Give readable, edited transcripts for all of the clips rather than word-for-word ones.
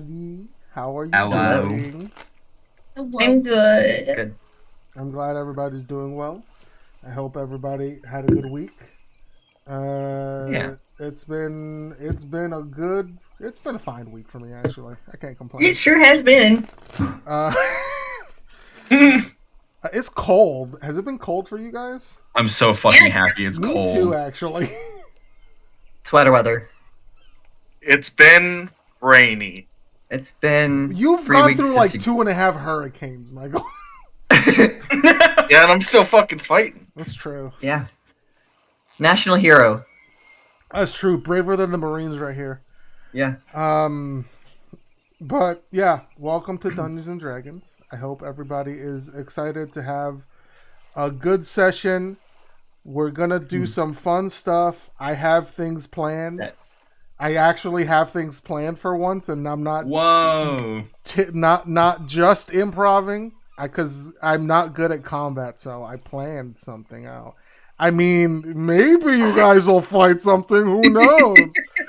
Abby. How are you Hello. doing? I'm good. Good. I'm glad everybody's doing well. I hope everybody had a good week. Yeah. It's been a fine week for me actually. I can't It complain. sure has been. Uh, I'm it's cold. Has it been cold for you guys? so fucking Yeah. happy it's Me too, cold. actually. Sweater weather. It's been rainy. It's been You've 3 gone weeks through since like you. 2.5 hurricanes, Michael. Yeah, and I'm still fucking fighting. That's true. Yeah. National hero. That's true. Braver than the Marines right here. Yeah. Um, But yeah, welcome to Dungeons and Dragons. I hope everybody is excited to have a good session. We're gonna do some fun stuff. I have things planned. That- I actually have things planned for once, and I'm not Whoa. not just improving. Because I'm not good at combat, so I planned something out. I mean, maybe you guys will fight something. Who knows?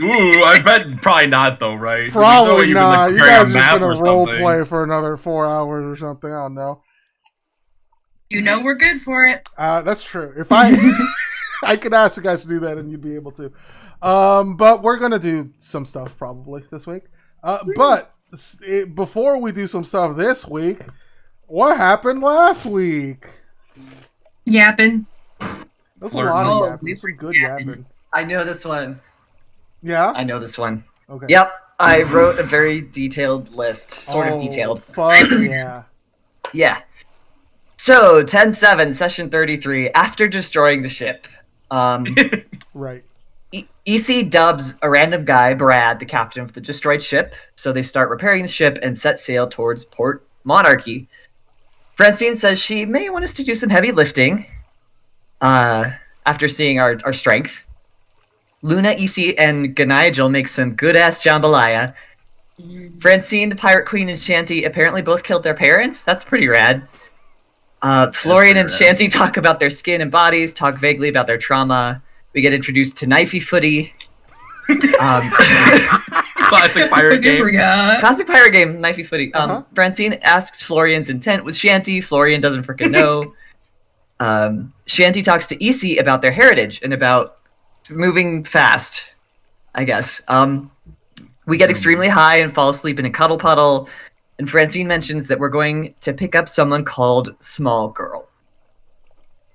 Ooh, I bet probably not though, right? Probably You've been, not. You preparing guys a are just map gonna or role something. play for another 4 hours or something. I don't know. You know we're good for it. That's true. If I I could ask you guys to do that, and you'd be able to. But we're gonna do some stuff probably this week. Before we do some stuff this week, what happened last week? Yapping. There's a lot Oh, of yapping. we Some were good yapping. yapping. I know this one. Yeah. I know this one. Okay. Yep. I wrote a very detailed list. Sort of detailed. Fuck yeah. Yeah. So, 10-7, session 33, after destroying the ship. Right. EC dubs a random guy, Brad, the captain of the destroyed ship, so they start repairing the ship and set sail towards Port Monarchy. Francine says she may want us to do some heavy lifting after seeing our strength. Luna, EC, and Ganigel make some good-ass jambalaya. Francine, the Pirate Queen, and Shanty apparently both killed their parents. That's pretty rad. Florian and Shanty talk about their skin and bodies, talk vaguely about their trauma. We get introduced to Knifey Footy. Classic pirate game. Classic pirate game, Knifey Footy. Uh-huh. Francine asks Florian's intent with Shanty. Florian doesn't freaking know. Shanty talks to EC about their heritage and about moving fast, I guess. We get extremely high and fall asleep in a cuddle puddle. And Francine mentions that we're going to pick up someone called Small Girl.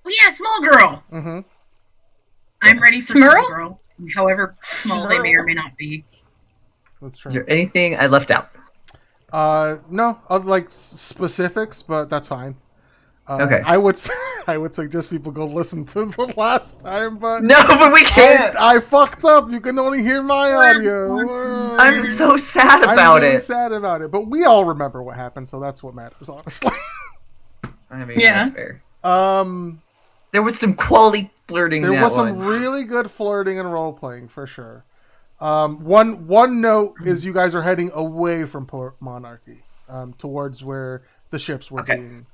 Oh yeah, small girl. Mm-hmm. I'm ready for small girl. However small they may or may not be. That's true. Is there anything I left out? No, like specifics, but that's fine. Okay. I would suggest people go listen to the last time, but No, but we can't. I fucked up. You can only hear my audio. I'm so sad about I'm really it. sad about it, but we all remember what happened, so that's what matters, honestly. I mean, Yeah. that's fair. um, There was some quality flirting. there in was that some one. really good flirting and role playing for sure. One note is you guys are heading away from Port Monarchy, towards where the ships were Okay. being,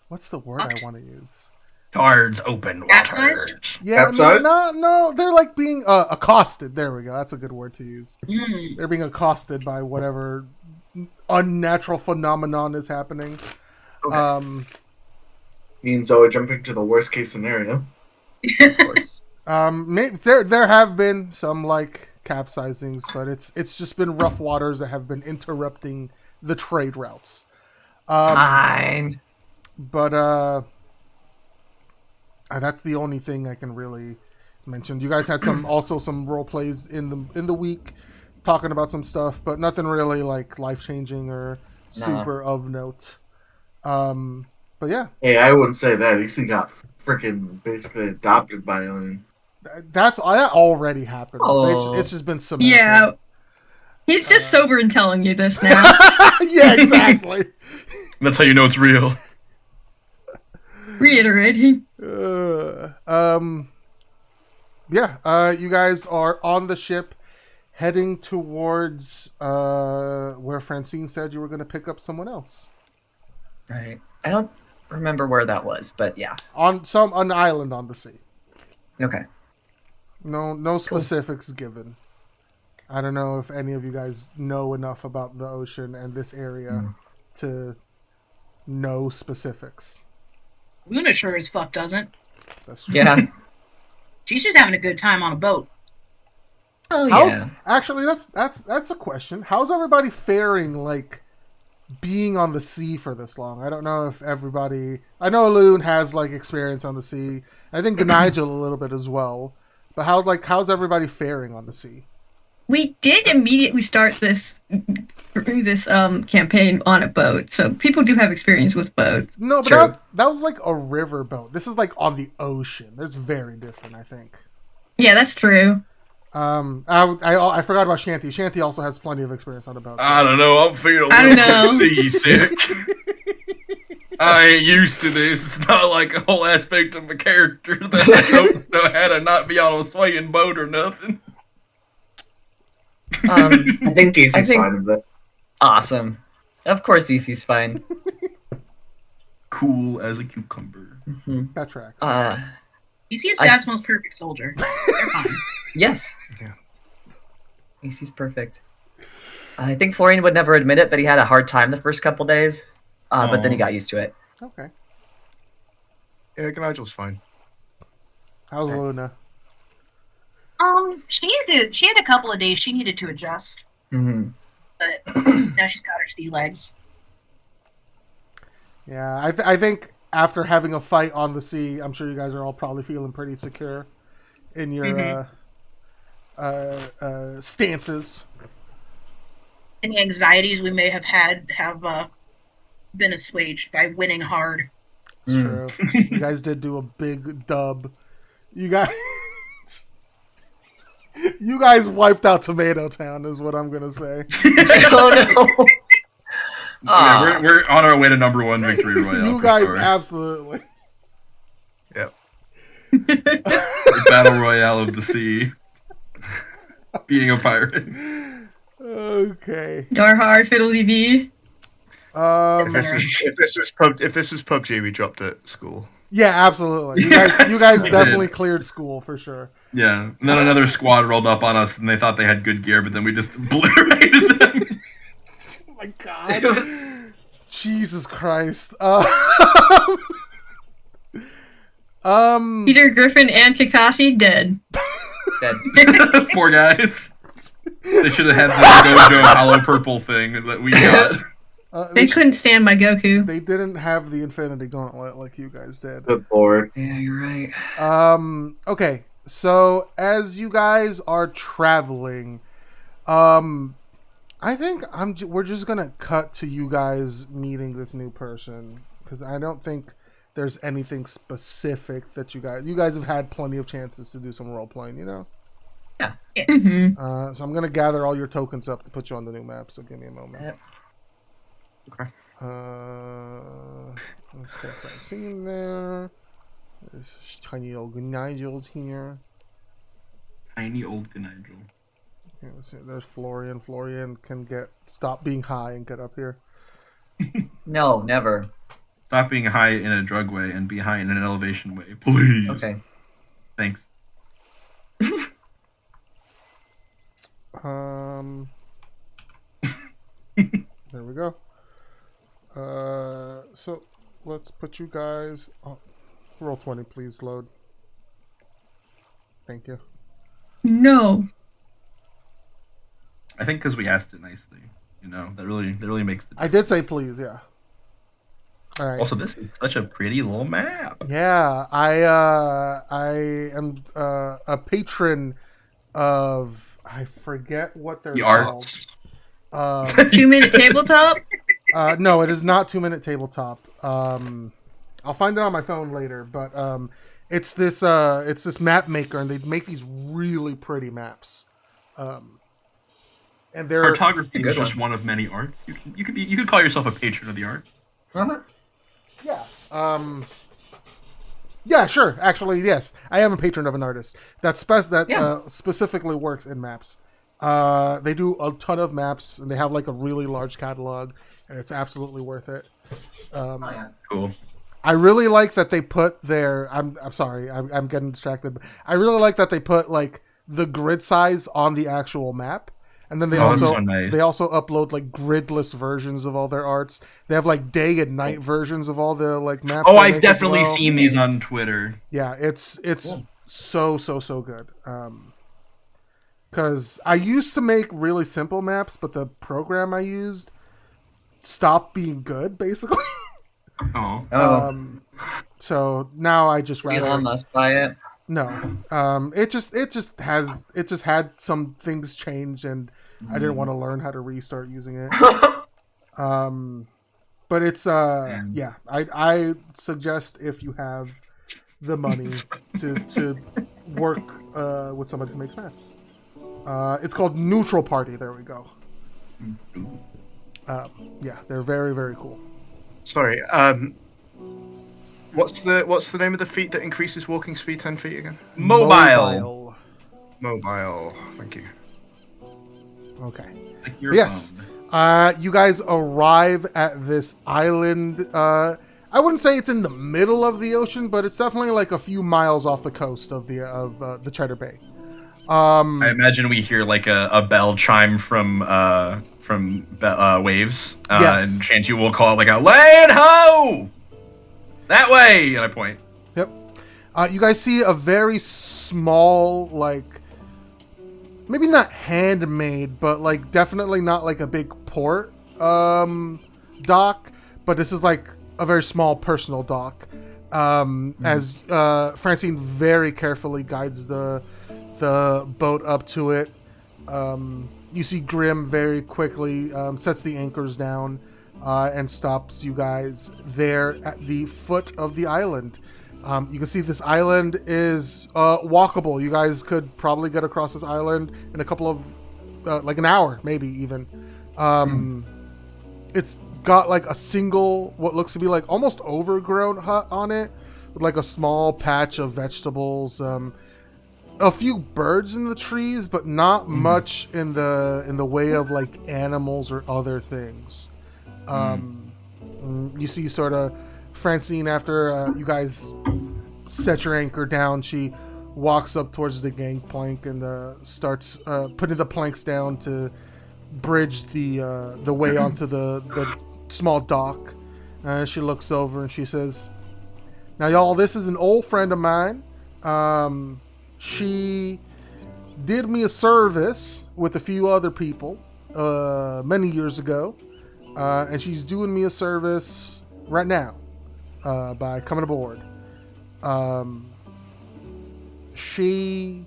what's the word I want to use? Towards open Capsized? water. Yeah, Capsized? no, they're like being accosted. There we go. That's a good word to use. Mm. They're being accosted by whatever unnatural phenomenon is happening. Okay. Means we're jumping to the worst case scenario. Of course. There have been some like capsizings, but it's just been rough waters that have been interrupting the trade routes. Fine. But that's the only thing I can really mention. You guys had some role plays in the week, talking about some stuff, but nothing really like life changing or super of note. But yeah, Hey, I wouldn't say that. He got freaking basically adopted by Alien. that already happened. Oh. It's just been cemented. Yeah. He's just sober and telling you this now. Yeah, exactly. That's how you know it's real. Reiterating. You guys are on the ship heading towards where Francine said you were going to pick up someone else. Right. I don't remember where that was, but yeah. On an island on the sea. Okay. No specifics given. I don't know if any of you guys know enough about the ocean and this area to know specifics. Luna sure as fuck doesn't. That's true. Yeah. She's just having a good time on a boat. Oh How's, yeah. Actually, that's a question. How's everybody faring, like, being on the sea for this long? I don't know if everybody... I know Loon has, like, experience on the sea. I think Nigel a little bit as well. But how's everybody faring on the sea? We did immediately start this campaign on a boat, so people do have experience with boats. No, but True. that was like a river boat. This is like on the ocean. That's very different, I think. Yeah, that's true. I forgot about Shanty. Shanty also has plenty of experience on the boat. I don't know. I'm feeling a I little don't bit know. seasick. I ain't used to this. It's not like a whole aspect of a character that I don't know how to not be on a swaying boat or nothing. I think Casey's I think- fine with that. Awesome. Of course, EC's fine. Cool as a cucumber. Mhm. That tracks. You see his I- dad's most perfect soldier. They're fine. Yes. Yeah. EC's perfect. I think Florian would never admit it, but he had a hard time the first couple days. But then he got used to it. Okay. Yeah, Nigel's fine. How's Luna? She had a couple of days she needed to adjust, Hmm. but now she's got her sea legs. Yeah, I think after having a fight on the sea, I'm sure you guys are all probably feeling pretty secure in your stances. Any anxieties we may have had have been assuaged by winning hard. It's true. You guys did do a big dub. You guys, you guys wiped out Tomato Town, is what I'm gonna say. Oh no. Yeah, we're on our way to #1 victory royale. You for guys sure. absolutely. Yep. The battle royale of the sea. Being a pirate. Okay. Darhar, Fiddly Dee. If this was PUBG, we dropped at school. Yeah, absolutely. You guys We definitely did. cleared school for sure. Yeah. And then another squad rolled up on us and they thought they had good gear, but then we just obliterated them. Oh my god. Jesus Christ. Peter Griffin and Kakashi dead. Dead. Poor guys. They should have had the Gojo hollow purple thing that we got. They couldn't stand my Goku. They didn't have the Infinity Gauntlet like you guys did. Good lord. Yeah, you're right. Okay, so as you guys are traveling, I think we're just gonna cut to you guys meeting this new person because I don't think there's anything specific that you guys have had plenty of chances to do some role playing, you know. Mm-hmm. So I'm gonna gather all your tokens up to put you on the new map. So give me a moment. Yep. Okay. Let's get Francine there. There's tiny old Nigel's here. Tiny old Nigel. Yeah, let's see, there's Florian. Florian can stop being high and get up here. No, never. Stop being high in a drug way and be high in an elevation way, please. Okay. Thanks. There we go. So let's put you guys. Oh, roll 20, please. Load. Thank you. No. I think because we asked it nicely, you know, that really makes the I did say please. Yeah. All right. Also, this is such a pretty little map. Yeah, I am a patron of, I forget what they're The called. arts. 2-minute tabletop. No, it is not 2-minute tabletop. I'll find it on my phone later, but it's this map maker, and they make these really pretty maps. And they're Cartography Good is just one of many arts. You could call yourself a patron of the art. Uh-huh. yeah. Yeah, sure. Actually, yes, I am a patron of an artist that specifically works in maps. They do a ton of maps, and they have like a really large catalog, and it's absolutely worth it. Oh, yeah. Cool. I really like that they put their. I'm sorry. I'm getting distracted. I really like that they put like the grid size on the actual map. And then they that's also so nice. they also upload like gridless versions of all their arts. They have like day and night versions of all the like maps. Oh, they I've make as definitely well. seen these on Twitter. Yeah, it's so good. Because I used to make really simple maps, but the program I used stopped being good, basically. Oh. So now I just rather Elon Musk buy it. no. It just had some things change, and I didn't want to learn how to restart using it. But it's yeah. I suggest if you have the money to work with somebody who makes maps. It's called Neutral Party. There we go. Yeah, they're very, very cool. Sorry. What's the name of the feat that increases walking speed 10 feet again? Mobile. Mobile. Thank you. Okay. Like your Yes. phone. You guys arrive at this island. I wouldn't say it's in the middle of the ocean, but it's definitely like a few miles off the coast of the Cheddar Bay. I imagine we hear like a bell chime from waves, Yes. and Shanty will call it like a land ho that way, and I point. Yep. You guys see a very small, like, maybe not handmade, but like definitely not like a big port dock, but this is like a very small personal dock. As Francine very carefully guides the boat up to it. You see Grim very quickly sets the anchors down and stops you guys there at the foot of the island. You can see this island is walkable. You guys could probably get across this island in a couple of, like an hour, maybe even. It's got like a single, what looks to be like almost overgrown hut on it, with like a small patch of vegetables. A few birds in the trees, but not much in the way of like animals or other things. You see sort of Francine, after you guys set your anchor down, she walks up towards the gangplank and starts putting the planks down to bridge the way onto the small dock. She looks over and she says, "Now, y'all, this is an old friend of mine. She did me a service with a few other people many years ago, and she's doing me a service right now by coming aboard. She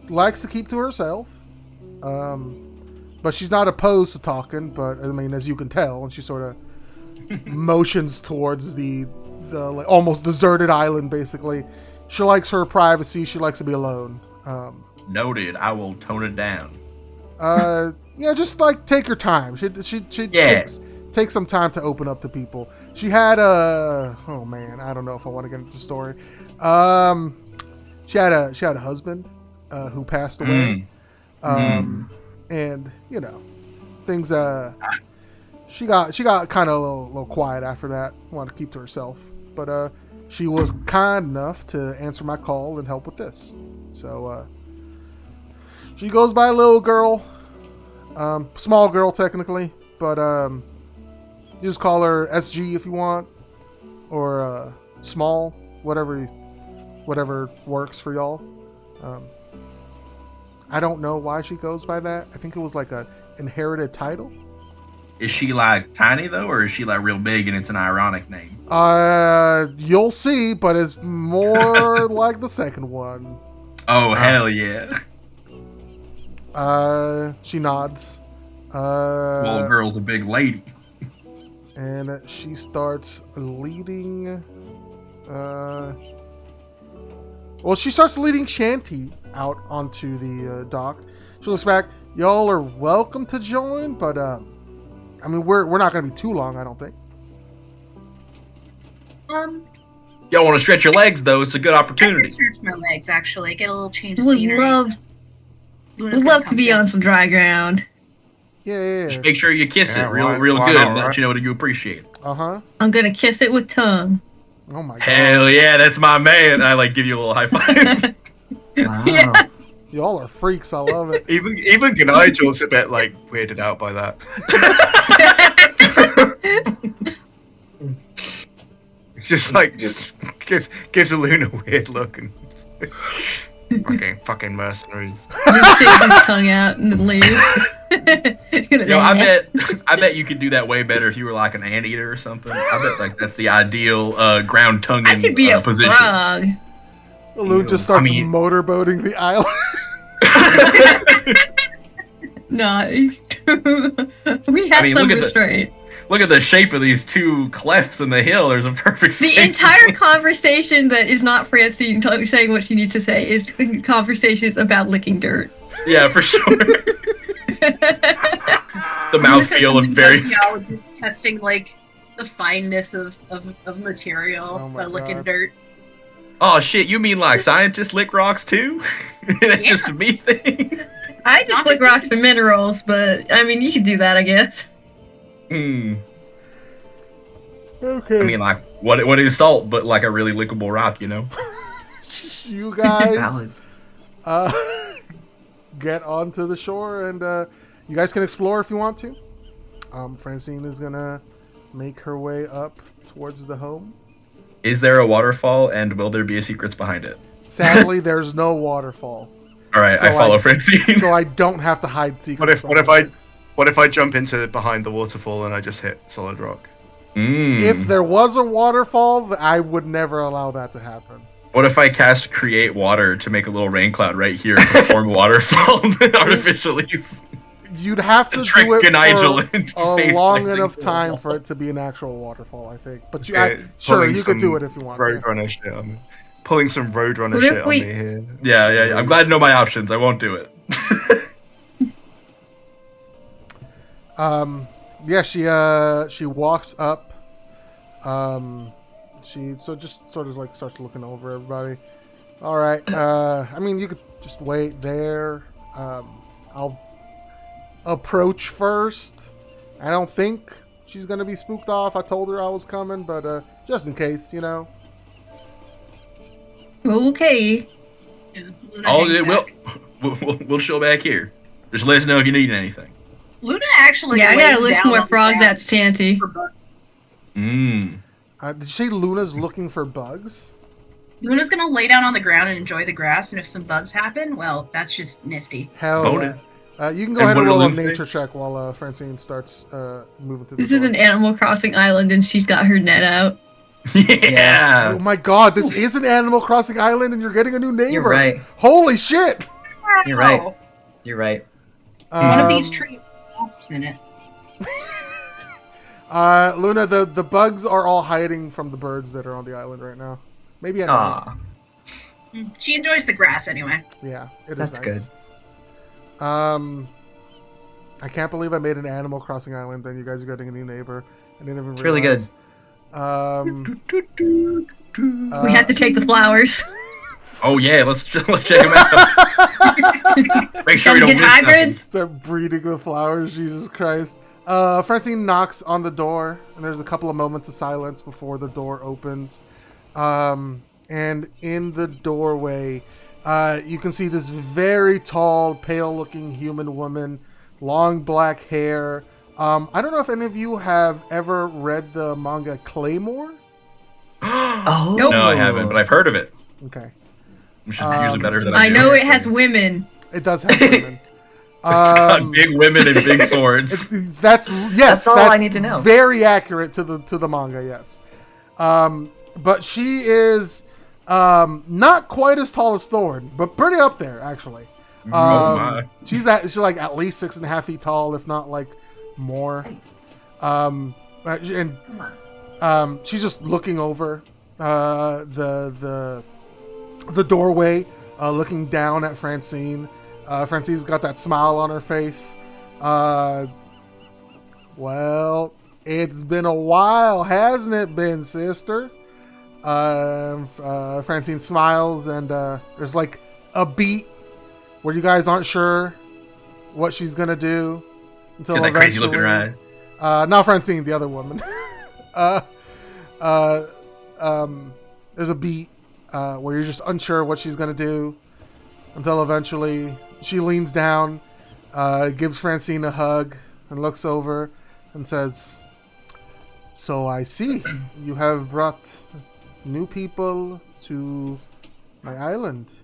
likes to keep to herself, but she's not opposed to talking. But I mean, as you can tell, and she sort of motions towards the like, almost deserted island, basically. She likes her privacy. She likes to be alone. Noted. I will tone it down. Yeah, just like take your time. She take some time to open up to people. She had oh man, I don't know if I want to get into the story. She had a husband who passed away. And you know, things she got kind of a little quiet after that. Wanted to keep to herself, but she was kind enough to answer my call and help with this. So she goes by Little Girl, small girl technically, but you just call her SG if you want, or small, whatever works for y'all. I don't know why she goes by that. I think it was like a inherited title. Is she like tiny though, or is she like real big and it's an ironic name? You'll see, but it's more like the second one. Oh, hell yeah. She nods. Well, girl's a big lady. And she starts leading. Well, she starts leading Shanty out onto the dock. She looks back. Y'all are welcome to join, but I mean, we're not gonna be too long, I don't think. Y'all want to stretch your legs though? It's a good I opportunity. can stretch my legs, actually. Get a little change of Would scenery. would love to be on some dry ground. Yeah. Just make sure you kiss Yeah, it real why good. not, Let right? you know that you appreciate it. Uh-huh. I'm gonna kiss it with tongue. Oh my god. Hell yeah, that's my man. I like give you a little high five. Wow. Yeah. Y'all are freaks. I love it. Even Nigel's a bit like weirded out by that. It's just like gives Luna a weird look and fucking mercenaries. Just stick his tongue out and then leave. Yo, I bet you could do that way better if you were like an anteater or something. I bet like that's the ideal ground tonguing I could be a position. frog. Lou just starts motorboating the island. No, we have some restraint. Look at the shape of these two clefts in the hill. There's a perfect space. The entire conversation that is not Francine saying what she needs to say is conversations about licking dirt. Yeah, for sure. The mouthfeel of very geologists testing like the fineness of material by licking dirt. Oh shit! You mean like scientists lick rocks too? It's just a me thing. I just lick rocks for minerals, but I mean you could do that, I guess. Hmm. Okay. I mean, like what is salt, but like a really lickable rock, you know? You guys, get onto the shore, and you guys can explore if you want to. Francine is gonna make her way up towards the home. Is there a waterfall, and will there be a secrets behind it? Sadly, there's no waterfall. All right, so I follow Francine. So I don't have to hide secrets. What if I jump into behind the waterfall and I just hit solid rock? If there was a waterfall, I would never allow that to happen. What if I cast create water to make a little rain cloud right here and perform water-fall artificially? You'd have to trick do it Nigel for into a face long planting enough for a time wall. for it to be an actual waterfall, I think. But you, Okay, sure, you could do it if you want. Roadrunner shit on me. Pulling some Roadrunner What if shit on we- me here. Yeah. I'm glad to know my options. I won't do it. Yeah, she walks up. She just sort of like starts looking over everybody. All right. I mean, you could just wait there. I'll approach first. I don't think she's gonna be spooked off. I told her I was coming, but just in case, you know. Okay. We'll show back here. Just let us know if you need anything. Luna actually. Yeah, I gotta lays list down more on the frogs ground at the shanty. for bugs. Mmm. Did you say Luna's looking for bugs? Luna's gonna lay down on the ground and enjoy the grass, and if some bugs happen, well, that's just nifty. Hell Bonus. yeah. You can go And ahead what and did roll a Luna say? nature check while Francine starts moving through the This is door. an Animal Crossing island, and she's got her net out. Yeah. Oh my god, this is an Animal Crossing island and you're getting a new neighbor. You're right. Holy shit! You're right. You're right. One of these trees has wasps in it. Luna, the bugs are all hiding from the birds that are on the island right now. Maybe at night. Aw. She enjoys the grass anyway. Yeah, it is That's nice. Good. I can't believe I made an Animal Crossing island and you guys are getting a new neighbor. I didn't even It's really good. realize. We have to take the flowers. Oh yeah, let's check them out. Make sure we Gotta don't get miss hybrids. Start breeding the flowers, Jesus Christ. Francine knocks on the door, and there's a couple of moments of silence before the door opens. And in the doorway, you can see this very tall, pale-looking human woman, long black hair. I don't know if any of you have ever read the manga Claymore. Oh. Nope. No, I haven't, but I've heard of it. Okay. Which is usually better than I do. know it has women. It does have women. It's got big women and big swords. That's That's all I need to know. Very accurate to the manga, yes. But she is not quite as tall as Thorn, but pretty up there actually. Oh my. She's like at least 6.5 feet tall, if not like more. And she's just looking over the doorway, looking down at Francine. Francine's got that smile on her face. Well, it's been a while, hasn't it been, sister? Francine smiles, and there's like a beat where you guys aren't sure what she's gonna do until Got that crazy look in her eyes. not Francine, the other woman. There's a beat where you're just unsure what she's gonna do, until eventually she leans down, gives Francine a hug, and looks over and says, "So I see you have brought new people to my island.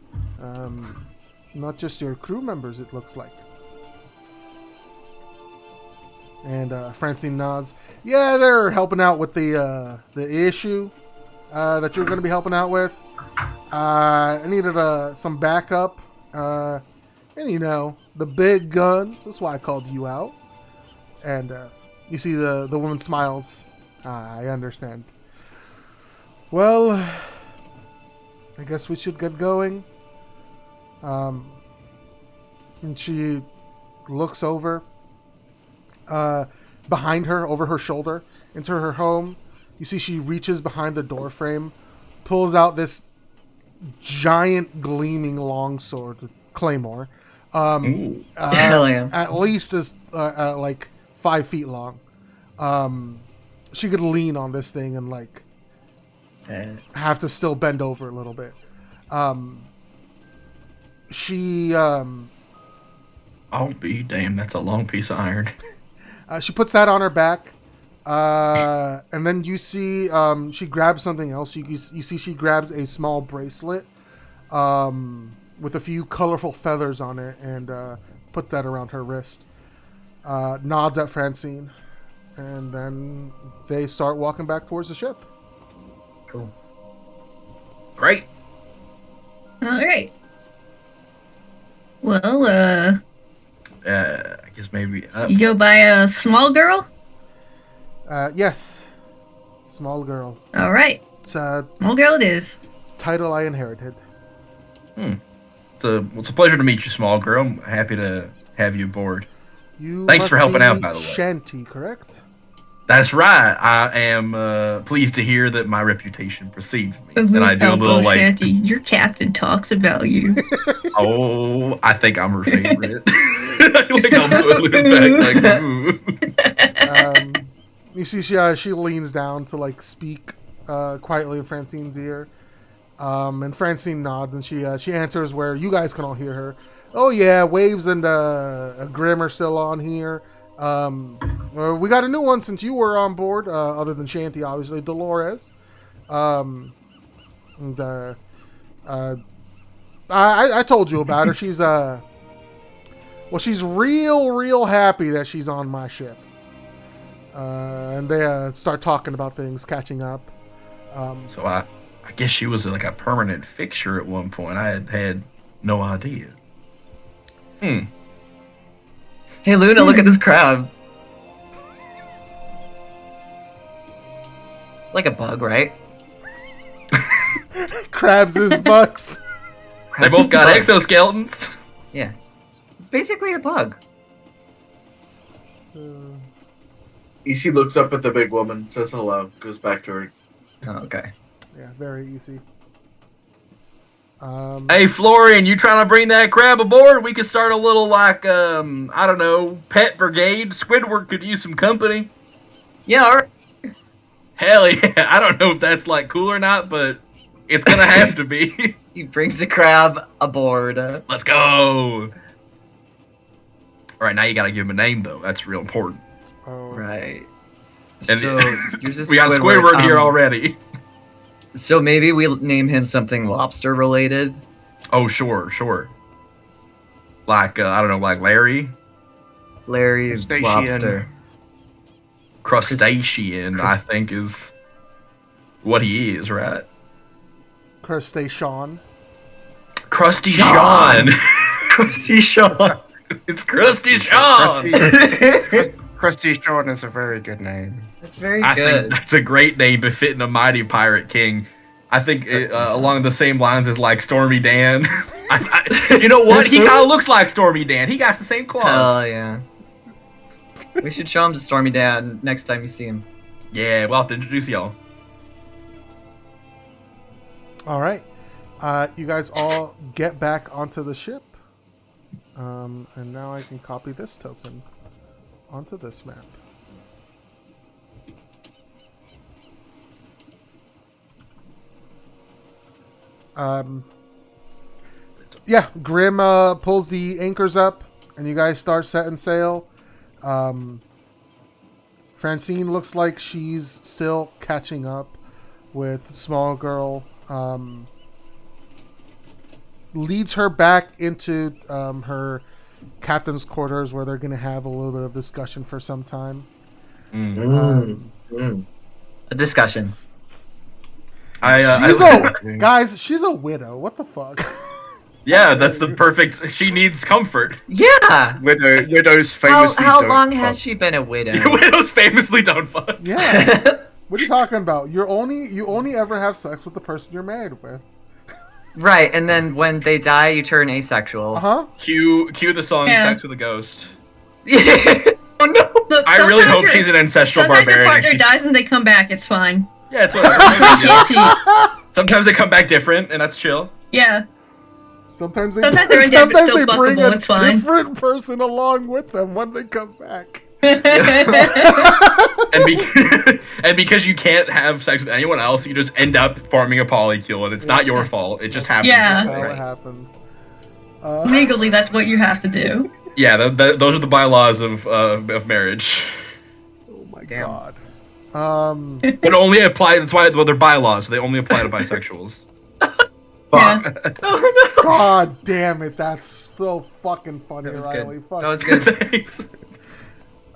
Not just your crew members, it looks like." And Francine nods. "Yeah, they're helping out with the issue that you're going to be helping out with. I needed some backup, and the big guns. That's why I called you out." And you see the woman smiles. "I understand. Well, I guess we should get going." And she looks over behind her, over her shoulder, into her home. You see she reaches behind the door frame, pulls out this giant gleaming longsword, claymore. Hell yeah. At least is like 5 feet long. She could lean on this thing and like have to still bend over a little bit. She I'll be damned. That's a long piece of iron. she puts that on her back, and then you see she grabs something else. You see she grabs a small bracelet with a few colorful feathers on it and puts that around her wrist. Nods at Francine, and then they start walking back towards the ship. Cool. Great. All right. Well, I guess maybe. you go by a small girl? Yes, small girl. All right. It's a Small girl it is. title I inherited. It's a pleasure to meet you, small girl. I'm happy to have you aboard. You Thanks must for helping be out, by the way. Shanty, correct? That's right. I am pleased to hear that my reputation precedes me, and I do a Elbow little like, Shanty, your captain talks about you. oh, I think I'm her favorite. Like I'll do a little back, like, ooh. You see she leans down to like speak quietly in Francine's ear, and Francine nods and she answers where you guys can all hear her. "Oh yeah, Waves and Grim are still on here. We got a new one since you were on board, other than Shanty, obviously, Dolores. And I told you about her. She's she's real happy that she's on my ship." And they start talking about things, catching up. So I guess she was like a permanent fixture at one point. I had no idea. Hey, Luna, look at this crab. It's like a bug, right? Crabs is bugs. They both got exoskeletons. Yeah. It's basically a bug. EC looks up at the big woman, says hello, goes back to her. Oh, okay. Yeah, very easy. Hey, Florian, you trying to bring that crab aboard? We could start a little, like, I don't know, pet brigade. Squidward could use some company. Yeah, alright. Hell yeah. I don't know if that's, like, cool or not, but it's gonna have to be. He brings the crab aboard. Let's go. All right, now you gotta give him a name, though. That's real important. Oh. Right. And So, here's a we got Squidward here already. So maybe we name him something lobster related. Oh, sure. Like, I don't know, like Larry? Larry Crustacean. Lobster. Crustacean, I think, is what he is, right? Crustacean. Krusty Sean. Sean. Krusty Sean. It's Krusty Sean. Krusty Sean is a very good name. That's very I good. think that's a great name befitting a mighty pirate king. I think along the same lines as like Stormy Dan. You know what? He kind of looks like Stormy Dan. He got the same claws. Hell yeah. We should show him to Stormy Dan next time you see him. Yeah, we'll have to introduce y'all. All right. You guys all get back onto the ship. And now I can copy this token onto this map. Yeah, Grim pulls the anchors up, and you guys start setting sail. Francine looks like she's still catching up with Small Girl. Leads her back into her captain's quarters, where they're going to have a little bit of discussion for some time. A discussion. Guys, she's a widow. What the fuck? Yeah, that's the perfect. She needs comfort. Yeah. Widows famously How don't long fuck. has she been a widow? Widows famously don't fuck. Yeah. What are you talking about? You only ever have sex with the person you're married with. Right, and then when they die, you turn asexual. Cue the song "Sex with a Ghost." Oh no! Look, I really hope she's an ancestral sometimes barbarian. your partner dies and they come back. It's fine. Yeah, it's whatever. Sometimes they come back different, and that's chill. Yeah. Sometimes they they're in dead, but still bring fuckable, a it's fine. different person along with them when they come back. And because you can't have sex with anyone else, you just end up forming a polycule, and it's not your fault. It just happens. Yeah. That's how it happens. Legally, that's what you have to do. Yeah, those are the bylaws of marriage. Oh my Damn. god. But only apply. That's why they're bylaws. So they only apply to bisexuals. Yeah. God damn it! That's so fucking funny, That was Riley. good. Fuck. That was good. Thanks.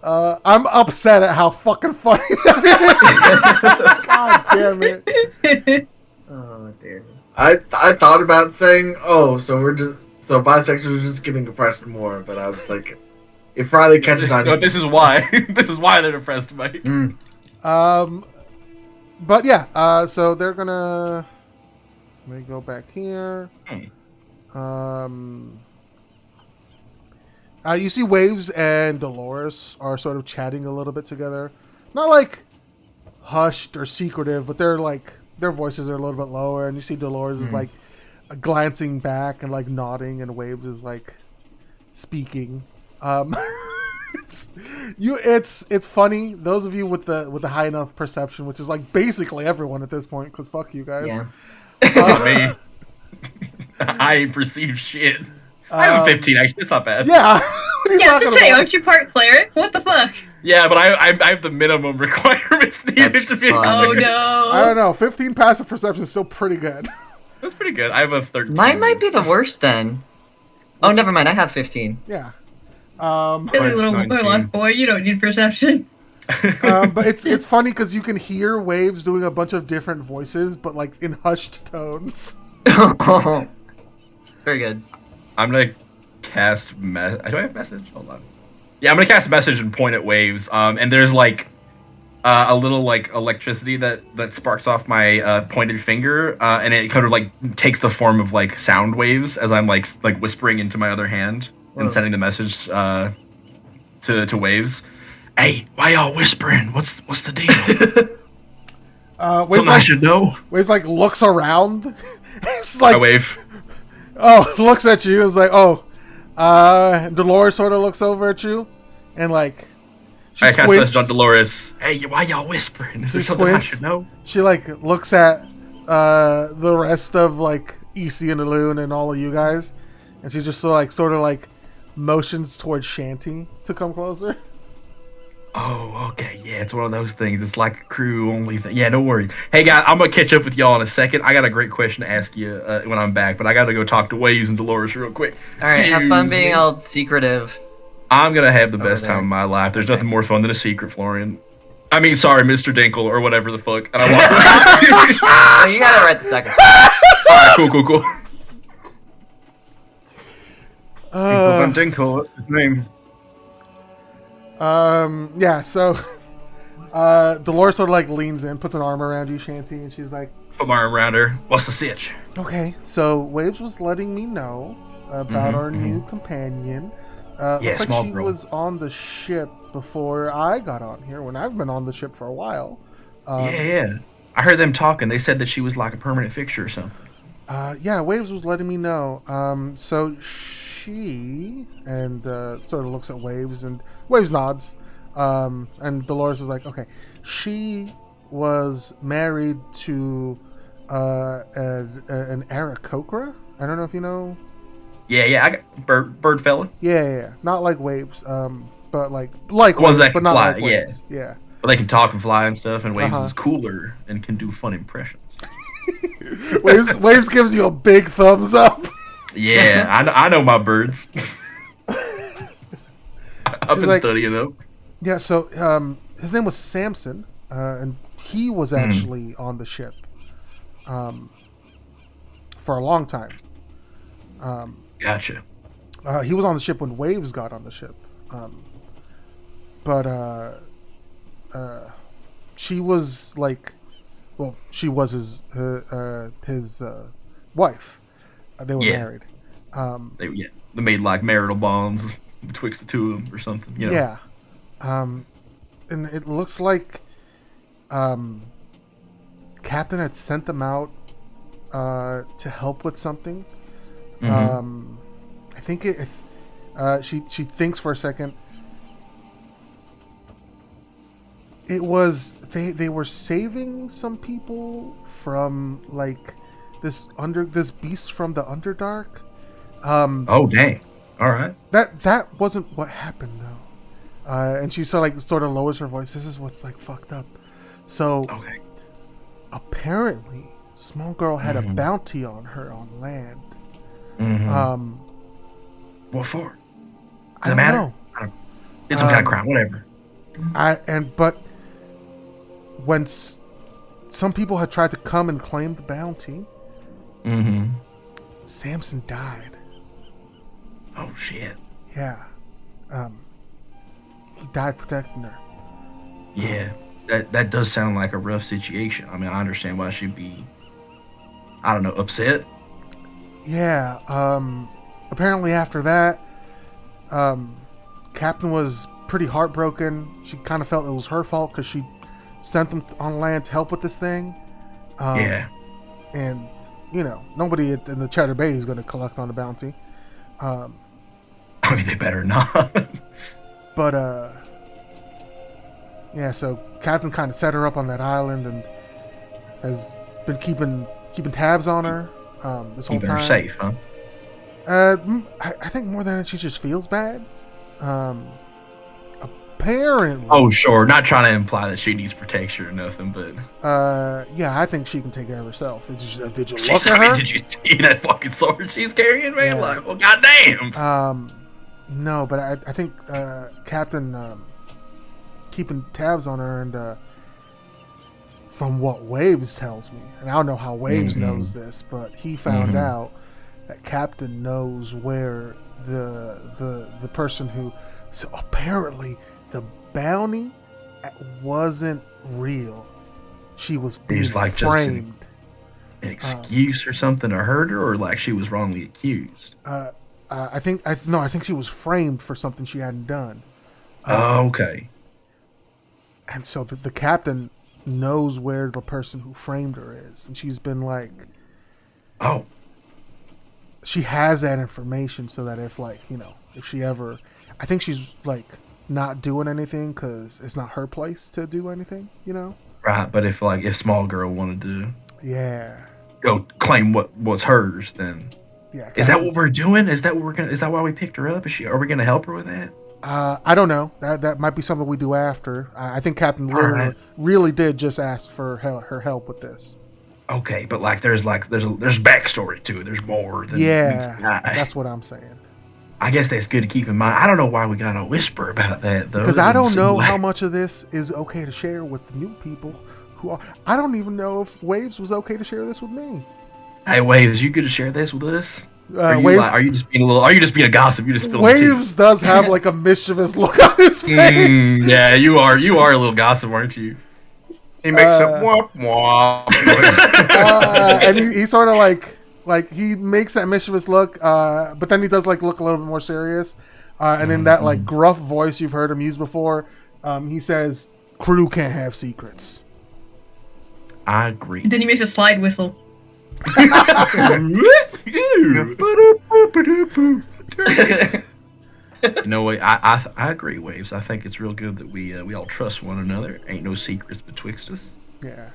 I'm upset at how fucking funny that is. God damn it. Oh dear. I thought about saying, so bisexuals are just getting depressed more, but I was like, if Riley catches on, No, this is why. This is why they're depressed, Mike. But yeah. So they're gonna. Let me go back here. You see Waves and Dolores are sort of chatting a little bit together. Not like hushed or secretive, but they're like their voices are a little bit lower, and you see Dolores is like glancing back and like nodding, and Waves is like speaking. It's funny. Those of you with the high enough perception, which is like basically everyone at this point, because fuck you guys. Yeah. Me. I perceive shit. I have a 15, actually. It's not bad. Yeah. What are you Yeah, I talking was gonna say, about? aren't you part cleric? What the fuck? Yeah, but I have the minimum requirements needed That's to be. fun. Oh cleric. I no. don't know. 15 passive perception is still pretty good. That's pretty good. I have a 13. Mine might be the worst then. Oh, never mind. I have 15. Yeah. Silly little 19. life boy, you don't need perception. But it's funny because you can hear Waves doing a bunch of different voices, but like in hushed tones. Very good. I'm gonna cast do I have message? Hold on. Yeah, I'm gonna cast message and point at Waves. And there's like a little like electricity that sparks off my pointed finger, and it kind of like takes the form of like sound waves as I'm like whispering into my other hand and sending the message to Waves. Hey, why y'all whispering? What's the deal? Waves Something I should know. Waves like looks around. It's like I wave. looks at you. It's like Dolores sort of looks over at you, and like she I cast squints. message on Dolores. Hey, why y'all whispering? Is there She something I squints. should know? She like looks at the rest of like EC and the Loon and all of you guys, and she just sort of motions towards Shanty to come closer. Oh, okay. Yeah, it's one of those things. It's like a crew only thing. Yeah, no worries. Hey, guys, I'm going to catch up with y'all in a second. I got a great question to ask you when I'm back, but I got to go talk to Waves and Dolores real quick. All right, have fun Excuse being me. all secretive. I'm going to have the Over best there. time of my life. There's Okay. nothing more fun than a secret, Florian. I mean, sorry, Mr. Dinkle, or whatever the fuck. And I walk Oh, you got it right the second. All right, cool. Dinkle Van Dinkle, that's his name. Yeah, so Dolores sort of leans in, puts an arm around you, Shanty, and she's like, Put my arm around her. What's the sitch? okay, so Waves was letting me know about our new companion. Yeah, looks like small she girl. was on the ship before I got on here, when I've been on the ship for a while. Yeah. I heard them talking. They said that she was like a permanent fixture or something. Yeah, Waves was letting me know. So she sort of looks at Waves, and Waves nods. And Dolores is like, okay, she was married to an Aarakocra. I don't know if you know Yeah. I got bird fella. Yeah. Not like waves. But like The ones waves, that but can not fly. like Yeah. waves. Yeah. But they can talk and fly and stuff, and Waves Uh-huh. is cooler and can do fun impressions. Waves gives you a big thumbs up. Yeah, I know my birds. I've been like- studying them. Yeah. So his name was Samson, and he was actually on the ship, for a long time. Gotcha. He was on the ship when Waves got on the ship, but she was like, well, she was his wife. They were Yeah. married. They made like marital bonds betwixt the two of them or something. You know? Yeah, and it looks like Captain had sent them out to help with something. Mhm. I think she thinks for a second. It was they were saving some people from like this beast from the Underdark. Oh dang! All right. That wasn't what happened though. And she sort of lowers her voice. This is what's like fucked up. So Okay. apparently, Small Girl had a bounty on her on land. Mm-hmm. What for? I don't Does it matter? know. It's some kind of crime. Whatever. But when some people had tried to come and claim the bounty, Mm-hmm. Samson died. Oh shit. Yeah. He died protecting her. Yeah. That does sound like a rough situation. I mean, I understand why she'd be, I don't know, upset. Yeah. Apparently after that, Captain was pretty heartbroken. She kind of felt it was her fault because she sent them on land to help with this thing. Yeah. And, you know, nobody in the Cheddar Bay is going to collect on the bounty. I mean, they better not. But, yeah, so Captain kind of set her up on that island and has been keeping tabs on her this whole Keeping time. her safe, huh? I think more than that, she just feels bad. Apparently. Oh, sure. Not trying to imply that she needs protection or nothing, but Yeah, I think she can take care of herself. Did you look Jeez, at her? Did you see that fucking sword she's carrying, man? Yeah. Like, well, goddamn. No, but I think Captain keeping tabs on her, and from what Waves tells me, and I don't know how Waves knows this, but he found out that Captain knows where the person who. So apparently, the bounty wasn't real. She was being was like just framed. An excuse or something to hurt her, or like she was wrongly accused. I think she was framed for something she hadn't done. Okay. And so the captain knows where the person who framed her is, and she's been like, Oh. she has that information so that if she ever, I think she's like not doing anything because it's not her place to do anything, you know? Right, but if Small Girl wanted to Yeah. go claim what was hers, then Yeah. is that what we're doing? Is that why we picked her up? Are we gonna help her with that? I don't know. That might be something we do after. I think Captain Alright. really did just ask for her help with this. Okay, but there's backstory to it. There's more than meets the eye. That's what I'm saying. I guess that's good to keep in mind. I don't know why we gotta whisper about that though. Because That I don't doesn't know seem like- how much of this is okay to share with the new people who are. I don't even know if Waves was okay to share this with me. Hey Waves, you good to share this with us? Are you, Waves, are you just being a gossip? You just spilling the tea? Waves does have like a mischievous look on his face. Yeah, you are a little gossip, aren't you? He makes a womp womp. And he sort of like he makes that mischievous look, but then he does like look a little bit more serious, and in that like gruff voice you've heard him use before, he says, "Crew can't have secrets." I agree. And then he makes a slide whistle. You know what? I agree, Waves. I think it's real good that we all trust one another. Ain't no secrets betwixt us. Yeah,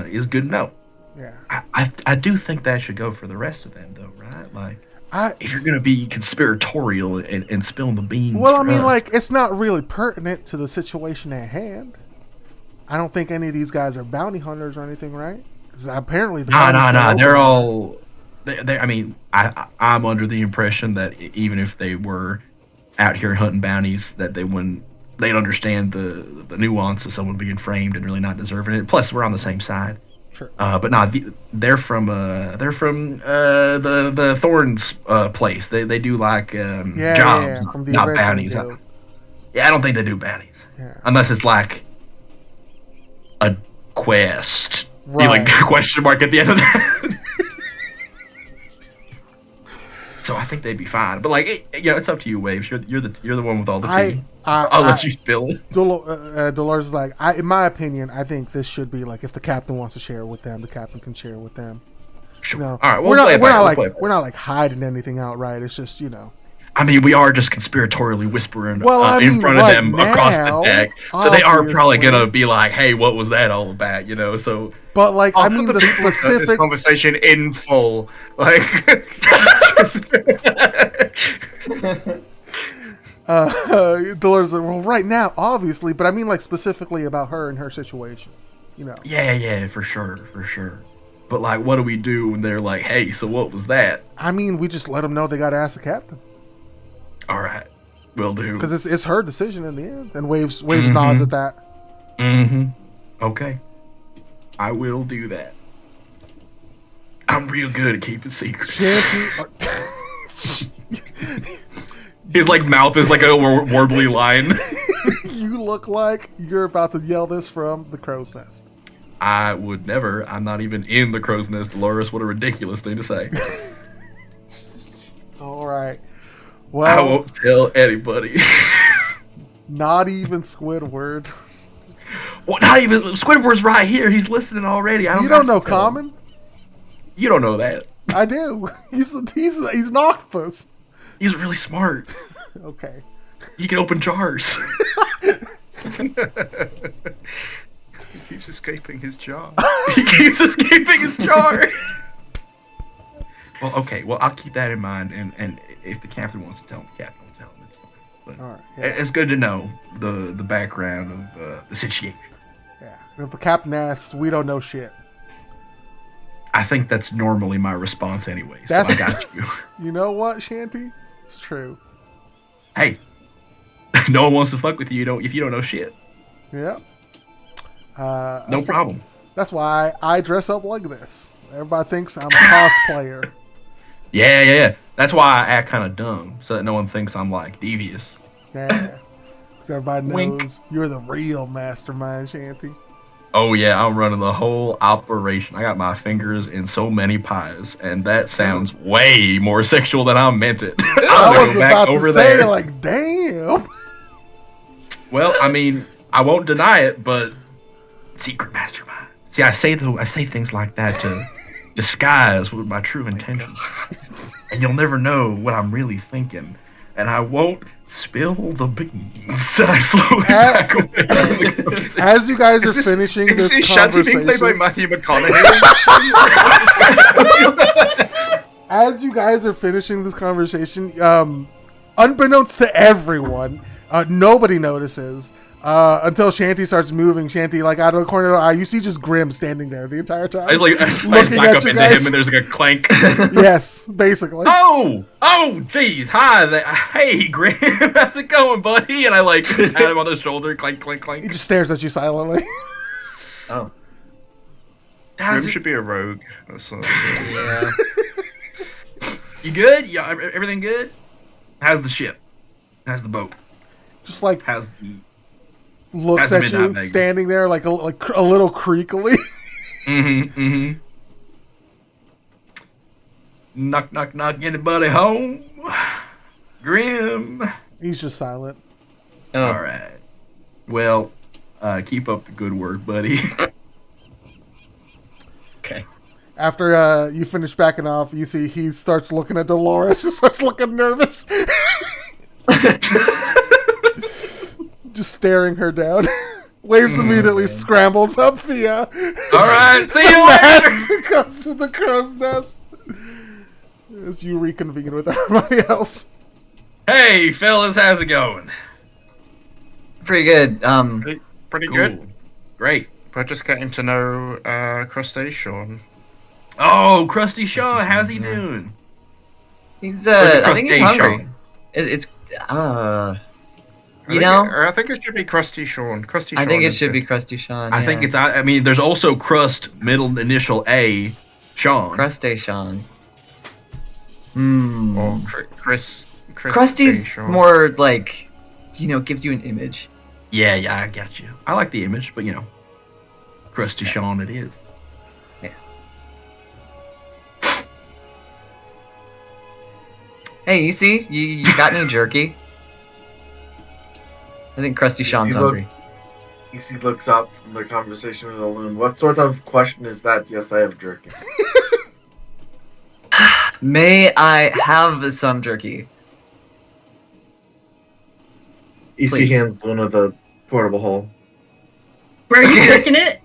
Is good to know. yeah. I do think that should go for the rest of them, though, right? Like, if you're gonna be conspiratorial and spilling the beans. Well, I for mean, us, like, it's not really pertinent to the situation at hand. I don't think any of these guys are bounty hunters or anything, right? Because apparently the nah. They're all. I mean, I'm under the impression that even if they were out here hunting bounties, that they'd understand the nuance of someone being framed and really not deserving it. Plus, we're on the same side. Sure. But nah, they're from the Thorns place. They do like jobs, from the not Adventuring bounties. Guild. Yeah, I don't think they do bounties unless it's like a quest. Right. You like question mark at the end of that. So I think they'd be fine. But like, it's up to you, Waves. You're the one with all the tea. I'll let you spill it. Dolores is like, in my opinion, I think this should be like, if the captain wants to share it with them, the captain can share it with them. Sure. You know, all right, we're not like hiding anything outright. It's just, I mean, we are just conspiratorially whispering in in front of them across now, the deck, so they are probably gonna be like, "Hey, what was that all about?" So. But like, I'll I mean, put the people specific this conversation in full, like. Dolores is like, well, right now, obviously, but I mean, like, specifically about her and her situation. Yeah, for sure. But like, what do we do when they're like, "Hey, so what was that?" I mean, we just let them know they got to ask the captain. All right, will do. Because it's her decision in the end. And Waves nods at that. Mm-hmm. Okay, I will do that. I'm real good at keeping secrets. His like mouth is like a warbly line. You look like you're about to yell this from the crow's nest. I would never. I'm not even in the crow's nest, Dolores. What a ridiculous thing to say. All right. Well, I won't tell anybody. Not even Squidward. Well, not even Squidward's right here. He's listening already. You don't know Common? You don't know that. I do. He's an octopus. He's really smart. Okay. He can open jars. He keeps escaping his jar. Well, okay. Well, I'll keep that in mind, and if the captain wants to tell him, the captain will tell him. It's fine. But all right, yeah. It's good to know the background of the situation. Yeah. If the captain asks, we don't know shit. I think that's normally my response anyway. So I got you. You know what, Shanty? It's true. Hey, no one wants to fuck with you if you don't know shit. Yeah. No problem. That's why I dress up like this. Everybody thinks I'm a cosplayer. Yeah. That's why I act kind of dumb, so that no one thinks I'm like devious. Yeah. Because everybody knows Wink. You're the real mastermind, Shanty. Oh yeah, I'm running the whole operation. I got my fingers in so many pies, and that sounds way more sexual than I meant it. I was about to say, like, damn. Well, I mean, I won't deny it, but secret mastermind. See, I say things like that to disguise what my true intentions, and you'll never know what I'm really thinking. And I won't spill the beans. I slowly back away. As you guys are finishing this Shanty being conversation, played by Matthew McConaughey. as you guys are finishing this conversation, unbeknownst to everyone, nobody notices until Shanty starts moving. Shanty, like, out of the corner of the eye, you see just Grim standing there the entire time. I looking back at up you into guys. him, and there's like a clank. Yes, basically. Oh, jeez, hi there. Hey, Grim, how's it going, buddy? And I like pat him on the shoulder, clank, clank, clank. He just stares at you silently. Oh. Grim should be a rogue. That's Yeah. You good? Yeah, everything good? How's the ship? How's the boat? Just like How's the looks Hasn't at been you, that big. standing there like a little creakily. Knock, knock, knock. Anybody home? Grim. He's just silent. Oh. All right. Well, keep up the good work, buddy. Okay. After you finish backing off, you see he starts looking at Dolores. He starts looking nervous. Just staring her down. Waves immediately scrambles up the All right. See the you later. mast and goes to the crow's nest. as you reconvene with everybody else. Hey, fellas, how's it going? Pretty good. Pretty Cool. good. Great. We're just getting to know Crustacean. Oh, Krusty Shaw, how's he Yeah. doing? He's Or I think he's Crusty hungry. Sean? It's I you think know, I think it should be Krusty Sean. Krusty I Sean think it is should be good. Crusty Sean. I think it's. I mean, there's also Crust, middle initial A, Sean. Crustation. Hmm. Or Chris. Krusty's Sean. more like, gives you an image. Yeah, I got you. I like the image, but Krusty Sean it is. Hey, you see, you got any jerky? I think Crusty Sean's hungry. EC looks up from the conversation with the loon. What sort of question is that? Yes, I have jerky. May I have some jerky? EC Please. hands Luna the portable hole. Where are you jerking it?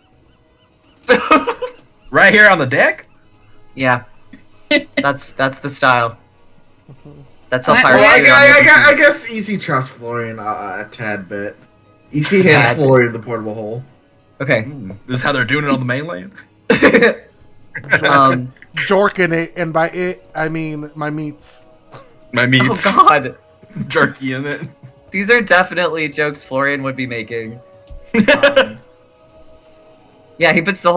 Right here on the deck? Yeah, that's the style. That's how Well, pirates Well, do it on I the guess EC trusts Florian a tad bit. EC hands tad. Florian the portable hole. Okay. This is how they're doing it on the mainland? Jorking it, and by it, I mean my meats. My Oh meats. God, Jerky in it. these are definitely jokes Florian would be making. Yeah, he spreads the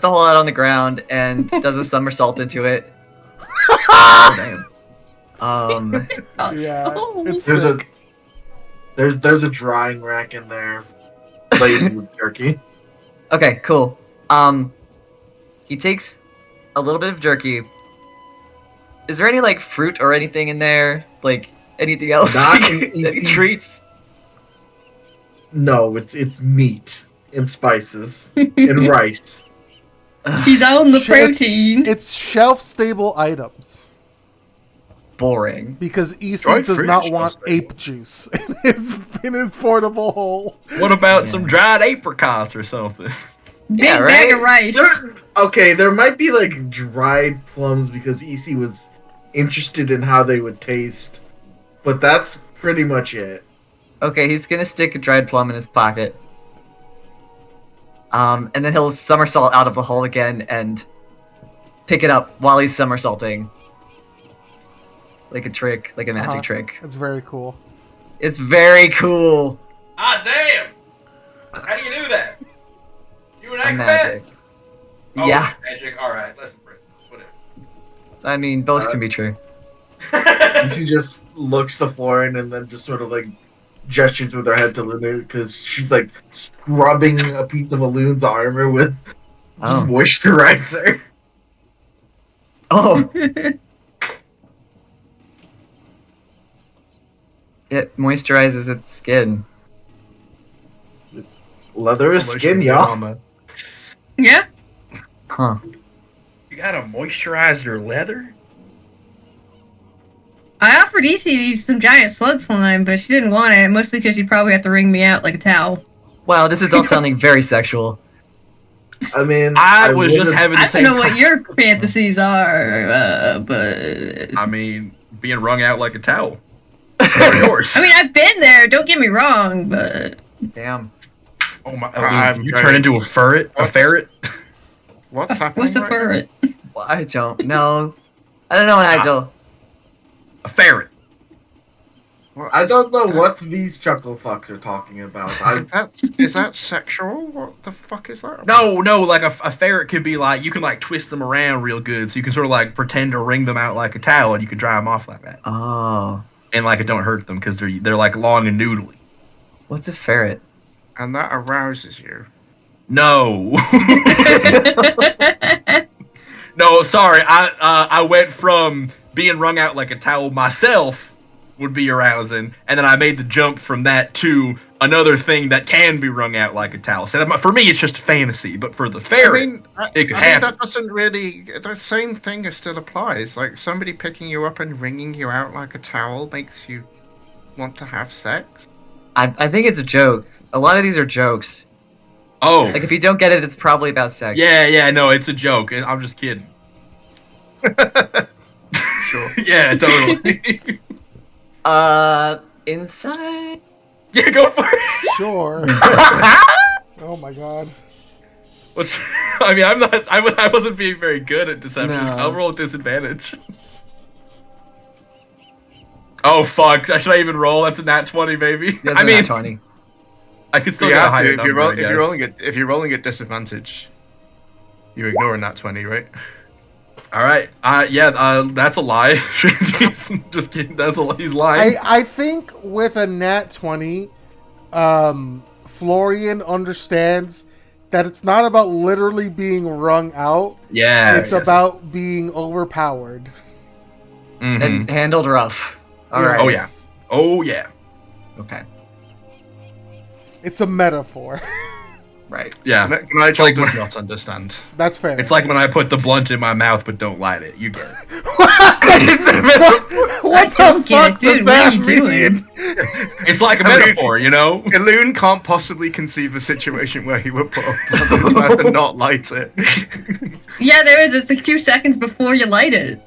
hole out on the ground and does a somersault into it. Oh, damn. Yeah, Oh. it's There's sick. there's a drying rack in there, laden with jerky. Okay, cool. He takes a little bit of jerky. Is there any like fruit or anything in there? Like anything else? Not Any EC's treats? No, it's meat and spices and rice. She's on the Shit. protein. It's shelf-stable items Boring. because EC Dried does fruit not is want shelf-stable. ape juice in his portable hole. What about Yeah. some dried apricots or something? Big Yeah, bag right? of rice. There might be like dried plums because EC was interested in how they would taste, but that's pretty much it. Okay, he's gonna stick a dried plum in his pocket. And then he'll somersault out of the hole again and pick it up while he's somersaulting. Like a trick, like a magic Uh-huh. trick. It's very cool. It's very cool. Ah, damn! How do you do that? You an A acrobat? magic. Oh, Yeah, Magic. All right, let's impress. Whatever. I mean, both can be true. EC just looks to Florian and then just sort of like gestures with her head to Luna because she's like scrubbing a piece of a loon's armor with just Oh. moisturizer. Oh, it moisturizes its skin. Leather is skin, y'all. Yeah. Huh. You gotta moisturize your leather? I offered EC some giant slug slime, but she didn't want it, mostly because she'd probably have to wring me out like a towel. Wow, this is all sounding very sexual. I mean, I was just would've- having I the same. don't know what your fantasies are, but I mean, being wrung out like a towel. Or yours. I mean, I've been there. Don't get me wrong, but Damn. Oh my! I'm you very- turn into a ferret? A What? ferret? What's happening? what's the right ferret? Well, I don't know. I don't know, Nigel. A ferret. now? I don't know what these chuckle fucks are talking about. Is that sexual? What the fuck is that? No, like a ferret could be like, you can like twist them around real good, so you can sort of like pretend to wring them out like a towel, and you can dry them off like that, Oh. and like it don't hurt them because they're like long and noodly. What's a ferret? And that arouses you. No, no, sorry, I went from being wrung out like a towel myself would be arousing, and then I made the jump from that to another thing that can be wrung out like a towel. So that, for me, it's just a fantasy, but for the ferret, I mean, it could I mean, happen. that doesn't really. The same thing still applies. Like somebody picking you up and wringing you out like a towel makes you want to have sex. I think it's a joke. A lot of these are jokes. Oh, Like, if you don't get it, it's probably about sex. yeah, no, it's a joke. I'm just kidding. Sure. Yeah, totally. Inside. Yeah, go for it. Sure. Oh my god. Which, I mean, I'm not. I wasn't being very good at deception. No. I'll roll with disadvantage. Oh fuck! Should I even roll? That's a nat 20, baby. That's I a mean, nat 20. I could So still you get a have higher to, number. I guess. if you're rolling at disadvantage, you're ignoring that 20, right? All right. That's a lie. Just kidding. That's a lie. He's lying. I think with a nat 20, Florian understands that it's not about literally being wrung out. Yeah. It's about being overpowered. Mhm. And handled rough. All right. Oh, yeah. Oh yeah. Okay. It's a metaphor. Right. Yeah. Nigel like does when- not understand. That's fair. It's like when I put the blunt in my mouth but don't light it. You get it. what the don't get fuck it, does dude. that What are you doing? mean? It's like a metaphor, you know. Elune can't possibly conceive a situation where he would put a blunt in his mouth and not light it. Yeah, there is. It's a few seconds before you light it.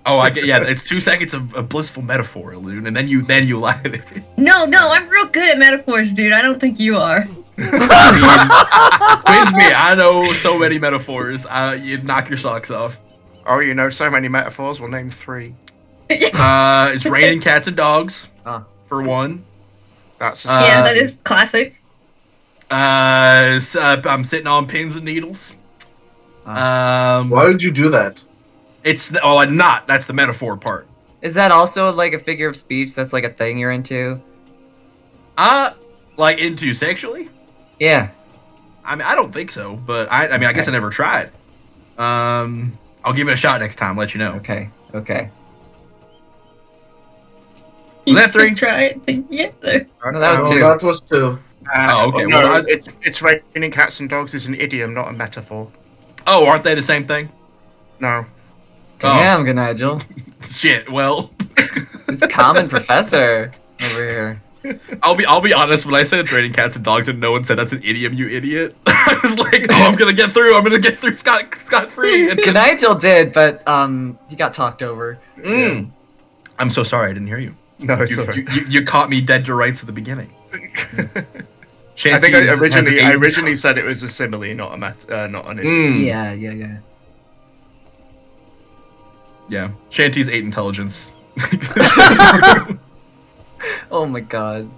Oh, I get. Yeah, it's 2 seconds of a blissful metaphor, Loon, and then you light it. No, I'm real good at metaphors, dude. I don't think you are. Quiz me. I know so many metaphors. You'd knock your socks off. Oh, you know so many metaphors. We'll name 3. It's raining cats and dogs. Ah. For one. That's Yeah, that is classic. I'm sitting on pins and needles. Why would you do that? I'm not. That's the metaphor part. Is that also like a figure of speech? That's like a thing you're into? Like into sexually? Yeah. I mean, I don't think so, but I mean, I guess I never tried. I'll give it a shot next time. Let you know. Okay. Was that 3? Try it together. No, that was Oh, 2. that was 2. Oh, okay. No, Well, it's raining cats and dogs is an idiom, not a metaphor. Oh, aren't they the same thing? No. Damn, good Nigel. Shit. Well, This common professor over here. I'll be honest. When I said it's raining cats and dogs, and no one said that's an idiom, you idiot. I was like, oh, I'm gonna get through. I'm gonna get through scot free. Good Nigel did, but he got talked over. I'm so sorry. I didn't hear you. No, it's alright. You caught me dead to rights at the beginning. I think I originally said it was a simile, not an idiom. Yeah. Yeah. Shanty's 8 intelligence. Oh my god.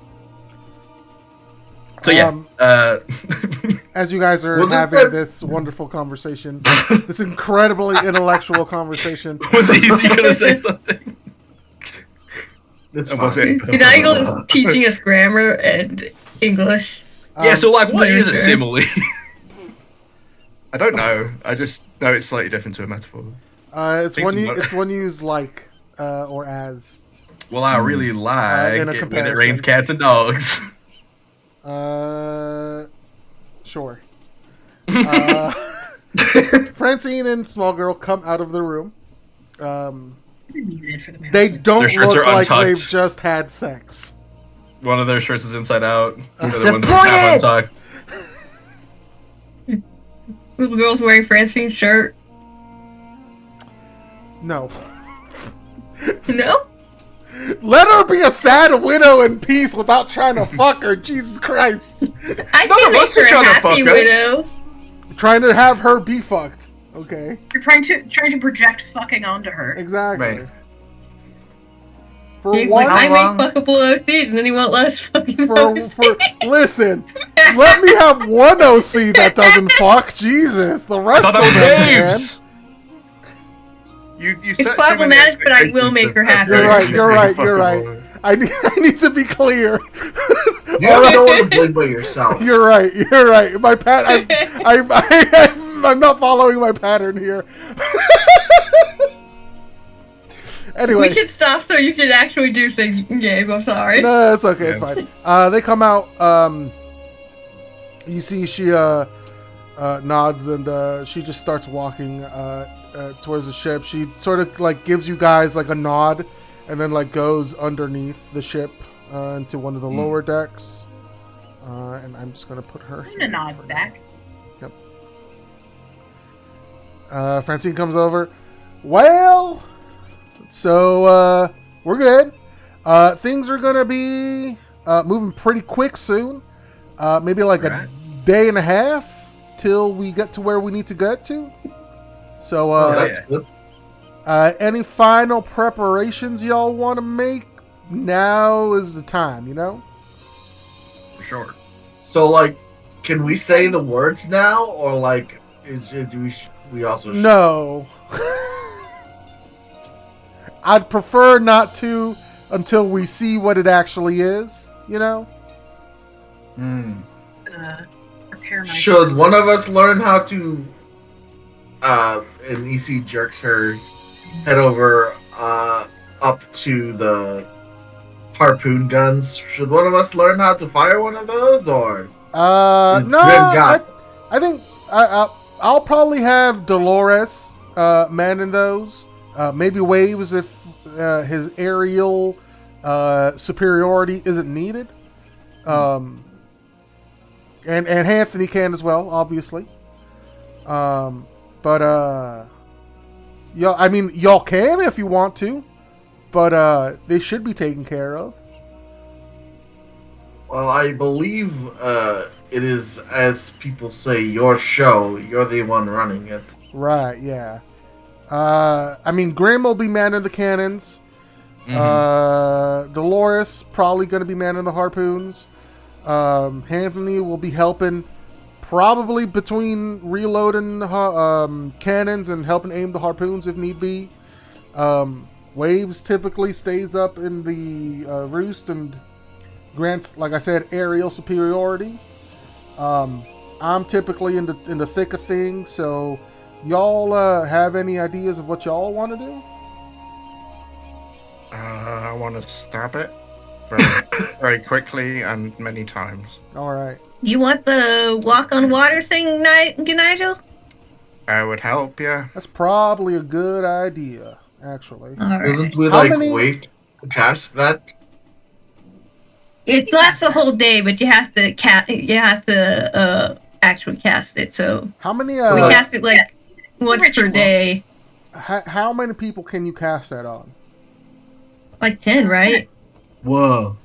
So yeah. As you guys are Well, having this wonderful conversation, this incredibly intellectual conversation, Was easy gonna say something? It's And was fine. it? Good Nigel is teaching us grammar and English. Yeah. So like, what is a literature. simile? I don't know. I just know it's slightly different to a metaphor. it's Think when you about it. it's when you use like or as. Well, I really like in a it when it comparison. rains cats and dogs. Sure. Francine and Small Girl come out of the room. Muted for the They mouse. don't Their shirts look are like untucked. they've just had sex. One of their shirts is inside out. The other one's Disappointed! half untucked. Little girl's wearing Francine's shirt. No. No? Let her be a sad widow in peace without trying to fuck her. Jesus Christ. I None can of make us are her a trying to happy fuck her. widow. Trying to have her be fucked. Okay. You're trying to project fucking onto her. Exactly. Right. For He's one, like, I long- make fuckable OCs, and then he won't let us fucking for OC. listen, let me have one OC that doesn't fuck. Jesus, the I rest thought of that them, was man. Waves. You It's set too many problematic, but I will make her happy. You're right, you're right, you're Fuckable. right. I need to be clear. You have no one to blame but yourself. You're right. You're right. My I'm not following my pattern here. Anyway, We can stop so you can actually do things, Gabe. I'm sorry. no, it's okay. It's fine. They come out. You see, she nods and she just starts walking towards the ship. She sort of like gives you guys like a nod, and then like goes underneath the ship into one of the lower decks. And I'm just gonna put her. Lena here nods for back. now. Yep. Francine comes over. Well, So we're good. Things are gonna be moving pretty quick soon. Maybe like Alright. a day and a half till we get to where we need to get to. So Oh, that's yeah. good. any final preparations y'all want to make? Now is the time, you know? For sure. So, like, can we say the words now, or like, do we also? No. I'd prefer not to until we see what it actually is, you know? Prepare my Should one of us learn how to? And EC jerks her head over up to the harpoon guns. Should one of us learn how to fire one of those, or is No, Grim got? I think I'll probably have Dolores manning those. Maybe Waves if his aerial superiority isn't needed. And Anthony can as well, obviously. But y'all can if you want to, but they should be taken care of. Well, I believe it is, as people say, your show. You're the one running it. Right, yeah. Grim will be manning the cannons. Dolores probably going to be manning the harpoons. Anthony will be helping, probably between reloading cannons and helping aim the harpoons if need be. Waves typically stays up in the roost and grants, like I said, aerial superiority. I'm typically in the thick of things, so y'all have any ideas of what y'all want to do? I want to stab it very, very quickly and many times. All right. You want the walk on water thing, Nigel? That would help, yeah. That's probably a good idea, actually. All right. Shouldn't we How many- wait to cast that? It lasts a whole day, but you have to actually cast it. So How many? we So- cast it like once per ritual. day, How many people can you cast that on? like 10, right? Whoa.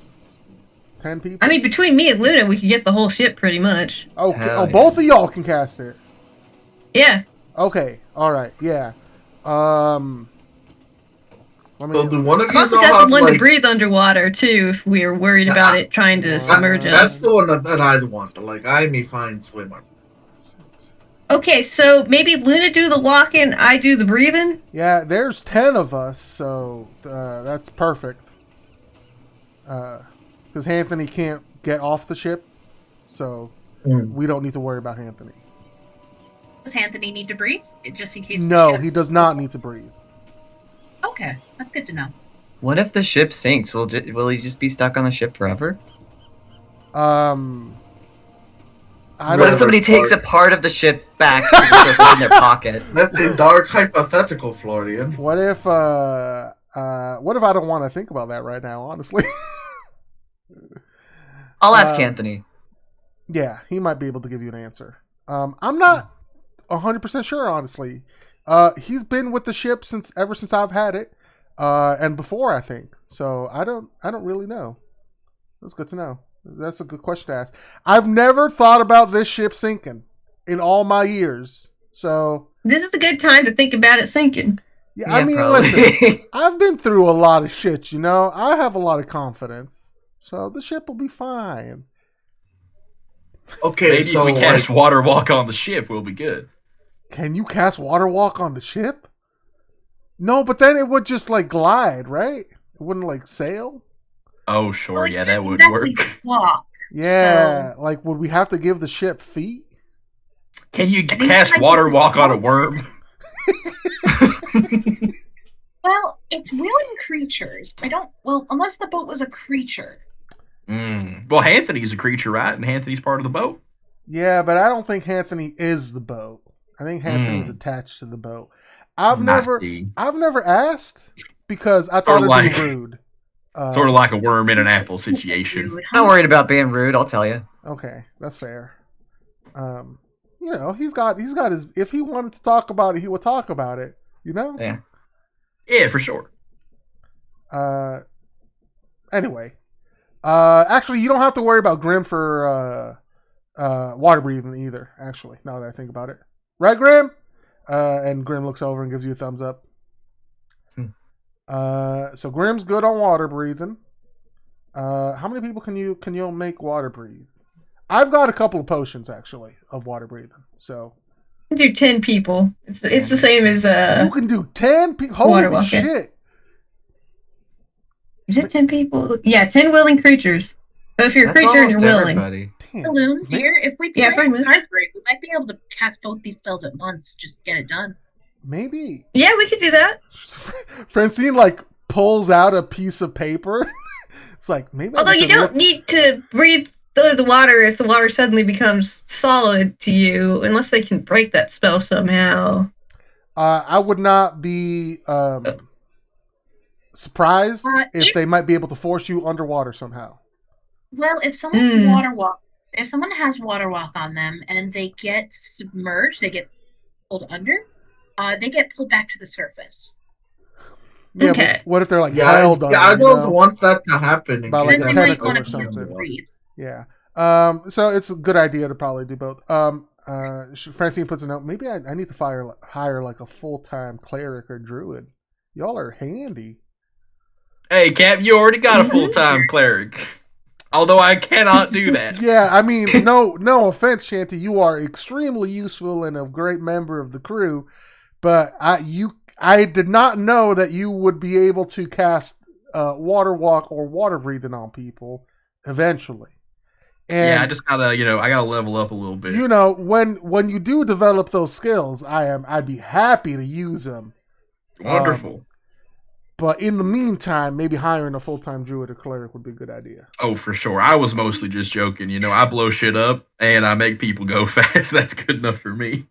10 people. I mean, between me and Luna, we could get the whole ship pretty much. Okay. Hell Oh, yeah. both of y'all can cast it. Yeah. Okay. All right. Yeah. Let me. So do one of I've you also all got have the one like? to breathe underwater too, if we are worried about it trying to submerge That's us. the one that I'd want. Like, I'm a fine swimmer. Okay, so maybe Luna do the walking, I do the breathing. Yeah, there's 10 of us, so that's perfect. Because Anthony can't get off the ship, so we don't need to worry about Anthony. Does Anthony need to breathe? Just in case. the No, ship- he does not need to breathe. Okay, that's good to know. What if the ship sinks? Will he just be stuck on the ship forever? I What don't. if somebody takes a part of the ship back to just put it in their pocket? That's a dark hypothetical, Florian. What if I don't want to think about that right now? Honestly. I'll ask Uh, Anthony. Yeah, he might be able to give you an answer. I'm not 100% sure, honestly. He's been with the ship ever since I've had it, and before, I think. So I don't really know. That's good to know. That's a good question to ask. I've never thought about this ship sinking in all my years. So This is a good time to think about it sinking. yeah, I mean, probably. listen, I've been through a lot of shit. You know, I have a lot of confidence. So the ship will be fine. Okay, Maybe so if we cast like, water walk on the ship, we'll be good. Can you cast water walk on the ship? No, but then it would just like glide, right? It wouldn't like sail. Oh, sure, Well, yeah, it that can't would exactly work. Walk. Yeah, like would we have to give the ship feet? Can you think cast I water just- walk on a worm? Well, it's willing creatures. I don't. Well, unless the boat was a creature. Well, Anthony's a creature, right? And Anthony's part of the boat. Yeah, but I don't think Anthony is the boat. I think Anthony's attached to the boat. I've Nasty. never asked because I thought Sorta it'd like- be rude. Sort of like a worm in an apple situation. Rude, huh? Not worried about being rude, I'll tell you. Okay, that's fair. You know, he's got his. If he wanted to talk about it, he would talk about it. You know. Yeah. Yeah, for sure. Anyway, actually, you don't have to worry about Grim for water breathing either. Actually, now that I think about it, right, Grim? And Grim looks over and gives you a thumbs up. So Grim's good on water breathing. How many people can you make water breathe? I've got a couple of potions actually of water breathing. So Do 10 people. It's the same as you can do 10 people. Holy water walking. shit! Is it 10 people? Yeah, 10 willing creatures. So if you're a That's creature and you're almost willing. everybody. Damn. Saloon, dear, if we play Yeah, pretty much. Heartbreak, we might be able to cast both these spells at once. Just get it done. Maybe Yeah, we could do that. Francine like pulls out a piece of paper. It's like maybe. Although you don't need to breathe through the water if the water suddenly becomes solid to you, unless they can break that spell somehow. I would not be surprised if they might be able to force you underwater somehow. Well, if someone's if someone has water walk on them and they get submerged, they get pulled under, they get pulled back to the surface. Yeah, Okay. but what if they're like Yeah, held under? I you don't know? want that to happen. in By, case like, Then a they might tentacle want or to be able to something. breathe. Yeah. So it's a good idea to probably do both. Francine puts a note. Maybe I need to hire like a full-time cleric or druid. Y'all are handy. Hey, Cap, you already got a full-time cleric. Although I cannot do that. Yeah, I mean, no offense, Shanty. You are extremely useful and a great member of the crew, but I did not know that you would be able to cast water walk or water breathing on people eventually. And Yeah, I just gotta, I gotta level up a little bit. when you do develop those skills, I'd be happy to use them. Wonderful. But in the meantime, maybe hiring a full-time druid or cleric would be a good idea. Oh, for sure. I was mostly just joking. I blow shit up and I make people go fast. That's good enough for me.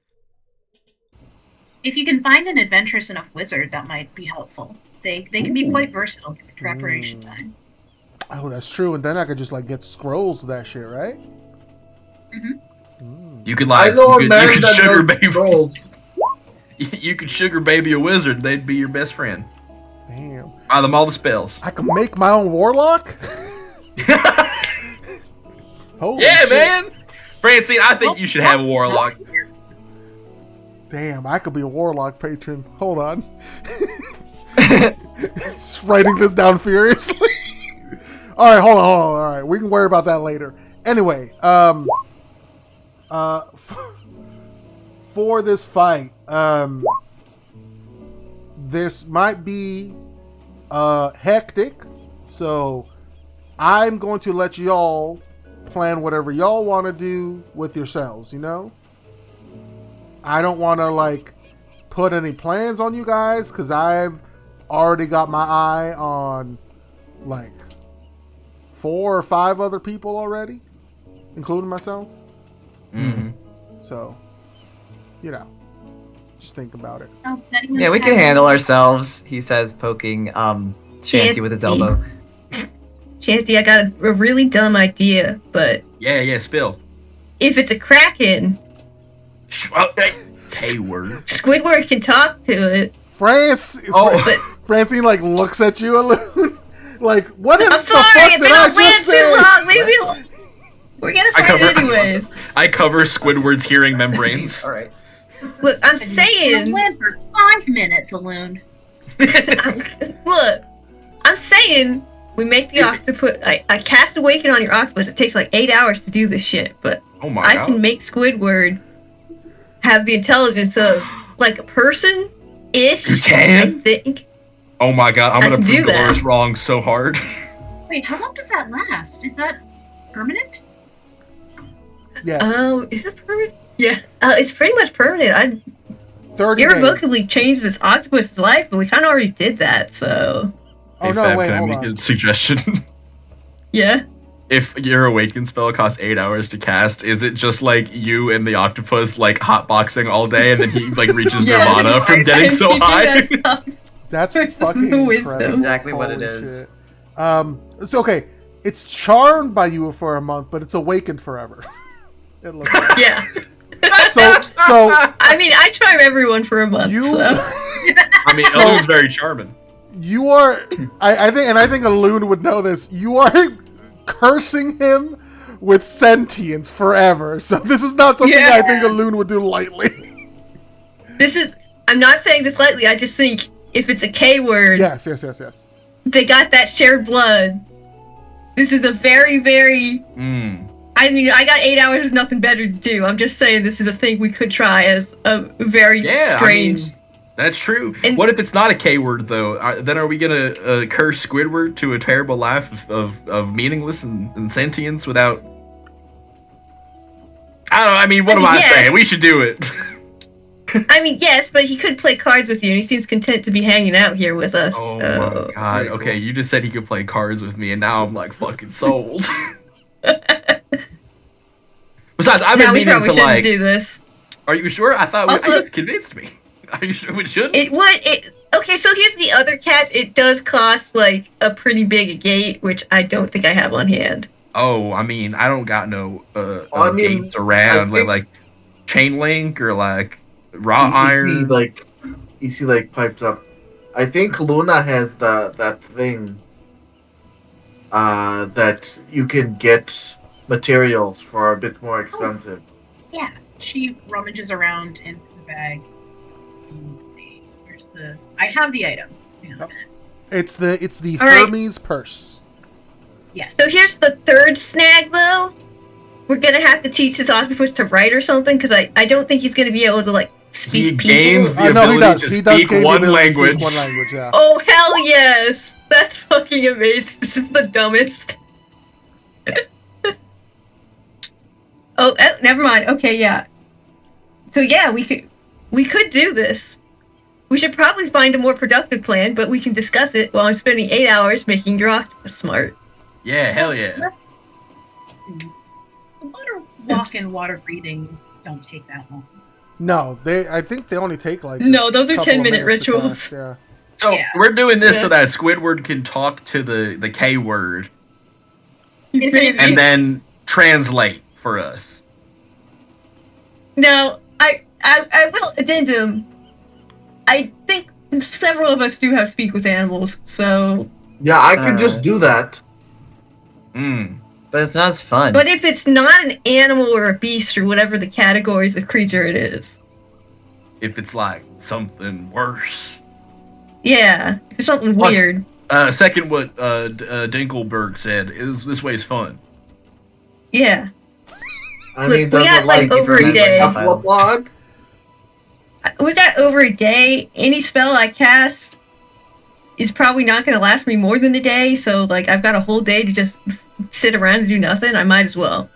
If you can find an adventurous enough wizard, that might be helpful. They can be quite versatile given preparation time. Oh, that's true. And then I could just like get scrolls of that shit, right? You could I like know a you man could that sugar does baby scrolls. you could sugar baby a wizard. They'd be your best friend. Damn. Buy them all the spells. I can make my own warlock? Holy Yeah, shit. man. Francine, I think you should have a warlock. Damn, I could be a warlock patron. Hold on. Just writing this down furiously. All right, hold on. All right, we can worry about that later. Anyway, for this fight, this might be hectic, so I'm going to let y'all plan whatever y'all want to do with yourselves, I don't want to like put any plans on you guys because I've already got my eye on like 4 or 5 other people already, including myself. Mm-hmm. So, just think about it. Yeah, we can handle ourselves, he says, poking Shanty with his elbow. Shanty, I got a really dumb idea, but Yeah, spill. if it's a kraken, Hey, word. Squidward can talk to it. Francine like looks at you, Alun. Like, what I'm the sorry, fuck if did it I don't win just too say? long, maybe we're gonna fight it anyways. I cover Squidward's hearing membranes. All right. Look, I'm It's saying. gonna win for 5 minutes, Alun. Look, I'm saying we make the octopus. I cast Awaken on your octopus. It takes like 8 hours to do this shit, but Oh my I god. can make Squidward have the intelligence of like a person-ish. You can? I think. Oh my god, I'm I gonna can do prove that. Dolores wrong so hard. Wait, how long does that last? Is that permanent? Yes, Is it permanent? Yeah, it's pretty much permanent. I 30 irrevocably days. changed this octopus's life, but we kind of already did that. So Oh Hey, no, Fab, wait, can I hold make on. a suggestion? yeah. If your awaken spell costs 8 hours to cast, is it just like you and the octopus like hotboxing all day and then he like reaches Yes. nirvana from getting so You do high? that stuff. That's fucking Wisdom. incredible. Exactly what it Holy is. shit. It's okay. It's charmed by you for a month, but it's awakened forever. It looks like. Yeah. So I mean, I charm everyone for a month. you So. I mean, So- Elun's very charming. You are, I think a loon would know this. You are cursing him with sentience forever. So this is not something I think a loon would do lightly. I'm not saying this lightly. I just think if it's a K word, Yes. they got that shared blood. This is a very, very. I mean, I got 8 hours. There's nothing better to do. I'm just saying this is a thing we could try as a very strange. I mean, that's true. And what if it's not a K word though? Then are we gonna curse Squidward to a terrible life of meaningless and sentience without? I don't know. I mean, what am I saying? We should do it. I mean, yes, but he could play cards with you, and he seems content to be hanging out here with us. Oh my god! Okay, you just said he could play cards with me, and now I'm like fucking sold. Besides, I've been meaning to like do this. Are you sure? I thought you just convinced me. Are you sure we should? Okay, so here's the other catch. It does cost like a pretty big gate, which I don't think I have on hand. Oh, I mean, I don't got no gates around like chain link or like raw iron. EC pipes up. I think Luna has that thing that you can get materials for a bit more expensive. Yeah, she rummages around in her bag. Let's see. Here's I have the item. Hang on a minute. It's the All right. Hermes purse. Yes. So here's the third snag, though. We're gonna have to teach this octopus to write or something, because I don't think he's gonna be able to like speak. He gains the ability to speak one language. Yeah. Oh hell yes! That's fucking amazing. This is the dumbest. Oh, never mind. Okay, yeah. So yeah, we could do this. We should probably find a more productive plan, but we can discuss it while I'm spending 8 hours making your octopus smart. Yeah, hell yeah. Water walk and water breathing don't take that long. No, I think they only take like no, those are couple 10-minute of minutes to rituals. class, yeah. So we're doing this so that Squidward can talk to the K word and then translate for us. Now, I will addendum. I think several of us do have speak with animals, so. Yeah, I could just do that. But it's not as fun. But if it's not an animal or a beast or whatever the categories of creature it is. If it's like something worse. Yeah, it's something weird. Second, what Dinkelberg said is this way is fun. Yeah. I mean, we got like over a day. Log? We got over a day. Any spell I cast is probably not going to last me more than a day. So, like, I've got a whole day to just sit around and do nothing. I might as well.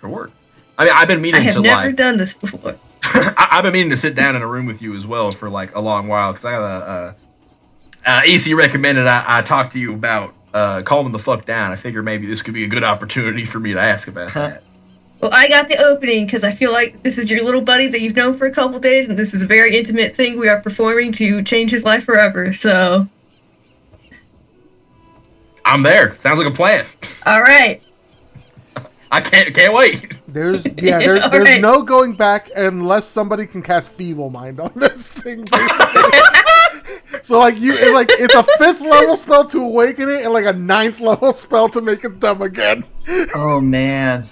Sure. I mean, I've been meaning to I have never done this before. I've been meaning to sit down in a room with you as well for like a long while because I got EC recommended I talk to you about calming the fuck down. I figure maybe this could be a good opportunity for me to ask about that. Well, I got the opening because I feel like this is your little buddy that you've known for a couple days, and this is a very intimate thing we are performing to change his life forever, so... I'm there. Sounds like a plan. All right. I can't wait. There's right. No going back unless somebody can cast Feeble Mind on this thing, basically. So it's a 5th level spell to awaken it and like a 9th level spell to make it dumb again. Oh man.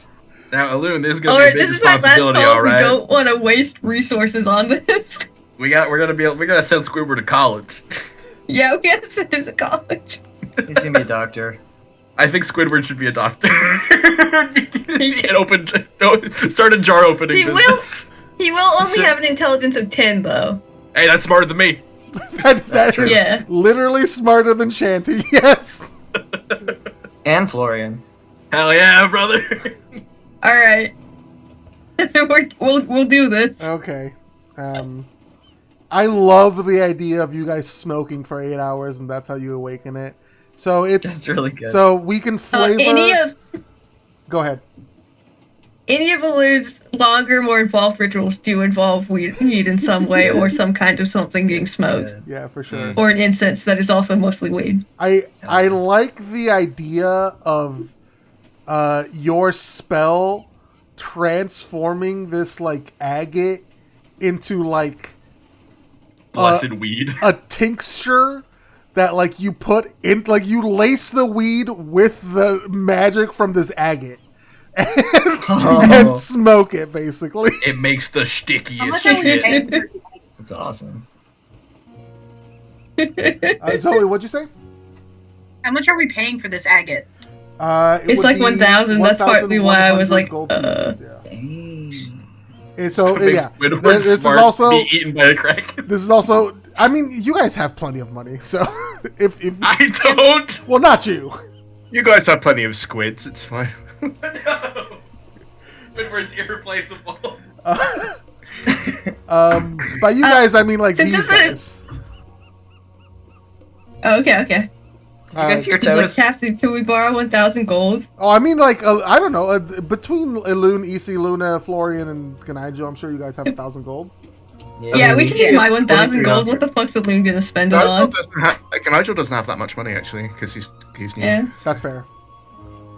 Now, Alun, this is gonna be a big responsibility, all right? We don't want to waste resources on this. We're gonna send Squidward to college. Yeah, we have to send him to college. He's gonna be a doctor. I think Squidward should be a doctor. Start a jar opening business. He will only have an intelligence of 10, though. Hey, that's smarter than me. that is literally smarter than Shanty. Yes. And Florian. Hell yeah, brother. All right. We'll do this. Okay. I love the idea of you guys smoking for 8 hours, and that's how you awaken it. So it's really good. So we can flavor. Go ahead. Any of Alud's longer, more involved rituals do involve weed in some way, or some kind of something being smoked. Yeah, for sure. Or an incense that is also mostly weed. I like the idea of your spell transforming this like agate into like blessed weed, a tincture that like you put in, like you lace the weed with the magic from this agate and, and smoke it basically. It makes the How stickiest much are we shit. paying for? That's awesome. Zoe, what'd you say? How much are we paying for this agate? It It's would like be 1,000. That's partly why I was 1,100 like, gold pieces, yeah. Dang. And so Makes yeah, Squidward this is smart also to be eaten by a kraken. this is also. I mean, you guys have plenty of money, so if I don't. well, not you. You guys have plenty of squids. It's fine. No. Squidward's irreplaceable. By you guys, I mean like since these this guys. oh, okay. You guys hear He's like, Toast? Captain, can we borrow 1,000 gold? Oh, I mean like I don't know. Between Elune, EC, Luna, Florian, and Ganaijo, I'm sure you guys have 1,000 gold. Yeah, we can use my 1,000 gold. 2300. What the fuck's the loon gonna spend it Nigel on? doesn't have that much money actually because he's new. Yeah, That's fair.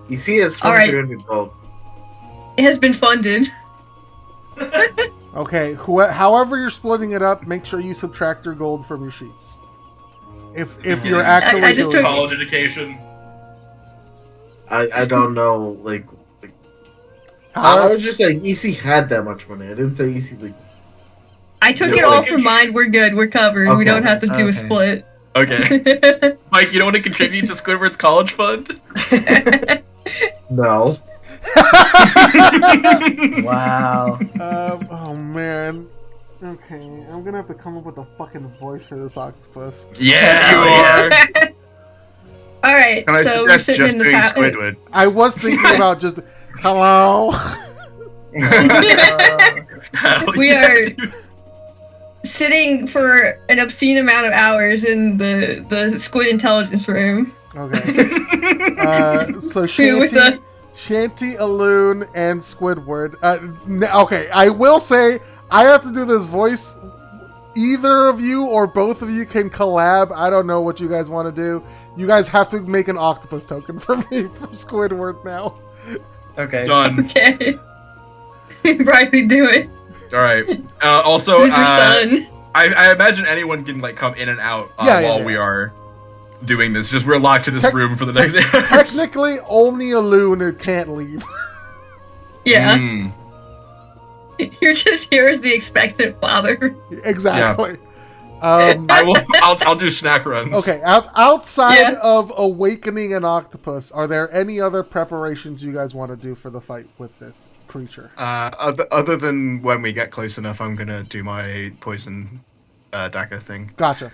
You see, it's All right. 2,300 gold. it has been funded. Okay, however you're splitting it up, make sure you subtract your gold from your sheets. If you're actually I just doing took- College this. education. I don't know, like I However- was just like EC had that much money. I didn't say EC like. I took Yeah, it all like- from mine. We're good. We're covered. We Okay, don't have to do a okay. split. Okay. Mike, you don't want to contribute to Squidward's college fund? No. Wow. Oh man. Okay, I'm gonna have to come up with a fucking voice for this octopus. Yeah, you are. All right, Can I so we're suggest sitting just in the doing pa- Squidward? I was thinking about just hello. Hell We yeah, are- dude. sitting for an obscene amount of hours in the squid intelligence room. Okay. So With Shanty, the- Shanty, Elune, and Squidward. Okay, I will say I have to do this voice. Either of you or both of you can collab. I don't know what you guys want to do. You guys have to make an octopus token for me for Squidward now. Okay. Done. Okay. Riley, do it. All right. Also, Who's your son? I imagine anyone can like come in and out while we are doing this. Just we're locked in this room for the next. Technically, only Elune can't leave. Yeah. Mm. You're just here as the expectant father. Exactly. I will. I'll do snack runs. Okay, outside Yeah. of awakening an octopus, are there any other preparations you guys want to do for the fight with this creature? Other than when we get close enough, I'm gonna do my poison dagger thing. Gotcha.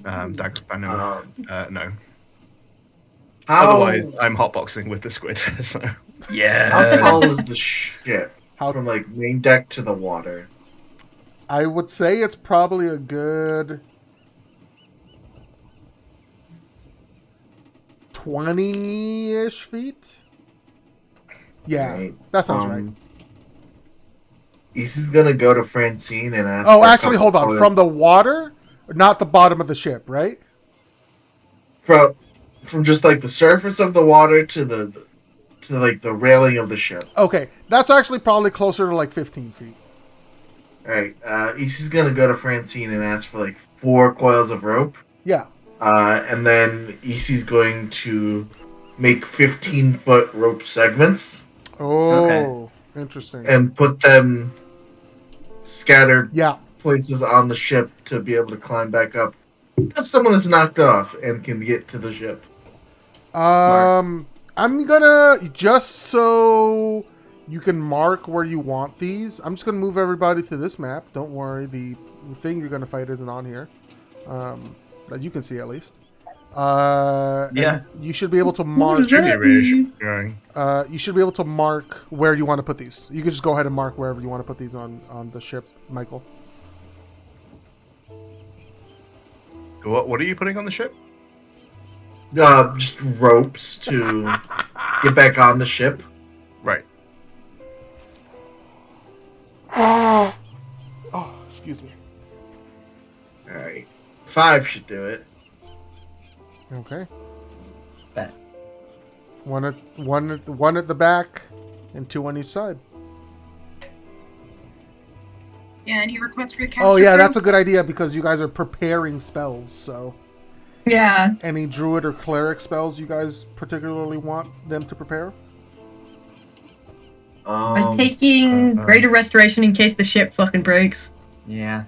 Dagger venom. No. How Otherwise, I'm hotboxing with the squid. So. how Yeah. tall is the ship How from like main deck to the water? I would say it's probably a good 20-ish feet. Yeah, Right. that sounds right. Isa's gonna go to Francine and ask. Oh, for a actually, couple hold on. of- From the water, not the bottom of the ship, right? from just like the surface of the water to like the railing of the ship. Okay, that's actually probably closer to like 15 feet. All right. Isa's gonna go to Francine and ask for like 4 coils of rope. Yeah. And then Isa's going to make 15-foot rope segments Oh, interesting. and put them scattered Yeah. places on the ship to be able to climb back up if someone is knocked off and can get to the ship. I'm gonna, just so you can mark where you want these, I'm just gonna move everybody to this map. Don't worry, the thing you're gonna fight isn't on here. That you can see at least. Yeah. and you should be able to mark. Jimmy Ridge. Yeah. You should be able to mark where you want to put these. You can just go ahead and mark wherever you want to put these on the ship, Michael. What are you putting on the ship? Just ropes to get back on the ship. Right. Oh, excuse me. All right. 5 should do it. Okay. Bet. One at the back, and 2 on each side. Yeah, any requests for the caster Oh yeah, crew? that's a good idea because you guys are preparing spells. So Yeah. Any druid or cleric spells you guys particularly want them to prepare? I'm taking Greater Restoration in case the ship fucking breaks. Yeah.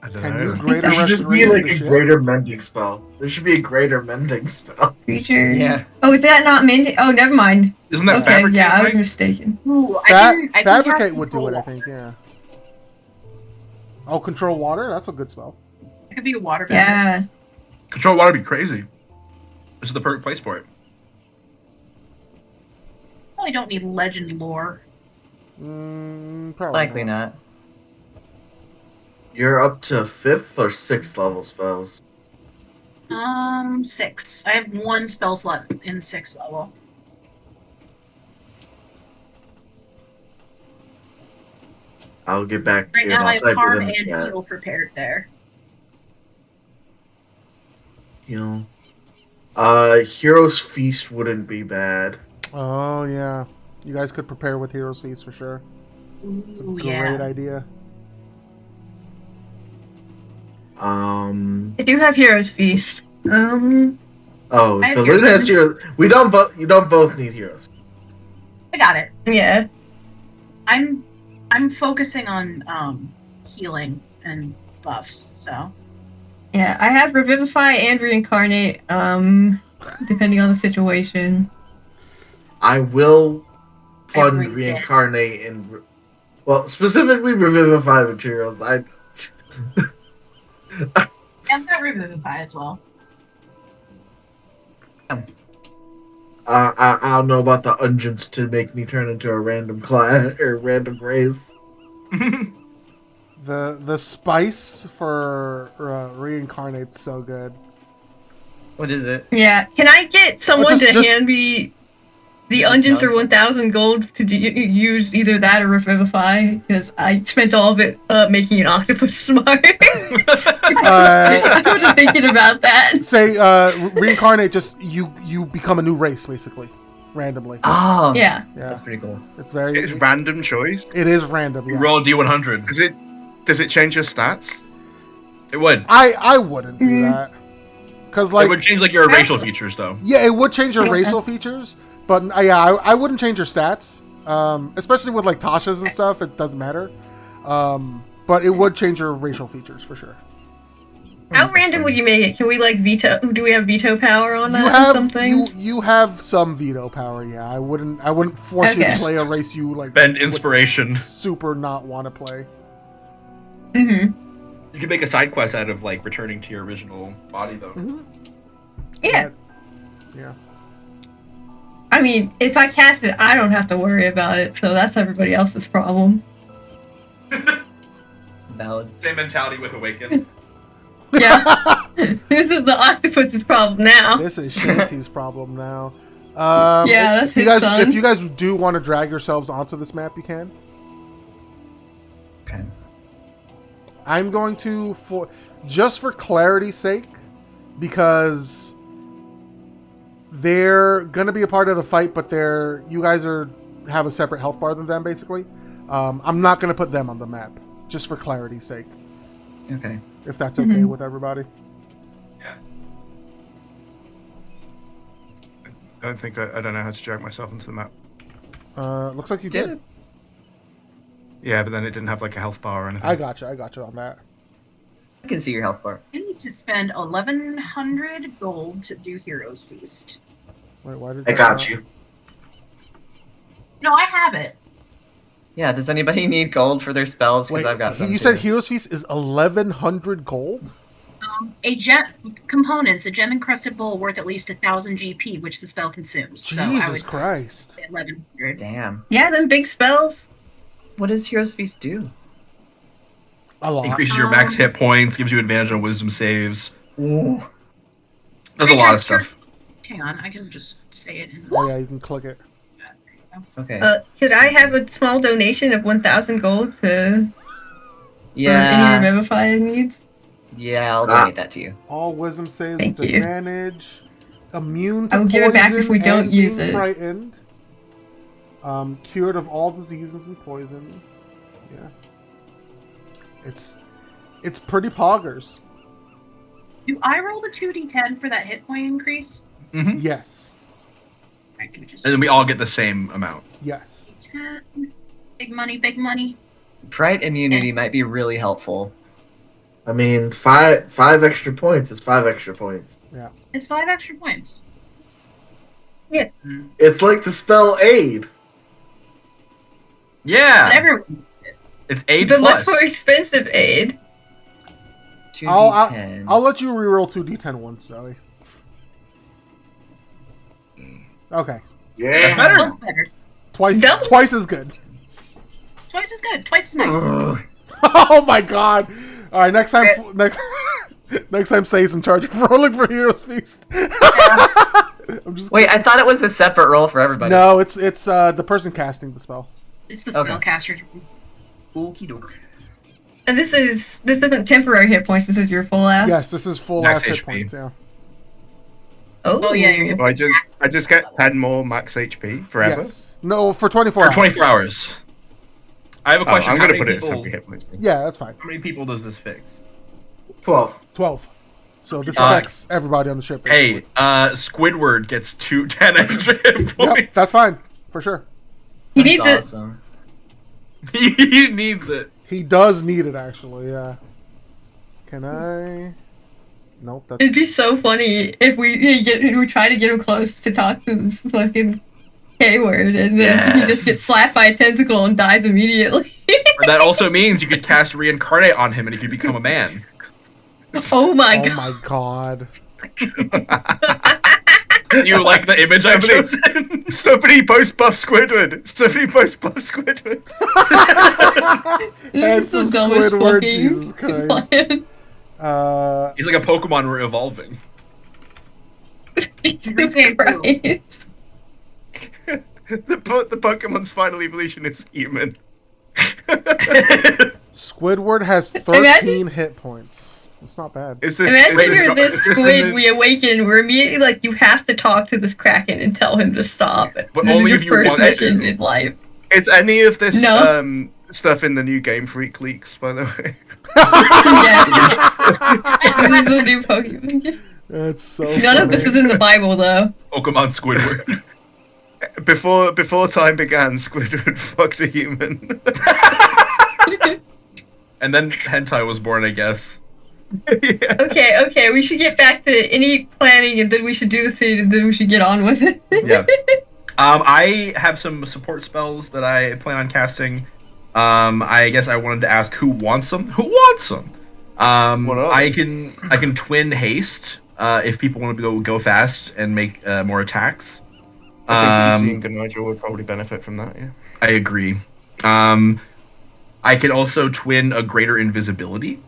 I don't Can know. you greater There should just be restoration like the a ship? greater mending spell. There should be a greater mending spell. Creature. Yeah. Oh, is that not mending? Oh, never mind. Isn't that Okay, fabricate? yeah, I was Mike? mistaken. Ooh, I can cast Fabricate would do control it, I water. think, yeah. Oh, control water? That's a good spell. It could be a water bender. Yeah. Control water would be crazy. This is the perfect place for it. Probably don't need legend lore. Probably Likely not. You're up to 5th or 6th level spells. 6. I have 1 spell slot in 6th level. I'll get back to Right you. now And I I'll have type harm it in and the chat. heal prepared there. You Hero's Feast wouldn't be bad. Oh, yeah. You guys could prepare with Hero's Feast for sure. It's a Ooh, great yeah. idea. I do have Hero's Feast. Oh, I have so Hero's Luna has Feast. hero. We don't both. You don't both need heroes. I got it. Yeah. I'm focusing on healing and buffs, so Yeah, I have Revivify and Reincarnate, depending on the situation. I will fund Everybody's dead. reincarnate and specifically revivify materials. I've got Revivify as well. I don't know about the unguents to make me turn into a random class or random race. The spice for reincarnate's so good. What is it? Yeah, can I get someone just- to hand me the Just Unguents or smells like- 1,000 gold to use either that or Revivify? Because I spent all of it making an octopus smart. I wasn't thinking about that. Say reincarnate, just you become a new race basically, randomly. Oh, Yeah. Yeah, that's pretty cool. it's very. It's random choice. It is random. Yes. Roll a D100. Does it change your stats? It would. I wouldn't do Mm. that because It like would change like your racial features though. yeah, it would change your Yeah. racial features, but I wouldn't change your stats. Especially with like Tasha's and stuff, it doesn't matter. But it would change your racial features for sure. How random would you make it? Can we like veto? Do we have veto power on that You or have something? you have some veto power. Yeah, I wouldn't force you Okay. to play a race you like Spend would inspiration. super not want to play. Mm-hmm. You could make a side quest out of like returning to your original body though. Yeah. Yeah. I mean, if I cast it, I don't have to worry about it, so that's everybody else's problem. Valid. Same mentality with Awaken. Yeah. This is the octopus's problem now. This is Shanty's problem now. Yeah, that's if you his guys son. if you guys do want to drag yourselves onto this map, you can. Okay. I'm going to just for clarity's sake, because they're gonna be a part of the fight, but you guys have a separate health bar than them basically. I'm not gonna put them on the map, just for clarity's sake, Okay. if that's okay Mhm. with everybody. I don't think I don't know how to drag myself into the map. Looks like you Did did. it? Yeah, but then it didn't have like a health bar or anything. I got you on that. I can see your health bar. I need to spend 1,100 gold to do Hero's Feast. Wait, why did I that got not- you. No, I have it. Yeah, does anybody need gold for their spells? Because Wait, I've got some. you too. said Hero's Feast is 1,100 gold? A gem components, a gem encrusted bowl worth at least 1,000 GP, which the spell consumes. So I Jesus would Christ! say 1,100. Damn. Yeah, them big spells. What does Hero's Feast do? A lot. Increases your max hit points, gives you advantage on wisdom saves. Ooh. Does a lot of stuff. Hang on, I can just say it. In Oh yeah, you can click it. Okay. Could I have a small donation of 1,000 gold for any yeah. Revivify needs? Yeah, I'll donate that to you. All wisdom saves Thank with you. advantage. Immune to I will poison give it back if we don't and use being it. frightened. Cured of all diseases and poison. Yeah. It's pretty poggers. Do I roll the 2d10 for that hit point increase? Mm-hmm. Yes. Right, give me just And then we all get the same amount. Yes. 10. Big money, big money. Pride immunity might be really helpful. I mean, five extra points is 5 extra points. It's 5 extra points. It's like the spell aid. Yeah, But everyone. it's 8 The plus. much more expensive aid. 2d10. I'll let you reroll 2d10 once, Zoe. Okay. Yeah. Better. Looks better. Double. Twice as good. Twice as good. Twice as nice. Oh my god! All right, next time, next time, Say's in charge of rolling for Heroes Feast. I'm just Wait, I thought it was a separate roll for everybody. no, it's the person casting the spell. It's the Okay. spellcaster's room. Okie doke. And this isn't temporary hit points. This is your full ass. Yes, this is full Max ass hit HP. points. Yeah. Oh, Oh, yeah, your hit So I just get 10 more max HP forever. Yes. No, for 24 For hours. 24 hours. I have a Oh, question. I'm How gonna many put it as people- 10 hit points. Yeah, that's fine. How many people does this fix? 12. 12. So this Uh, affects everybody on the ship. Hey, basically. Squidward gets 10 extra hit points. Yep, that's fine for sure. he That's needs it. awesome. He needs it. He does need it actually. Yeah. Can I? Nope. That's It'd be so funny if we try to get him close to talk to this fucking K word, and then he just gets slapped by a tentacle and dies immediately. Or that also means you could cast reincarnate on him and he could become a man. Oh my oh god! my god. You like the image I've chosen? Somebody post buff Squidward! Somebody post buff Squidward! This is the Handsome dumbest Squidward, fucking Jesus Christ. plan. He's like a Pokemon evolving. Jesus Okay, cool. Christ. the Pokemon's final evolution is human. Squidward has 13 Imagine- hit points. It's not bad. Is this, Imagine is you're this is this in squid, the- we awaken, we're immediately like, you have to talk to this Kraken and tell him to stop. But This only is if your you first want to. mission in life. Is any of this No. Stuff in the new Game Freak leaks, by the way? Yes. This is the new Pokemon. It's so None of this funny. is in the Bible, though. Pokemon Squidward. Before time began, Squidward fucked a human. And then Hentai was born, I guess. Yeah. Okay, we should get back to any planning, and then we should do the scene, and then we should get on with it. Yeah. I have some support spells that I plan on casting. I guess I wanted to ask who wants them. Who wants them? What are I they? can twin haste if people want to go fast and make more attacks. I think EC and Nigel would probably benefit from that, yeah. I agree. I can also twin a greater invisibility.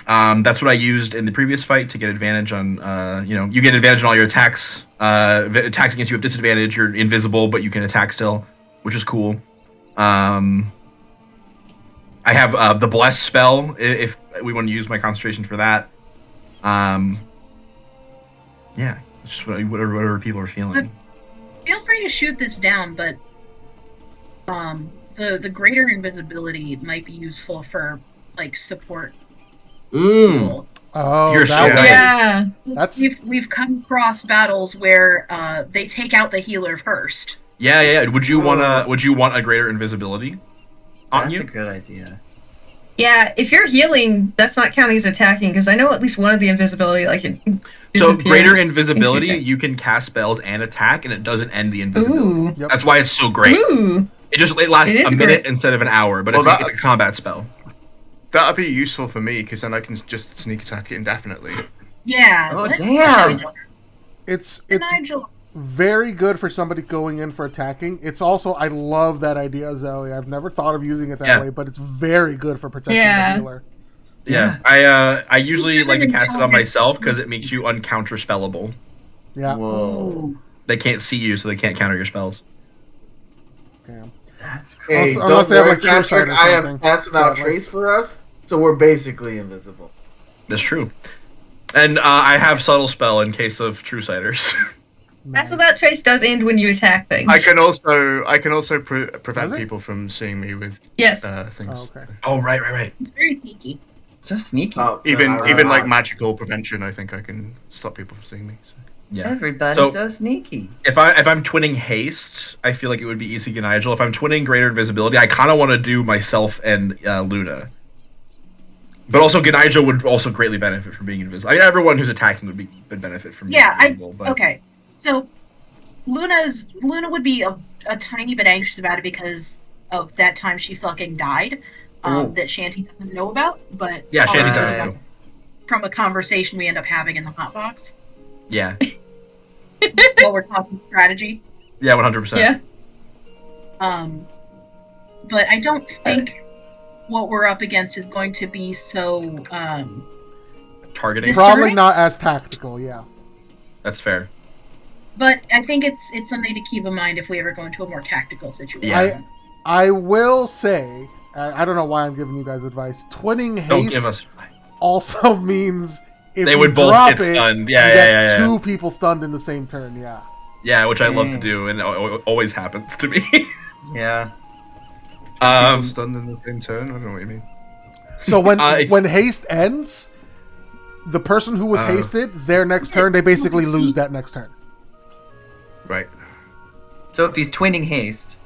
That's what I used in the previous fight to get advantage on. You get advantage on all your attacks. Attacks against you have disadvantage. You're invisible, but you can attack still, which is cool. I have the bless spell if we want to use my concentration for that. Yeah, it's just whatever people are feeling. Feel free to shoot this down, but the greater invisibility might be useful for like support. Mmm. Oh, You're so that right. was- Yeah. That's We've come across battles where they take out the healer first. Yeah. Would you want a greater invisibility on That's a you? good idea. Yeah, if you're healing, that's not counting as attacking, because I know at least one of the invisibility, like, it So disappears greater if invisibility, you you can cast spells and attack, and it doesn't end the attack. invisibility. Ooh. That's why it's so great. Ooh. It lasts It is a minute great. instead of an hour, but Well, it's a combat spell. That'd be useful for me, because then I can just sneak attack it indefinitely. Yeah. Oh, let damn. Nigel- it's Nigel. very good for somebody going in for attacking. It's also, I love that idea, Zoe. I've never thought of using it that Yeah. way, but it's very good for protecting Yeah. the healer. Yeah, I usually like to cast it on myself because it makes you uncounter spellable. Yeah. Whoa. They can't see you, so they can't counter your spells. Damn. That's Hey, Unless- don't unless they have, worry, like, True Sight Patrick, or I have something, passing out sadly. trace for us, so we're basically invisible. That's true. And I have subtle spell in case of true sighters. Also, that trace does end when you attack things. I can also prevent Does it? people from seeing me with Yes. things. Oh, okay. Oh, right. It's very sneaky. So sneaky. Even then like magical prevention, I think I can stop people from seeing me. So. Yeah. Everybody's so sneaky. If I'm twinning haste, I feel like it would be EC and Nigel. If I'm twinning greater invisibility, I kind of want to do myself and Luna. But also, Ganigel would also greatly benefit from being invisible. I mean, everyone who's attacking would benefit from being invisible. Okay. So Luna would be a tiny bit anxious about it because of that time she fucking died. That Shanty doesn't know about, but yeah, Shanty doesn't know. From a conversation we end up having in the hot box. Yeah. While we're talking strategy. Yeah, 100%. Yeah. But I don't think what we're up against is going to be so targeting. Probably not as tactical. Yeah. That's fair. But I think it's something to keep in mind if we ever go into a more tactical situation. Yeah. I will say, I don't know why I'm giving you guys advice. Twinning haste also means if they would both drop get it, stunned. Yeah. Two people stunned in the same turn. Yeah. Yeah, which I love to do, and it always happens to me. Yeah. People stunned in the same turn. I don't know what you mean. So when haste ends, the person who was hasted, their next turn, they basically lose that next turn. Right. So if he's twinning haste,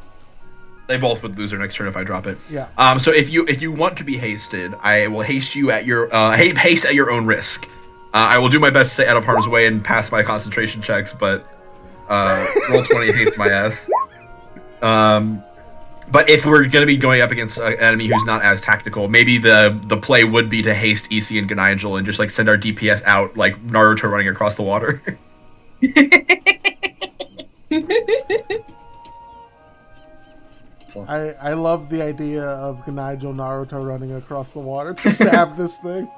they both would lose their next turn if I drop it. Yeah. So if you want to be hasted, I will haste you at your haste at your own risk. I will do my best to stay out of harm's way and pass my concentration checks, but roll 20 haste my ass. But if we're going to be going up against an enemy who's not as tactical, maybe the play would be to haste EC and Ganigel and just like send our DPS out like Naruto running across the water. I love the idea of Ganigel Naruto running across the water to stab this thing.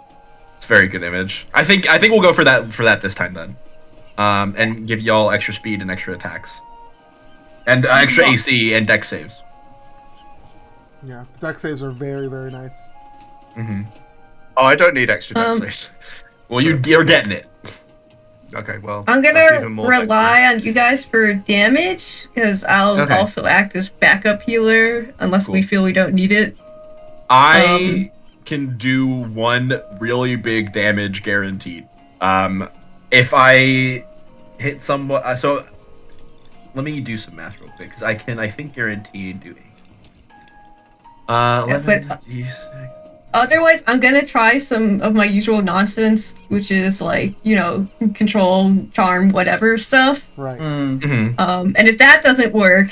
It's a very good image. I think we'll go for that this time then, and give y'all extra speed and extra attacks, and extra AC and dex saves. Yeah, the dex saves are very, very nice. Mm-hmm. Oh, I don't need extra dex saves. Well, you're getting it. Okay, well, I'm gonna rely on you guys for damage because I'll also act as backup healer unless we feel we don't need it. I can do one really big damage guaranteed. If I hit someone, so let me do some math real quick because I think guaranteed do 11. Otherwise, I'm gonna try some of my usual nonsense, which is like, control, charm, whatever stuff. Right. Mm-hmm. And if that doesn't work,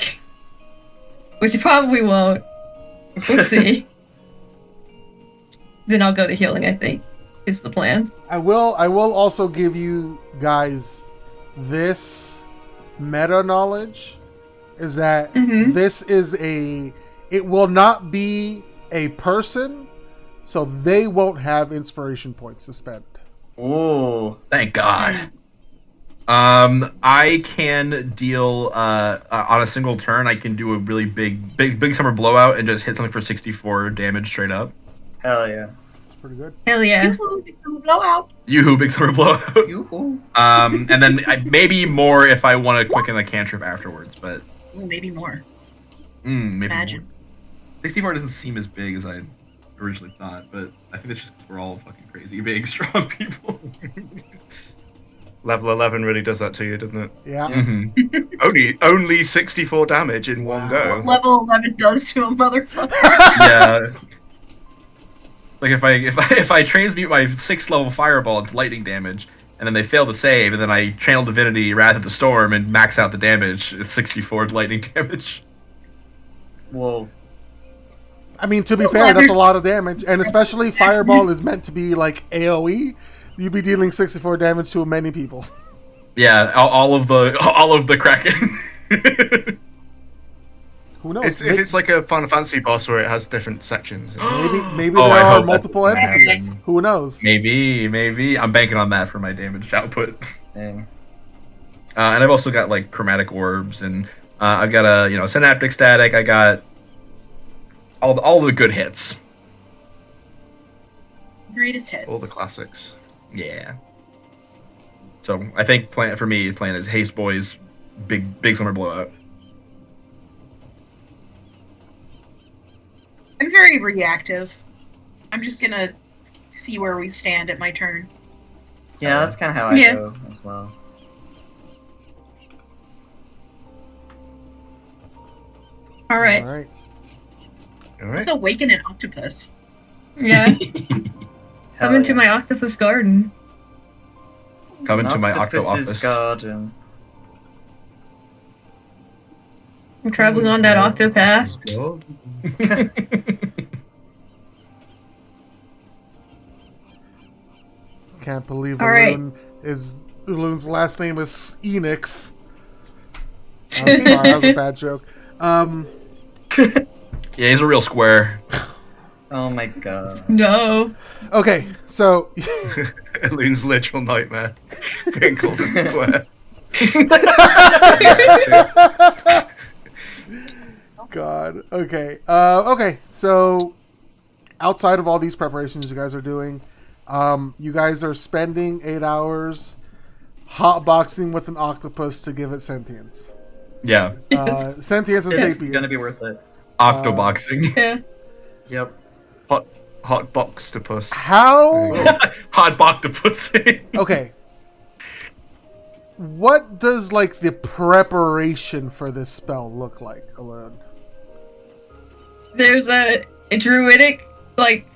which it probably won't, we'll see. Then I'll go to healing, I think, is the plan. I will also give you guys this meta knowledge, is that this is it will not be a person, so they won't have inspiration points to spend. Oh, thank God. I can deal on a single turn. I can do a really big summer blowout and just hit something for 64 damage straight up. Hell yeah, It's pretty good. Hell yeah. Yoo-hoo, big summer blowout. Yoo-hoo, big summer blowout. Yoo-hoo. And then maybe more if I want to quicken the cantrip afterwards, but Ooh, maybe more. maybe Imagine. more. 64 doesn't seem as big as I originally thought, but I think that's just because we're all fucking crazy, big, strong people. Level 11 really does that to you, doesn't it? Yeah. Mm-hmm. Only 64 damage in one go. Level 11 does to a motherfucker. Yeah. Like if I transmute my 6th level fireball into lightning damage, and then they fail to save, and then I channel Divinity Wrath of the Storm and max out the damage, it's 64 lightning damage. Whoa. I mean, to be fair, that's a lot of damage, and especially Fireball is meant to be like AoE. You'd be dealing 64 damage to many people. Yeah, all of the Kraken. Who knows? If it's like a Final Fantasy boss where it has different sections. Maybe there are multiple entities. Who knows? Maybe. I'm banking on that for my damage output. And I've also got like chromatic orbs, and I've got a synaptic static. I got all the good hits. Greatest hits. All the classics. Yeah. So I think plan is Haste Boys, big summer blowout. I'm very reactive. I'm just gonna see where we stand at my turn. Yeah, that's kind of how I Yeah. go as well. All right. All right. All right. Let's awaken an octopus. Yeah. Come Hell into yeah. my octopus garden. Come into my octo Octopus's office. garden. I'm traveling on that octopath. Can't believe All right. Loon's last name is Enix. I'm sorry, that was a bad joke. Yeah, he's a real square. Oh my god. No. Okay, so Loon's literal nightmare. Being called a square. God. Okay. Okay. So, outside of all these preparations you guys are doing, you guys are spending 8 hours hotboxing with an octopus to give it sentience. Yeah, Sentience and It's sapience. gonna be worth it. octoboxing. Yeah. Yep. Hot box-topus. How? Hot octopus. Okay. What does like the preparation for this spell look like, Alone? There's a druidic, like,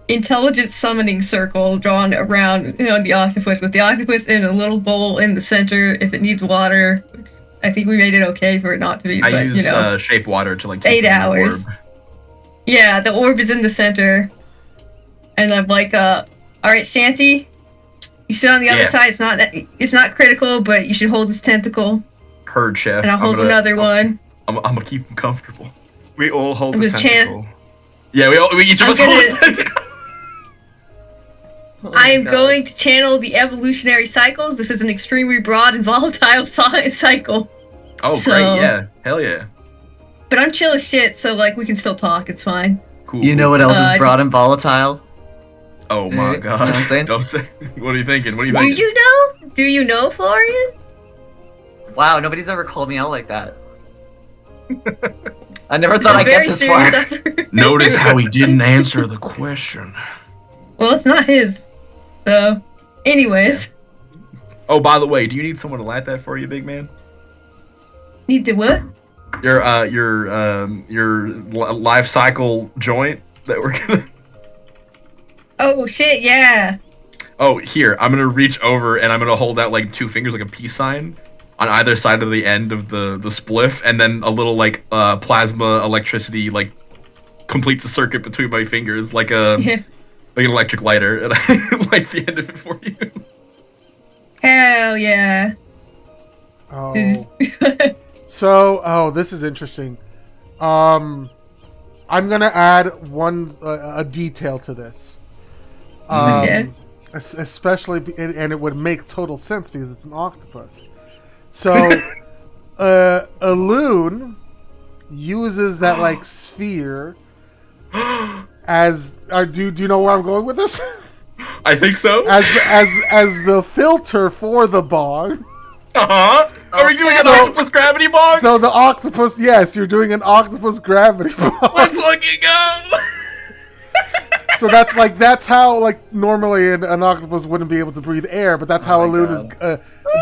intelligence summoning circle drawn around, the octopus, with the octopus in a little bowl in the center if it needs water. Which I think we made it okay for it not to be, I but, use shape water to like keep 8 the hours. orb. Yeah, the orb is in the center. And I'm like, all right, Shanty, you sit on the other Yeah. side. It's not critical, but you should hold this tentacle. Herd chef. And I'll hold another one. I'm gonna keep him comfortable. We all hold I'm the gonna chant- tentacle. Yeah, we each of I'm us hold gonna- a tentacle. Oh I my am God. going to channel the evolutionary cycles. This is an extremely broad and volatile cycle. Oh, So- great! Yeah, hell yeah. But I'm chill as shit, so, like, we can still talk. It's fine. Cool. You know what else is I broad just- and volatile? Oh my You god! know what I'm saying? Don't say. What are you thinking? What are you Do thinking? you know? Do you know, Florian? Wow, nobody's ever called me out like that. I never thought I'm I'd get very this serious far. after- Notice how he didn't answer the question. Well, it's not his. So, anyways. Oh, by the way, do you need someone to light that for you, big man? Need to what? Your life cycle joint that we're gonna. Oh, shit, yeah. Oh, here I'm gonna reach over and I'm gonna hold out like 2 fingers like a peace sign on either side of the end of the spliff, and then a little like plasma electricity like completes a circuit between my fingers like a Yeah. like an electric lighter, and I light the end of it for you. Hell yeah. Oh. So, this is interesting. I'm gonna add a detail to this. Yeah. Especially, and it would make total sense because it's an octopus. So, a loon uses that like sphere as. Do you know where I'm going with this? I think so. as the filter for the bong. Uh-huh. Are we doing an So- octopus gravity bong? So the octopus, yes, you're doing an octopus gravity bong. Let's fucking go! So that's how like normally an octopus wouldn't be able to breathe air, but that's how Oh a my loon is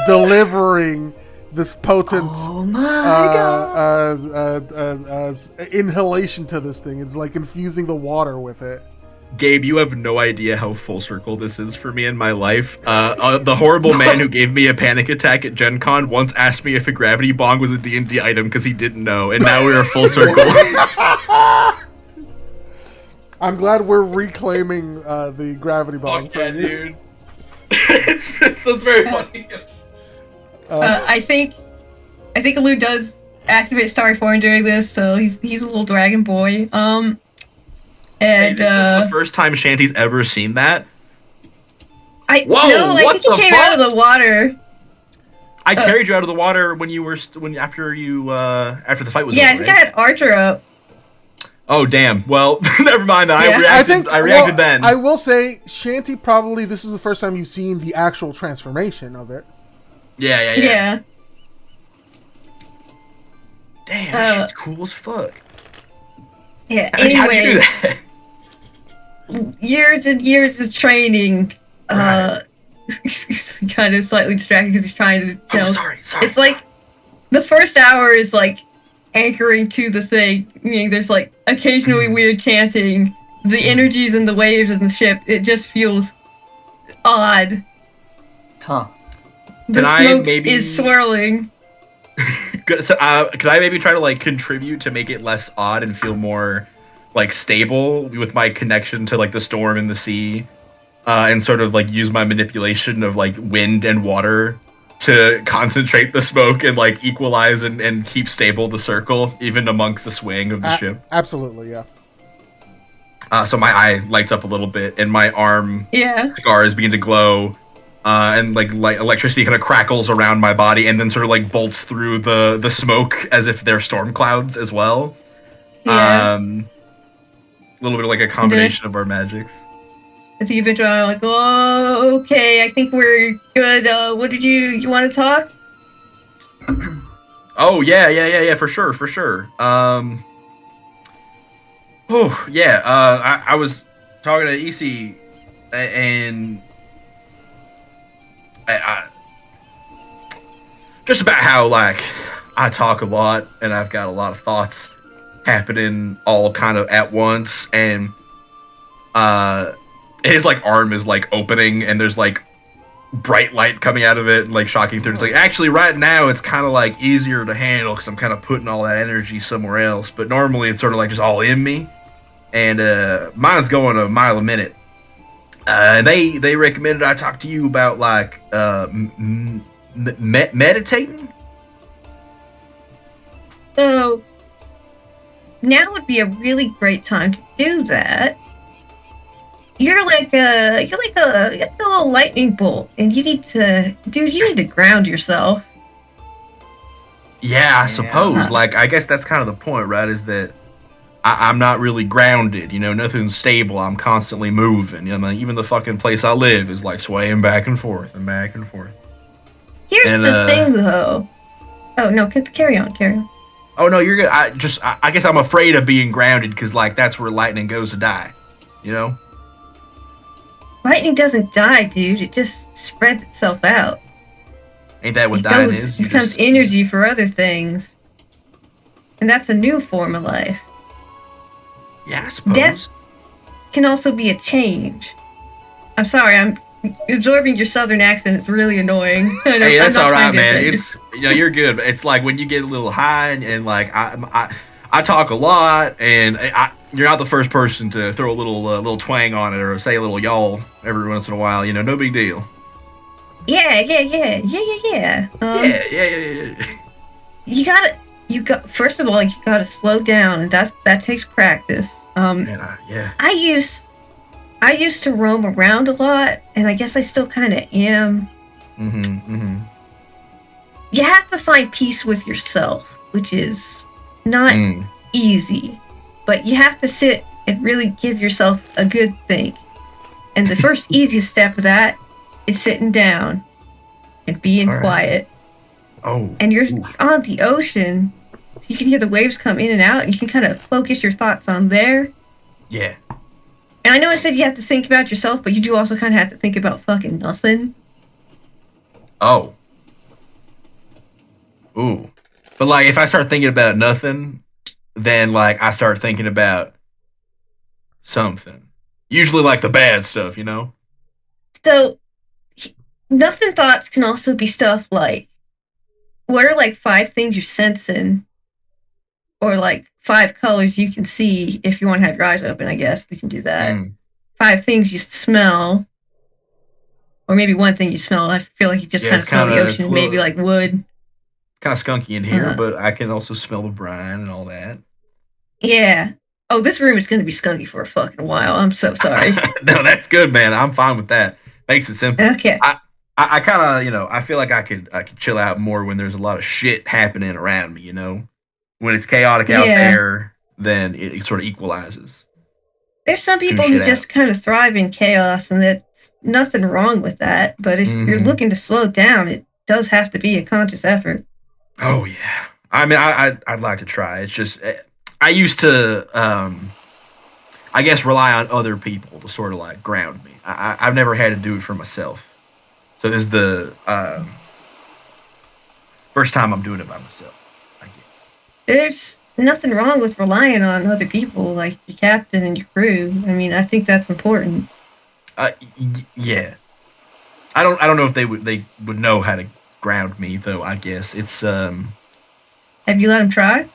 delivering this potent Oh my god. inhalation to this thing. It's like infusing the water with it. Gabe, you have no idea how full circle this is for me in my life. The horrible man who gave me a panic attack at Gen Con once asked me if a gravity bong was a D&D item because he didn't know, and now we are full circle. I'm glad we're reclaiming the gravity bong. Fuck yeah, from you. dude. it's very funny. I think Lou does activate Starry Form during this, so he's a little dragon boy. Hey, And this is the first time Shanty's ever seen that. I Whoa, I what think he the came out of the water. I carried you out of the water when you were after the fight was Yeah, I over. think I had Archer up. Oh damn. Well, never mind. Then. Yeah. I reacted then. I will say, Shanty, probably this is the first time you've seen the actual transformation of it. Yeah. Yeah. Damn, that shit's cool as fuck. Yeah. How do you do Anyway, that? years and years of training. Right. Kind of slightly distracted because he's trying to tell. Oh, sorry. It's like the first hour is like anchoring to the thing. Meaning there's like occasionally weird chanting. The energies and the waves in the ship, it just feels odd. Huh. The smoke is swirling. So, could I maybe try to like contribute to make it less odd and feel more like stable with my connection to like the storm and the sea, and sort of like use my manipulation of like wind and water to concentrate the smoke and like equalize and keep stable the circle even amongst the swing of the ship? Absolutely, yeah. So my eye lights up a little bit and my arm Yeah. scars begin to glow. And like electricity kind of crackles around my body and then sort of like bolts through the smoke as if they're storm clouds as well. Yeah. A little bit of like a combination of our magics. I think eventually I'm like, oh, okay, I think we're good. What did you want to talk? Oh yeah, for sure. Oh yeah, I was talking to EC and I just about how like I talk a lot and I've got a lot of thoughts happening all kind of at once, and his like arm is like opening and there's like bright light coming out of it and like shocking through. It's like actually right now it's kind of like easier to handle because I'm kind of putting all that energy somewhere else, but normally it's sort of like just all in me, and mine's going a mile a minute. They recommended I talk to you about like meditating. So now would be a really great time to do that. You're like a little lightning bolt, and you need to ground yourself. Yeah, I suppose. Like I guess that's kind of the point, right? Is that I'm not really grounded, you know, nothing's stable. I'm constantly moving. You know, even the fucking place I live is like swaying back and forth and back and forth. Here's the thing, though. Oh no, carry on. Oh no, you're good. I guess I'm afraid of being grounded because like that's where lightning goes to die. You know. Lightning doesn't die, dude. It just spreads itself out. Ain't that what dying is? It becomes energy for other things, and that's a new form of life. Yeah, I suppose. Death can also be a change. I'm sorry, I'm absorbing your southern accent. It's really annoying. Hey, that's all right, man. It's you're good. It's like when you get a little high and like I talk a lot, and you're not the first person to throw a little twang on it or say a little y'all every once in a while. You know, no big deal. Yeah. Yeah. First of all, you gotta slow down, and that takes practice. Yeah. I used to roam around a lot, and I guess I still kind of am. You have to find peace with yourself, which is not easy, but you have to sit and really give yourself a good think. And the first easiest step of that is sitting down and being quiet. Oh. And you're on the ocean, so you can hear the waves come in and out, and you can kind of focus your thoughts on there. Yeah. And I know I said you have to think about yourself, but you do also kind of have to think about fucking nothing. Oh. Ooh. But like, if I start thinking about nothing, then like I start thinking about something. Usually like the bad stuff, you know? So, nothing thoughts can also be stuff like, what are like 5 things you're sensing? Or like 5 colors you can see if you want to have your eyes open, I guess. You can do that. 5 things you smell. Or maybe 1 thing you smell. I feel like you just kind of smell the ocean. Maybe like wood. It's kind of skunky in here, but I can also smell the brine and all that. Yeah. Oh, this room is going to be skunky for a fucking while. I'm so sorry. No, that's good, man. I'm fine with that. Makes it simple. Okay. I kind of, I feel like I could chill out more when there's a lot of shit happening around me, you know? When it's chaotic out there, then it sort of equalizes. There's some people who just kind of thrive in chaos, and there's nothing wrong with that. But if you're looking to slow down, it does have to be a conscious effort. Oh, yeah. I mean, I'd like to try. It's just, I used to, I guess, rely on other people to sort of like ground me. I've never had to do it for myself, so this is the first time I'm doing it by myself. I guess. There's nothing wrong with relying on other people, like your captain and your crew. I mean, I think that's important. Yeah. I don't know if they would know how to ground me though. I guess it's Have you let them try?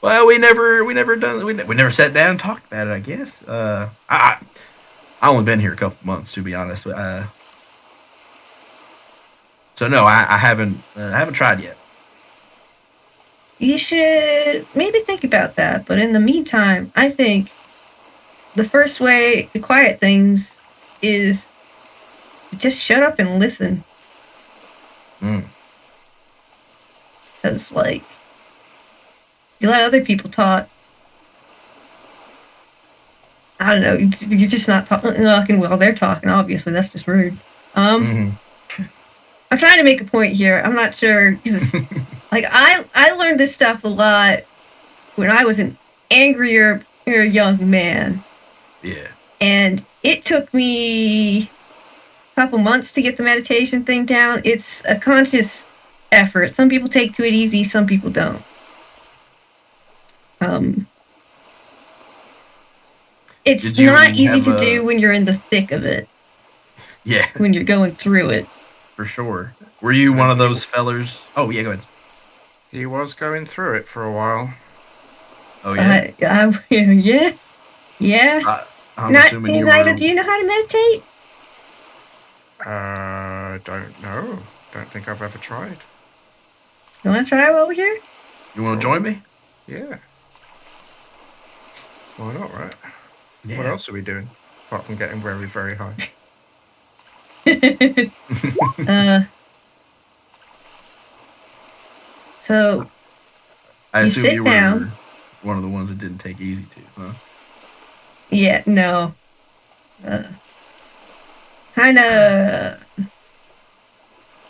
well, we never sat down and talked about it. I guess. I only been here a couple months, to be honest. So no, I haven't tried yet. You should maybe think about that. But in the meantime, I think the first way to quiet things is to just shut up and listen. Mm. Because, like, you let other people talk. I don't know. You're just not talking while they're talking. Obviously, that's just rude. I'm trying to make a point here. I'm not sure because, like, I learned this stuff a lot when I was an angrier young man. Yeah. And it took me a couple months to get the meditation thing down. It's a conscious effort. Some people take to it easy, some people don't. It's not easy to do when you're in the thick of it. Yeah. When you're going through it. For sure. Were you one of those fellers? Oh, yeah, go ahead. He was going through it for a while. Oh, yeah? Yeah. Yeah. I'm assuming you were... Do you know how to meditate? Don't know. Don't think I've ever tried. You want to try it over here? You want to join me? Yeah. Why not, right? Yeah. What else are we doing? Apart from getting very, very high. So I assume you were down. One of the ones that didn't take easy to, huh? Yeah, no. Kind of.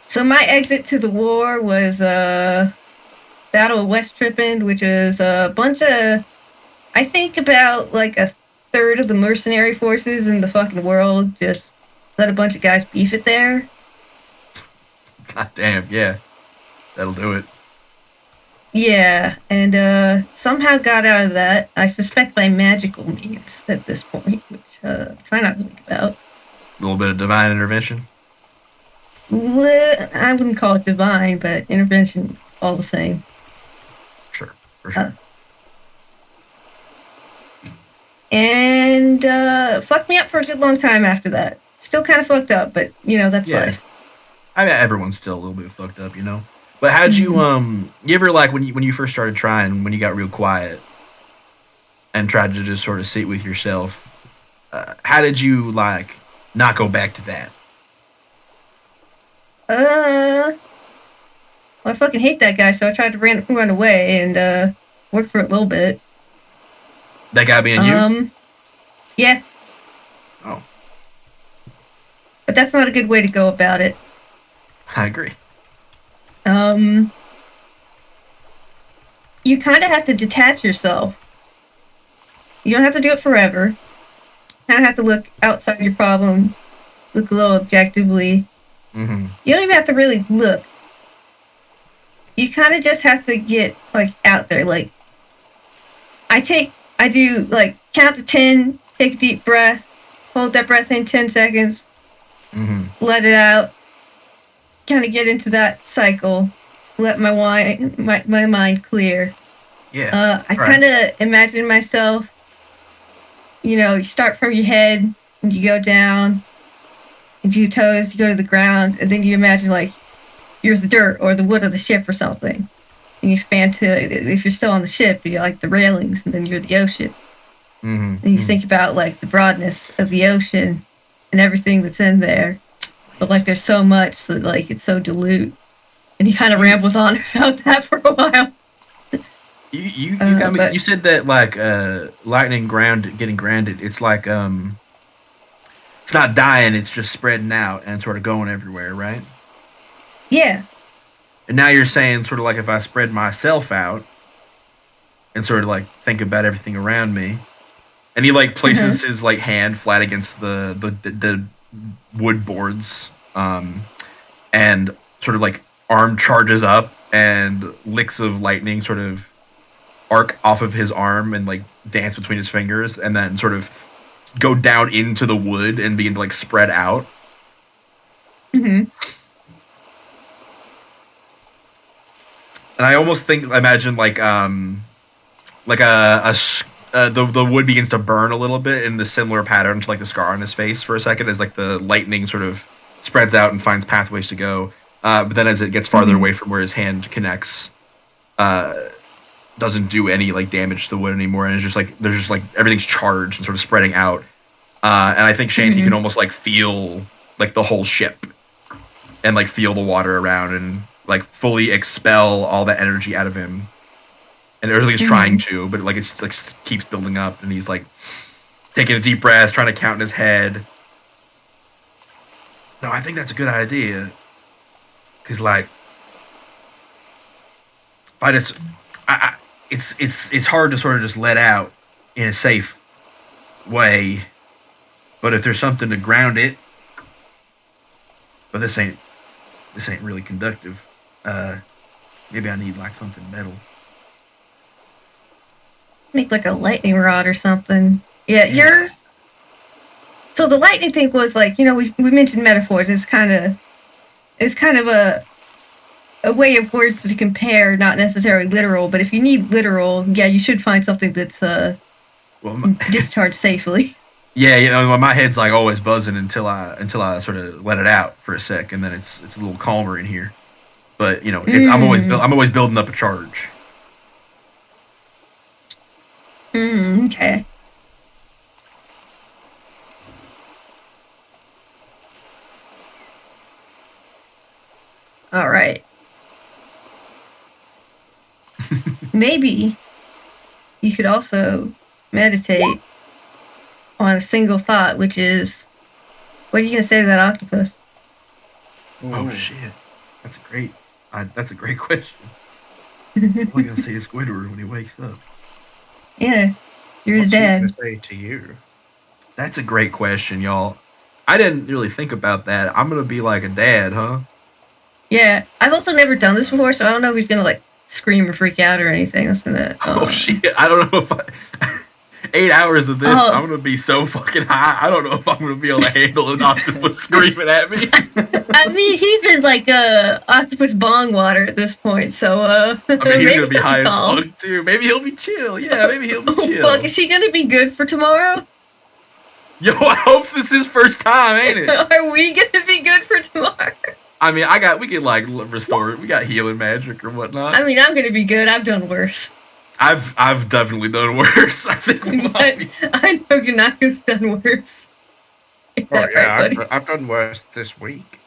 So my exit to the war was Battle of West Trippin, which is a bunch of, I think about like a third of the mercenary forces in the fucking world just let a bunch of guys beef it there. God damn, yeah. That'll do it. Yeah, and somehow got out of that. I suspect by magical means at this point, which try not to think about. A little bit of divine intervention? I wouldn't call it divine, but intervention all the same. Sure, for sure. And fucked me up for a good long time after that. Still kind of fucked up, but that's life. I mean, everyone's still a little bit fucked up, But how'd you you ever like when you first started trying, when you got real quiet and tried to just sort of sit with yourself, how did you like not go back to that? Well, I fucking hate that guy, so I tried to run away and work for a little bit. That guy being you? Yeah. Oh. But that's not a good way to go about it. I agree. You kind of have to detach yourself. You don't have to do it forever. You kind of have to look outside your problem, look a little objectively. Mm-hmm. You don't even have to really look. You kind of just have to get like out there. Like, I do like count to 10, take a deep breath, hold that breath in 10 seconds, let it out, kind of get into that cycle, let my mind clear. Yeah. I kind of imagine myself, you start from your head and you go down into your toes, you go to the ground, and then you imagine like you're the dirt or the wood of the ship or something. And you expand to, if you're still on the ship, you're like the railings, and then you're the ocean. And you think about like the broadness of the ocean and everything that's in there. But like there's so much that like it's so dilute. And he kind of rambles on about that for a while. You said that like lightning getting grounded, it's like it's not dying, it's just spreading out and sort of going everywhere, right? Yeah. And now you're saying sort of like if I spread myself out, and sort of like think about everything around me. And he like places his like hand flat against the wood boards, and sort of like arm charges up, and licks of lightning sort of arc off of his arm and like dance between his fingers, and then sort of go down into the wood and begin to like spread out. Mm-hmm. And I almost imagine like the wood begins to burn a little bit in the similar pattern to like the scar on his face for a second, as like the lightning sort of spreads out and finds pathways to go. But then as it gets farther away from where his hand connects, doesn't do any like damage to the wood anymore, and it's just like there's just like everything's charged and sort of spreading out. And I think Shanty can almost like feel like the whole ship, and like feel the water around, and like fully expel all that energy out of him. And or at least trying to, but like it's like keeps building up, and he's like taking a deep breath, trying to count in his head. No, I think that's a good idea. Cause like, if I just, it's hard to sort of just let out in a safe way. But if there's something to ground it, but this ain't really conductive. Maybe I need like something metal. Make like a lightning rod or something. Yeah. So the lightning thing was like, we mentioned metaphors. It's kind of a way of words to compare, not necessarily literal. But if you need literal, yeah, you should find something that's discharged safely. Yeah, my head's like always buzzing until I sort of let it out for a sec, and then it's a little calmer in here. But I'm always building up a charge. Okay. All right. Maybe you could also meditate on a single thought, which is, what are you going to say to that octopus? Oh shit, that's a great question. What am I going to say to Squidward when he wakes up? Yeah, you're his dad. What's he going to say to you? That's a great question, y'all. I didn't really think about that. I'm going to be like a dad, huh? Yeah, I've also never done this before, so I don't know if he's going to like scream or freak out or anything. That's gonna, Oh shit, I don't know if 8 hours of this, I'm gonna be so fucking high. I don't know if I'm gonna be able to handle an octopus screaming at me. I mean, he's in like octopus bong water at this point, so I mean, he's gonna be high as fuck too. Maybe he'll be chill. Yeah, maybe he'll be chill. Fuck, is he gonna be good for tomorrow? Yo, I hope this is his first time, ain't it? Are we gonna be good for tomorrow? I mean, we can like restore it. We got healing magic or whatnot. I mean, I'm gonna be good. I've done worse. I've definitely done worse. I think I know Ganako's done worse. I've done worse this week.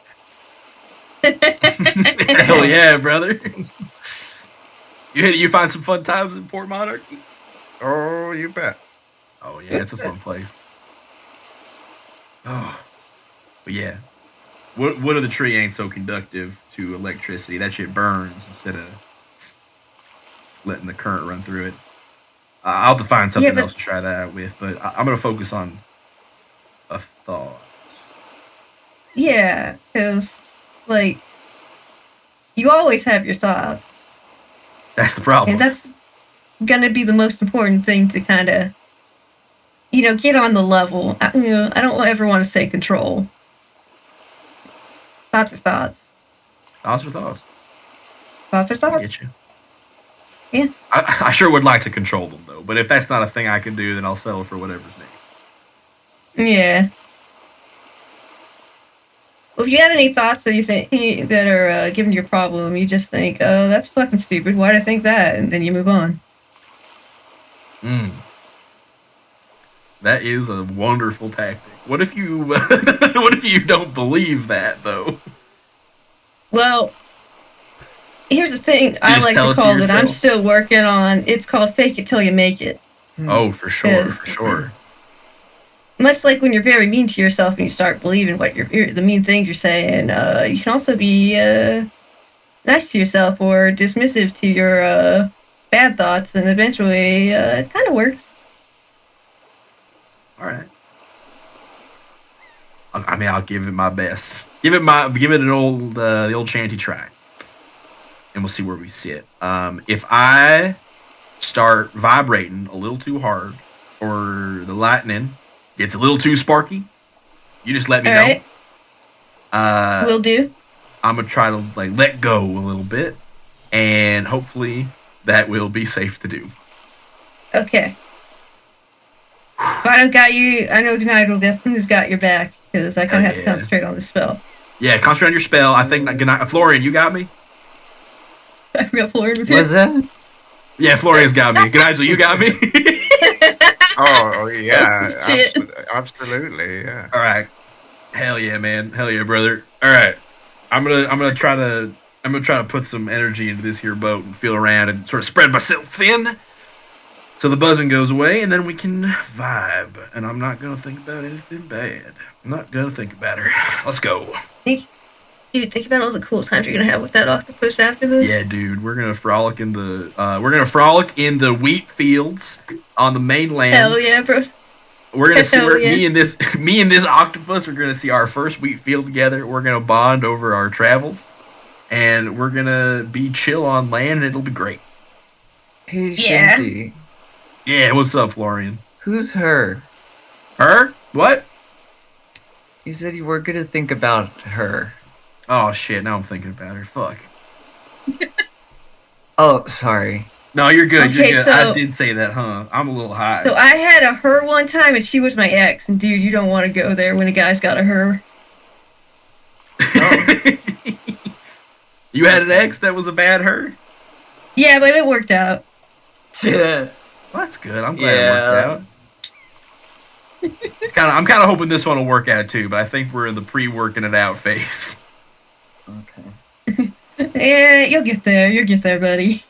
Hell yeah, brother. You find some fun times in Port Monarchy? Oh, you bet. Oh yeah, it's a fun place. Oh, but yeah. Wood of the tree ain't so conductive to electricity. That shit burns instead of letting the current run through it. I'll have to find something else to try that out with, but I'm going to focus on a thought. Yeah, because, like, you always have your thoughts. That's the problem. And that's going to be the most important thing to kind of, get on the level. I don't ever want to say control. Thoughts are thoughts. Thoughts are thoughts. Thoughts are thoughts. I get you. Yeah. I sure would like to control them, though. But if that's not a thing I can do, then I'll settle for whatever's next. Yeah. Well, if you have any thoughts that you think that are giving you a problem, you just think, "Oh, that's fucking stupid. Why'd I think that?" And then you move on. That is a wonderful tactic. What if you don't believe that though? Well, here's the thing I like to call that I'm still working on. It's called fake it till you make it. Oh, for sure. Much like when you're very mean to yourself and you start believing what the mean things you're saying, you can also be nice to yourself or dismissive to your bad thoughts, and eventually it kind of works. All right. I mean, I'll give it my best. Give it an old the old shanty try, and we'll see where we sit. If I start vibrating a little too hard, or the lightning gets a little too sparky, you just let me know. Right. Will do. I'm gonna try to like let go a little bit, and hopefully that will be safe to do. Okay. If I don't got you, I know tonight who's got your back, because I kind of have to concentrate on the spell. Yeah, concentrate on your spell. I think Florian, you got me? I got Florian with Was that? Yeah, Florian's got me. Good Angel, you got me? Oh yeah, absolutely, yeah. All right. Hell yeah, man. Hell yeah, brother. All right. I'm gonna try to put some energy into this here boat and feel around and sort of spread myself thin, so the buzzing goes away, and then we can vibe. And I'm not gonna think about anything bad. I'm not gonna think about her. Let's go. Dude, think about all the cool times you're gonna have with that octopus after this. Yeah, dude, we're gonna frolic in the wheat fields on the mainland. Hell yeah, bro. We're gonna see me and this octopus. We're gonna see our first wheat field together. We're gonna bond over our travels, and we're gonna be chill on land, and it'll be great. Hey, Shanty. Yeah, what's up, Florian? Who's her? Her? What? You said you were gonna think about her. Oh shit! Now I'm thinking about her. Fuck. Oh, sorry. No, you're good. Okay, you're good. so, I did say that, huh? I'm a little high. So I had a her one time, and she was my ex. And dude, you don't want to go there when a guy's got a her. Oh. You had an ex that was a bad her? Yeah, but it worked out. Yeah. Well, that's good. I'm glad it worked out. I'm kind of hoping this one will work out too, but I think we're in the pre-working it out phase. Okay. Yeah, you'll get there. You'll get there, buddy.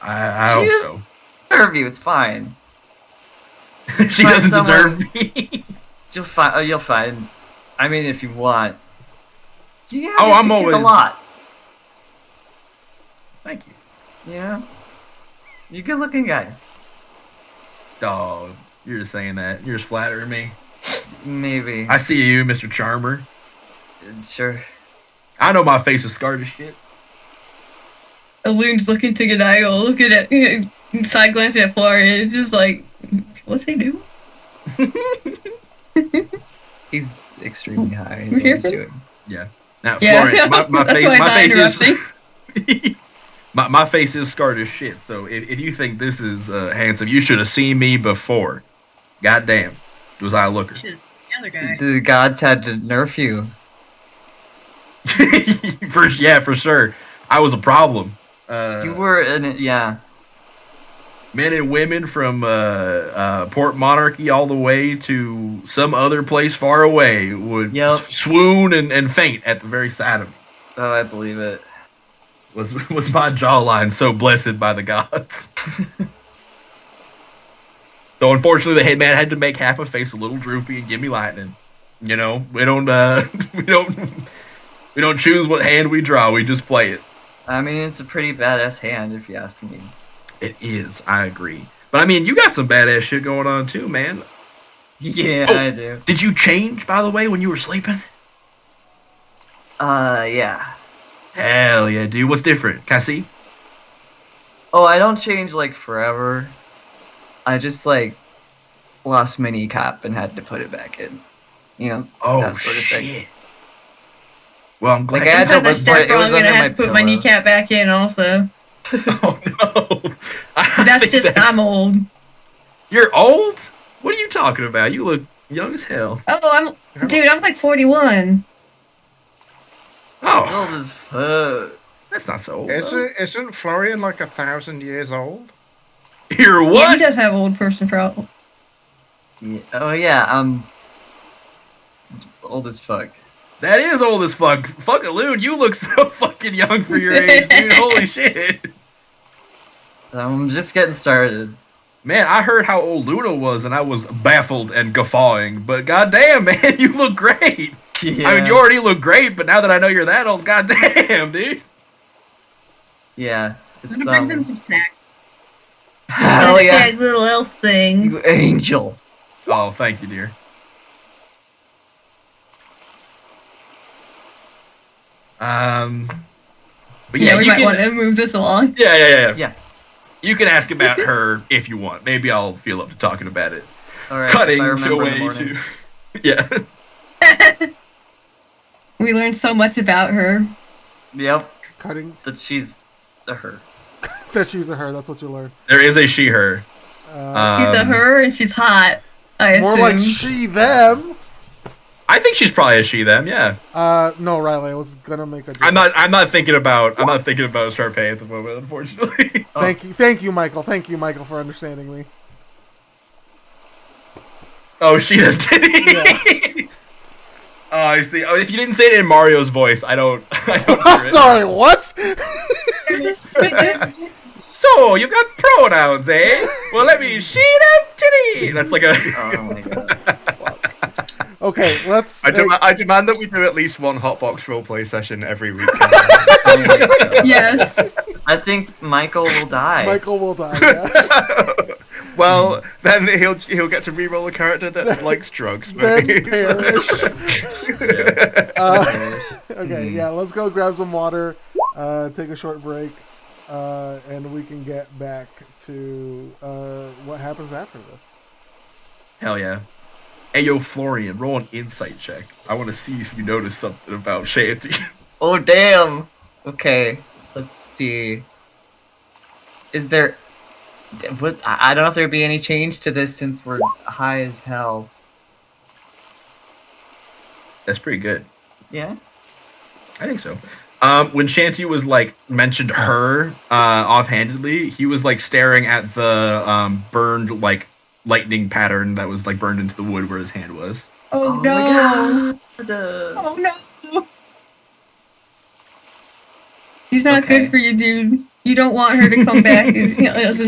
I hope so. Deserve you. It's fine. She doesn't deserve me. You'll find. You'll find. I mean, if you want. Yeah, I'm always a lot. Thank you. Yeah. You're a good-looking guy. Dog, you're just saying that. You're just flattering me. Maybe. I see you, Mr. Charmer. Sure. I know my face is scarred as shit. Aloon's looking to Godiago, looking at, side glancing at Florian. It's just like, what's he doing? He's extremely high. He's always doing. Yeah. Now, Florian, my face is scarred as shit. So if you think this is handsome, you should have seen me before. Goddamn, was I a looker? The other guy. The gods had to nerf you. For sure. I was a problem. You were yeah. Men and women from Port Monarchy all the way to some other place far away would swoon and faint at the very sight of me. Oh, I believe it. Was my jawline so blessed by the gods? So unfortunately, the headman had to make half a face a little droopy and give me lightning. You know, we don't choose what hand we draw. We just play it. I mean, it's a pretty badass hand, if you ask me. It is. I agree. But I mean, you got some badass shit going on too, man. Yeah, I do. Did you change, by the way, when you were sleeping? Yeah. Hell yeah, dude. What's different? Can I see? Oh, I don't change, like, forever. I just, like, lost my kneecap and had to put it back in. You know, that sort of thing. Well, I'm glad. Like, I had to look, but it was under my pillow. I'm gonna have to put my kneecap back in also. Oh, no. That's just, I'm old. You're old? What are you talking about? You look young as hell. Oh, I'm like 41. Oh. Old as fuck. That's not so old. Isn't Florian like 1,000 years old? You're what? Yeah, he does have old person problem. Yeah. Oh, yeah, I'm old as fuck. That is old as fuck. Fuck a loon, you look so fucking young for your age, dude. Holy shit. I'm just getting started. Man, I heard how old Luna was, and I was baffled and guffawing. But goddamn, man, you look great. Yeah. I mean, you already look great, but now that I know you're that old, goddamn, dude. Yeah. I'm gonna bring in some snacks. Hell yeah. Hashtag little elf thing. You angel. Oh, thank you, dear. But yeah, We you might can. want to move this along. Yeah. You can ask about her if you want. Maybe I'll feel up to talking about it. All right. Cutting if I to a remember in the way morning. to. Yeah. We learned so much about her. Yep. Cutting That she's a her. that she's a her. That's what you learn. There is a she her. She's a her and she's hot. I More assume. like she them. I think she's probably a she them. Yeah. No, Riley. I was gonna make a joke. I'm not thinking about Sharpay at the moment, unfortunately. Thank you, Michael. Thank you, Michael, for understanding me. Oh, she them titty. Yeah. Oh, I see. Oh, if you didn't say it in Mario's voice, I don't. I'm sorry. What? So you've got pronouns, eh? Well, let me she them titty. That's like a. Oh my god. Okay, let's. I demand that we do at least one Hotbox roleplay session every week. Oh my god. Yes. I think Michael will die. Michael will die. Yeah. Well, then he'll get to re-roll a character that likes drugs. Then Maybe. perish. Yeah. Okay, yeah. Let's go grab some water. Take a short break, and we can get back to what happens after this. Hell yeah. Hey, yo, Florian, roll an insight check. I want to see if you notice something about Shanty. Oh damn. Okay. Let's see. Is there? What? I don't know if there'd be any change to this since we're high as hell. That's pretty good. Yeah. I think so. When Shanty was like mentioned her offhandedly, he was like staring at the burned like lightning pattern that was like burned into the wood where his hand was. Oh, my no. god. Oh no. She's not Okay. good for you, dude. You don't want her to come back as an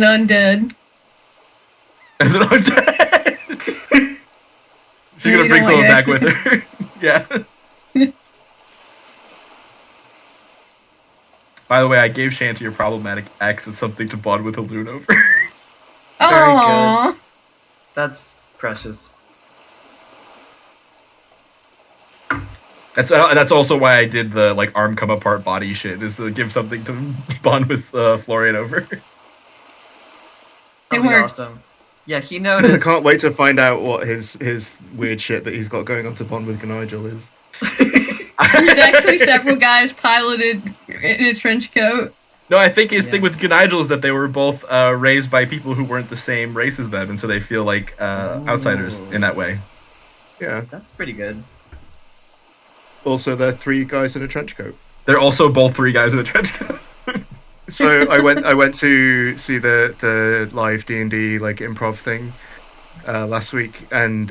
undead. As an undead. She's Yeah, gonna you bring don't someone want back you with her. Yeah. By the way, I gave Shanty a problematic ex as something to bond with a loon over. Very Aww. That's precious. That's also why I did the like arm come apart body shit, is to give something to bond with Florian over. It That'd be worked. awesome. Yeah, he I noticed. can't wait to find out what his weird shit that he's got going on to bond with Gnigel is. There's actually several guys piloted in a trench coat. No, I think his Yeah. thing with Gnigel is that they were both raised by people who weren't the same race as them, and so they feel like outsiders in that way. Yeah. That's pretty good. Also, they're 3 guys in a trench coat. They're also both 3 guys in a trench coat. So I went to see the live D&D like improv thing last week, and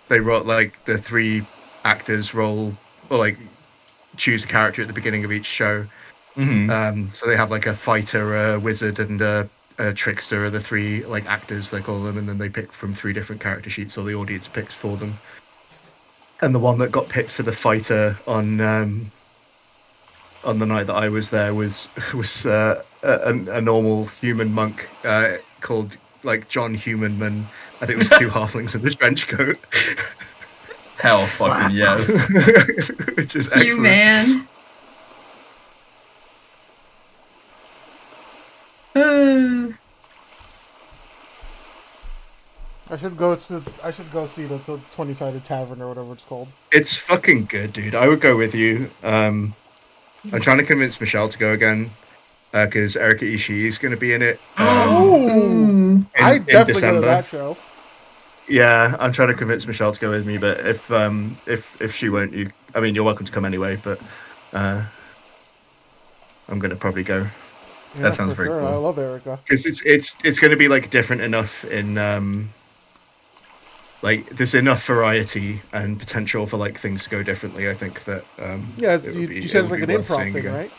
they wrote like the 3 actors roll or like choose a character at the beginning of each show. Mm-hmm. So they have like a fighter, a wizard, and a trickster are the 3 like actors they call them, and then they pick from 3 different character sheets, or the audience picks for them. And the one that got picked for the fighter on the night that I was there was a normal human monk called like John Humanman, and it was 2 halflings in a trench coat. Hell fucking yes. Which is excellent. You man. I should go see the 20-sided tavern or whatever it's called. It's fucking good, dude. I would go with you. I'm trying to convince Michelle to go again because Erika Ishii is going to be in it. Ooh. I in definitely go to December. that show. Yeah, I'm trying to convince Michelle to go with me, but if she won't, you're welcome to come anyway. But I'm going to probably go Yeah, sounds for very sure. cool. I love Erica. because it's going to be like different enough in like there's enough variety and potential for like things to go differently. I think that Yeah, it would you be- said it it's would like be an worth improv seeing thing, again. right?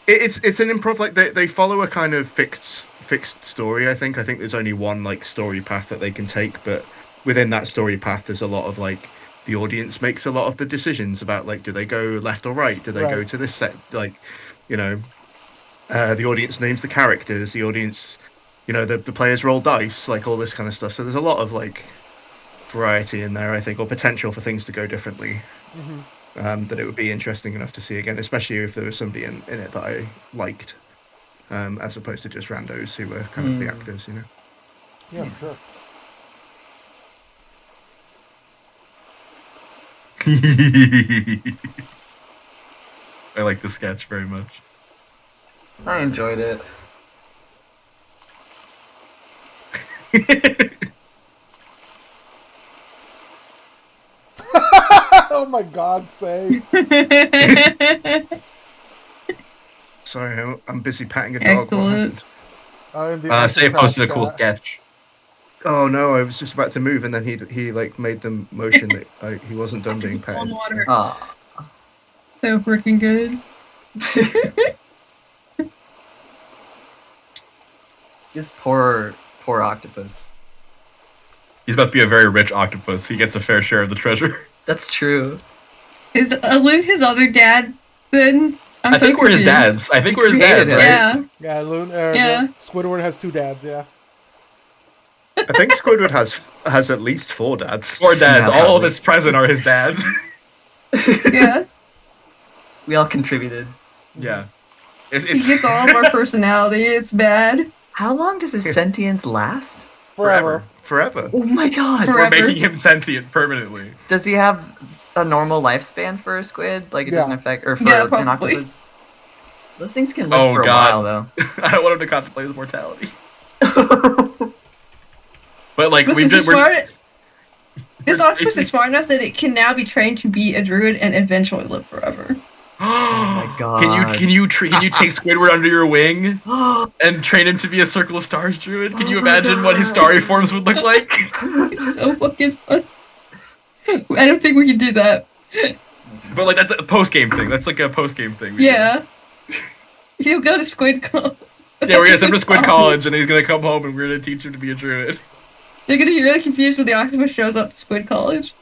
It's an improv, like they follow a kind of fixed story. I think there's only one like story path that they can take, but within that story path there's a lot of like the audience makes a lot of the decisions about like do they go left or right, do they go Right. to this set, like the audience names the characters, the audience the players roll dice, like all this kind of stuff. So there's a lot of like variety in there, I think, or potential for things to go differently. That it would be interesting enough to see again, especially if there was somebody in it that I liked, as opposed to just randos who were kind of the actors, Yeah, for sure. I like the sketch very much. I enjoyed it. Oh my God, say. Sorry, I'm busy patting a dog. What Excellent. happened? In the Say Arts and posted a Crafts cool chat. sketch. Oh no, I was just about to move, and then he like made the motion that he wasn't done being On petted. water. Aw. So freaking good. This poor octopus. He's about to be a very rich octopus. He gets a fair share of the treasure. That's true. Is Alun his other dad then? I think we're his dads. I think we're his created dads, him. right? Yeah. Yeah, Yeah. Squidward has 2 dads, yeah. I think Squidward has at least 4 dads. 4 dads. Yeah, All of probably. us present are his dads. Yeah. We all contributed. Yeah. He gets all of our personality. It's bad. How long does his sentience last? Forever. Forever. Oh my God. For- We're Forever. making him sentient permanently. Does he have a normal lifespan for a squid? Like it doesn't Yeah. affect, or for Yeah, an probably. octopus? Those things can live Oh, for a God. while, though. I don't want him to contemplate his mortality. But like Listen, we've just this octopus is smart enough that it can now be trained to be a druid and eventually live forever. Oh my God. Can you take Squidward under your wing and train him to be a Circle of Stars druid? Can you Oh my imagine what his God. starry forms would look like? It's so fucking fun. I don't think we can do that. But like that's a post game thing. That's like a post game thing. we Yeah. He'll go to Squid College. do. Yeah, we're gonna send him to Squid College, and he's gonna come home, and we're gonna teach him to be a druid. They're gonna be really confused when the octopus shows up to Squid College.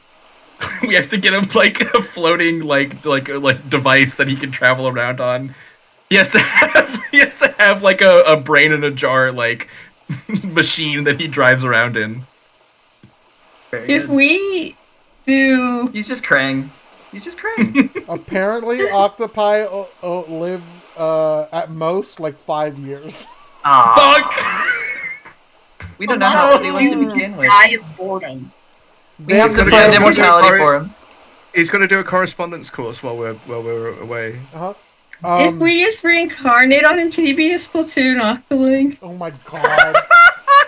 We have to get him like a floating like device that he can travel around on. He has to have like a brain in a jar like machine that he drives around in. Very If good. we do, He's just Krang. He's just Krang. Apparently, octopi live at most like 5 years. Aw. Fuck! We don't know how old he was to begin with. Die of boredom. We have to gonna find do- immortality for him. He's going to do a correspondence course while we're away. Uh-huh. if we just reincarnate on him, can he be a Splatoon Octoling? Oh my God.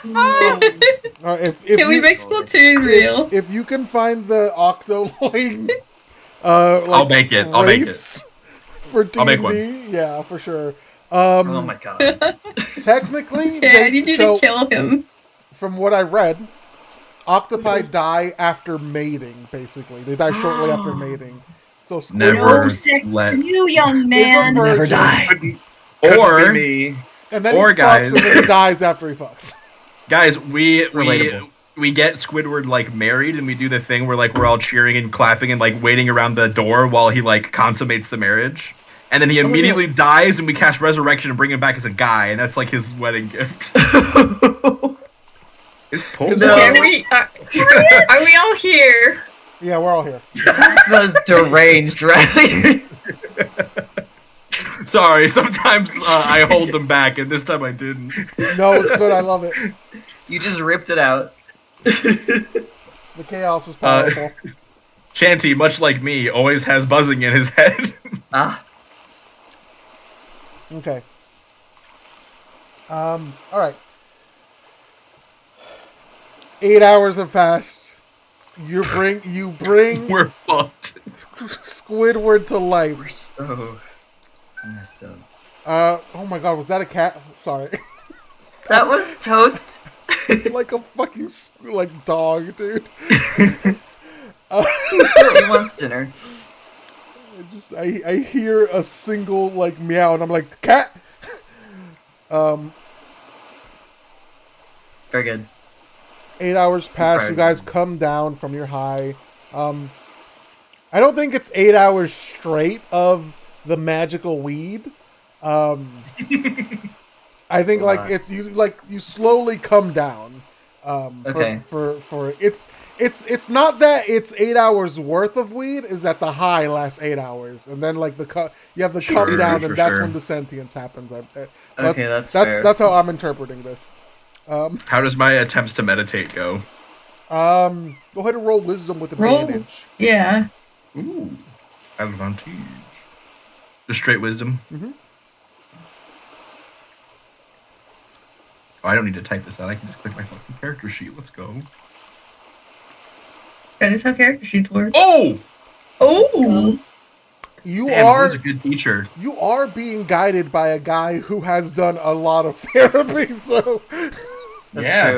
If Can we make Splatoon real? if you can find the Octoling, I'll make it. I'll make it. race for D&D, I'll make one. yeah, for sure. Oh my God. Technically, Yeah, I need you so to kill him. from what I read, octopi die after mating. Basically, they die shortly after mating. So Never. No sex let- for you, young man. Is a Never virgin. die. Couldn't Or- be me. And then Or he fucks, guys. and then he dies after he fucks. Guys, we Relatable. get Squidward like married, and we do the thing where like we're all cheering and clapping and like waiting around the door while he like consummates the marriage, and then he yeah. immediately dies, and we cast resurrection and bring him back as a guy, and that's like his wedding gift. It's Paul. No. Are we all here? Yeah, we're all here. That was deranged, right? Sorry, sometimes I hold them back, and this time I didn't. No, it's good. I love it. You just ripped it out. The chaos is powerful. Shanty, much like me, always has buzzing in his head. Ah. Okay. All right. 8 hours have passed. You bring We're fucked. Squidward to life. We're so messed up. Oh my God, was that a cat? Sorry. That was toast. Like a fucking like dog, dude. He wants dinner. I hear a single like meow and I'm like cat. Very good. 8 hours pass. Right. You guys come down from your high. I don't think it's 8 hours straight of the magical weed. I I think like Wow. it's you slowly come down. Okay. For it's not that it's 8 hours worth of weed, is that the high lasts 8 hours, and then like you have the come Sure, down, for and that's sure. when the sentience happens. Okay, that's fair. That's how I'm interpreting this. How does my attempts to meditate go? Go ahead and roll wisdom with Roll. advantage. Yeah. Ooh, advantage. Just straight wisdom. Mhm. Oh, I don't need to type this out. I can just click my fucking character sheet. Let's go. That is how character sheets work. Oh, Oh. You damn, are Blue's a good teacher. you are being guided by a guy who has done a lot of therapy, so That's Yeah.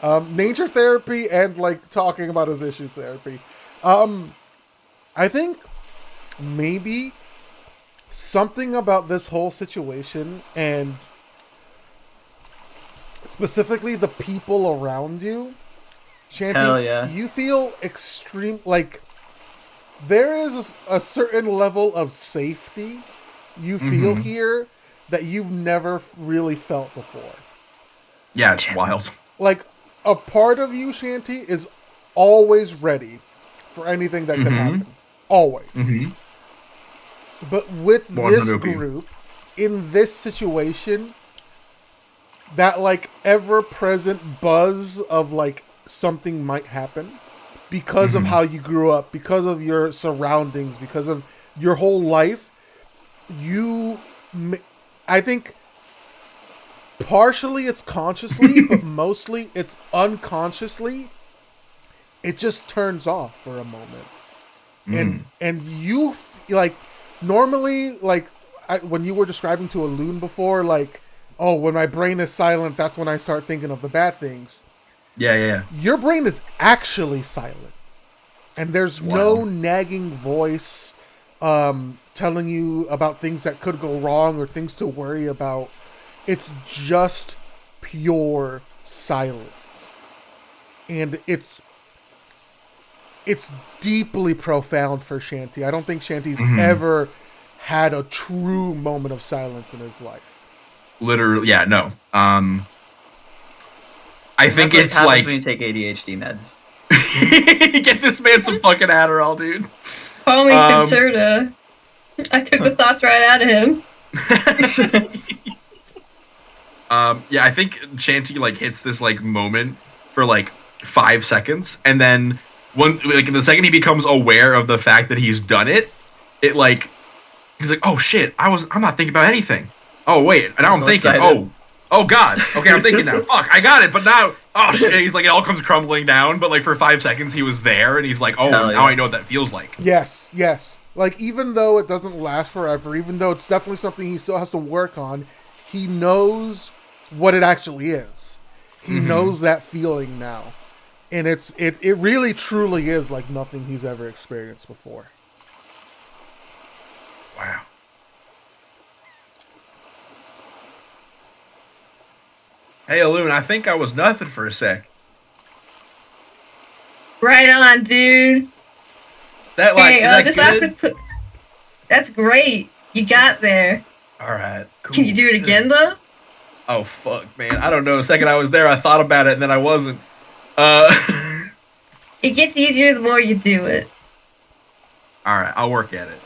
true. nature therapy and like talking about his issues therapy. I think maybe something about this whole situation and specifically the people around you, Shanty, Hell yeah. you feel extreme, like there is a certain level of safety you feel Mhm. here that you've never really felt before. Yeah, it's wild. Like a part of you, Shanty, is always ready for anything that could Mhm. happen. Always. Mm-hmm. But with this 100p. group, in this situation, that like ever-present buzz of like something might happen because of Mhm. how you grew up, because of your surroundings, because of your whole life, I think partially it's consciously, but mostly it's unconsciously, it just turns off for a moment. And you like normally like when you were describing to a loon before, like, oh, when my brain is silent, that's when I start thinking of the bad things. Yeah. Your brain is actually silent, and there's no Wow. nagging voice telling you about things that could go wrong or things to worry about. It's just pure silence, and it's deeply profound for Shanty. I don't think Shanty's Mhm. ever had a true moment of silence in his life. Literally, yeah, no. I think That's it's happens like when you take ADHD meds. get this man some fucking Adderall, dude. Call me Um, Concerta. I took the thoughts right out of him. Yeah, I think Shanty like hits this like moment for like 5 seconds, and then the second he becomes aware of the fact that he's done it, it like he's like, oh shit, I'm not thinking about anything. Oh wait, and now I'm So thinking, excited. oh god, okay, I'm thinking now. Fuck, I got it, but now, oh shit, and he's like, it all comes crumbling down. But like for 5 seconds, he was there, and he's like, oh, Hell now yeah. I know what that feels like. Yes. Like, even though it doesn't last forever, even though it's definitely something he still has to work on, he knows what it actually is. He Mhm. knows that feeling now. And it really truly is like nothing he's ever experienced before. Wow. Hey, Loon, I think I was nothing for a sec. Right on, dude. That like, Hey, is that this good? octopus. That's great. You got there. All right, cool. Can you do it again, though? Oh fuck, man! I don't know. The second I was there, I thought about it, and then I wasn't. It gets easier the more you do it. All right, I'll work at it.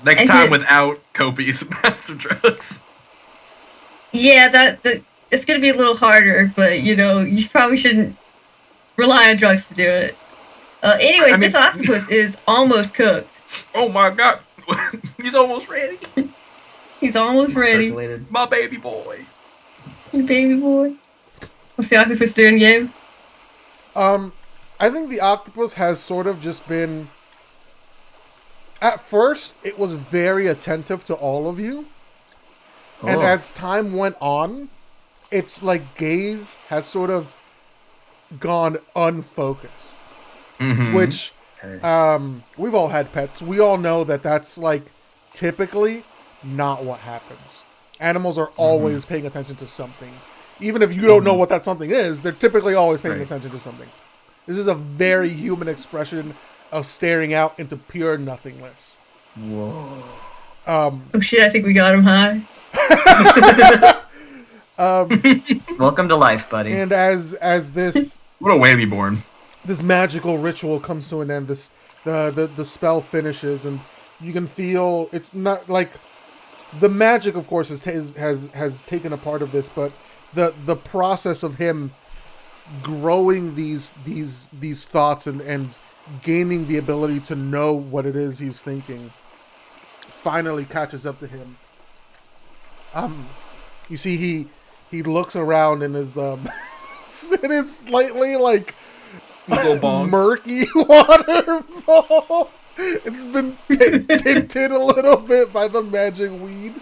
Next And time you- without copious amounts of drugs. Yeah, that it's gonna be a little harder, but you know, you probably shouldn't rely on drugs to do it. Anyways, I mean- this octopus is almost cooked. Oh my god, he's almost ready. He's almost ready. Percolated. My baby boy. You baby boy. What's the octopus doing, game? I think the octopus has sort of just been. At first, it was very attentive to all of you. And Oh. as time went on, its like gaze has sort of gone unfocused. Mm-hmm. Which Okay. we've all had pets. We all know that that's like typically not what happens. Animals are always paying attention to something. Even if you don't know what that something is, they're typically always paying Right. attention to something. This is a very human expression of staring out into pure nothingness. Whoa. Oh shit! I think we got him high. Welcome to life, buddy. And as this What a way to be born. this magical ritual comes to an end, the spell finishes, and you can feel it's not like the magic, of course, has taken a part of this, but the process of him growing these thoughts and gaining the ability to know what it is he's thinking finally catches up to him. You see he looks around in his it is slightly like murky waterfall. It's been tinted a little bit by the magic weed.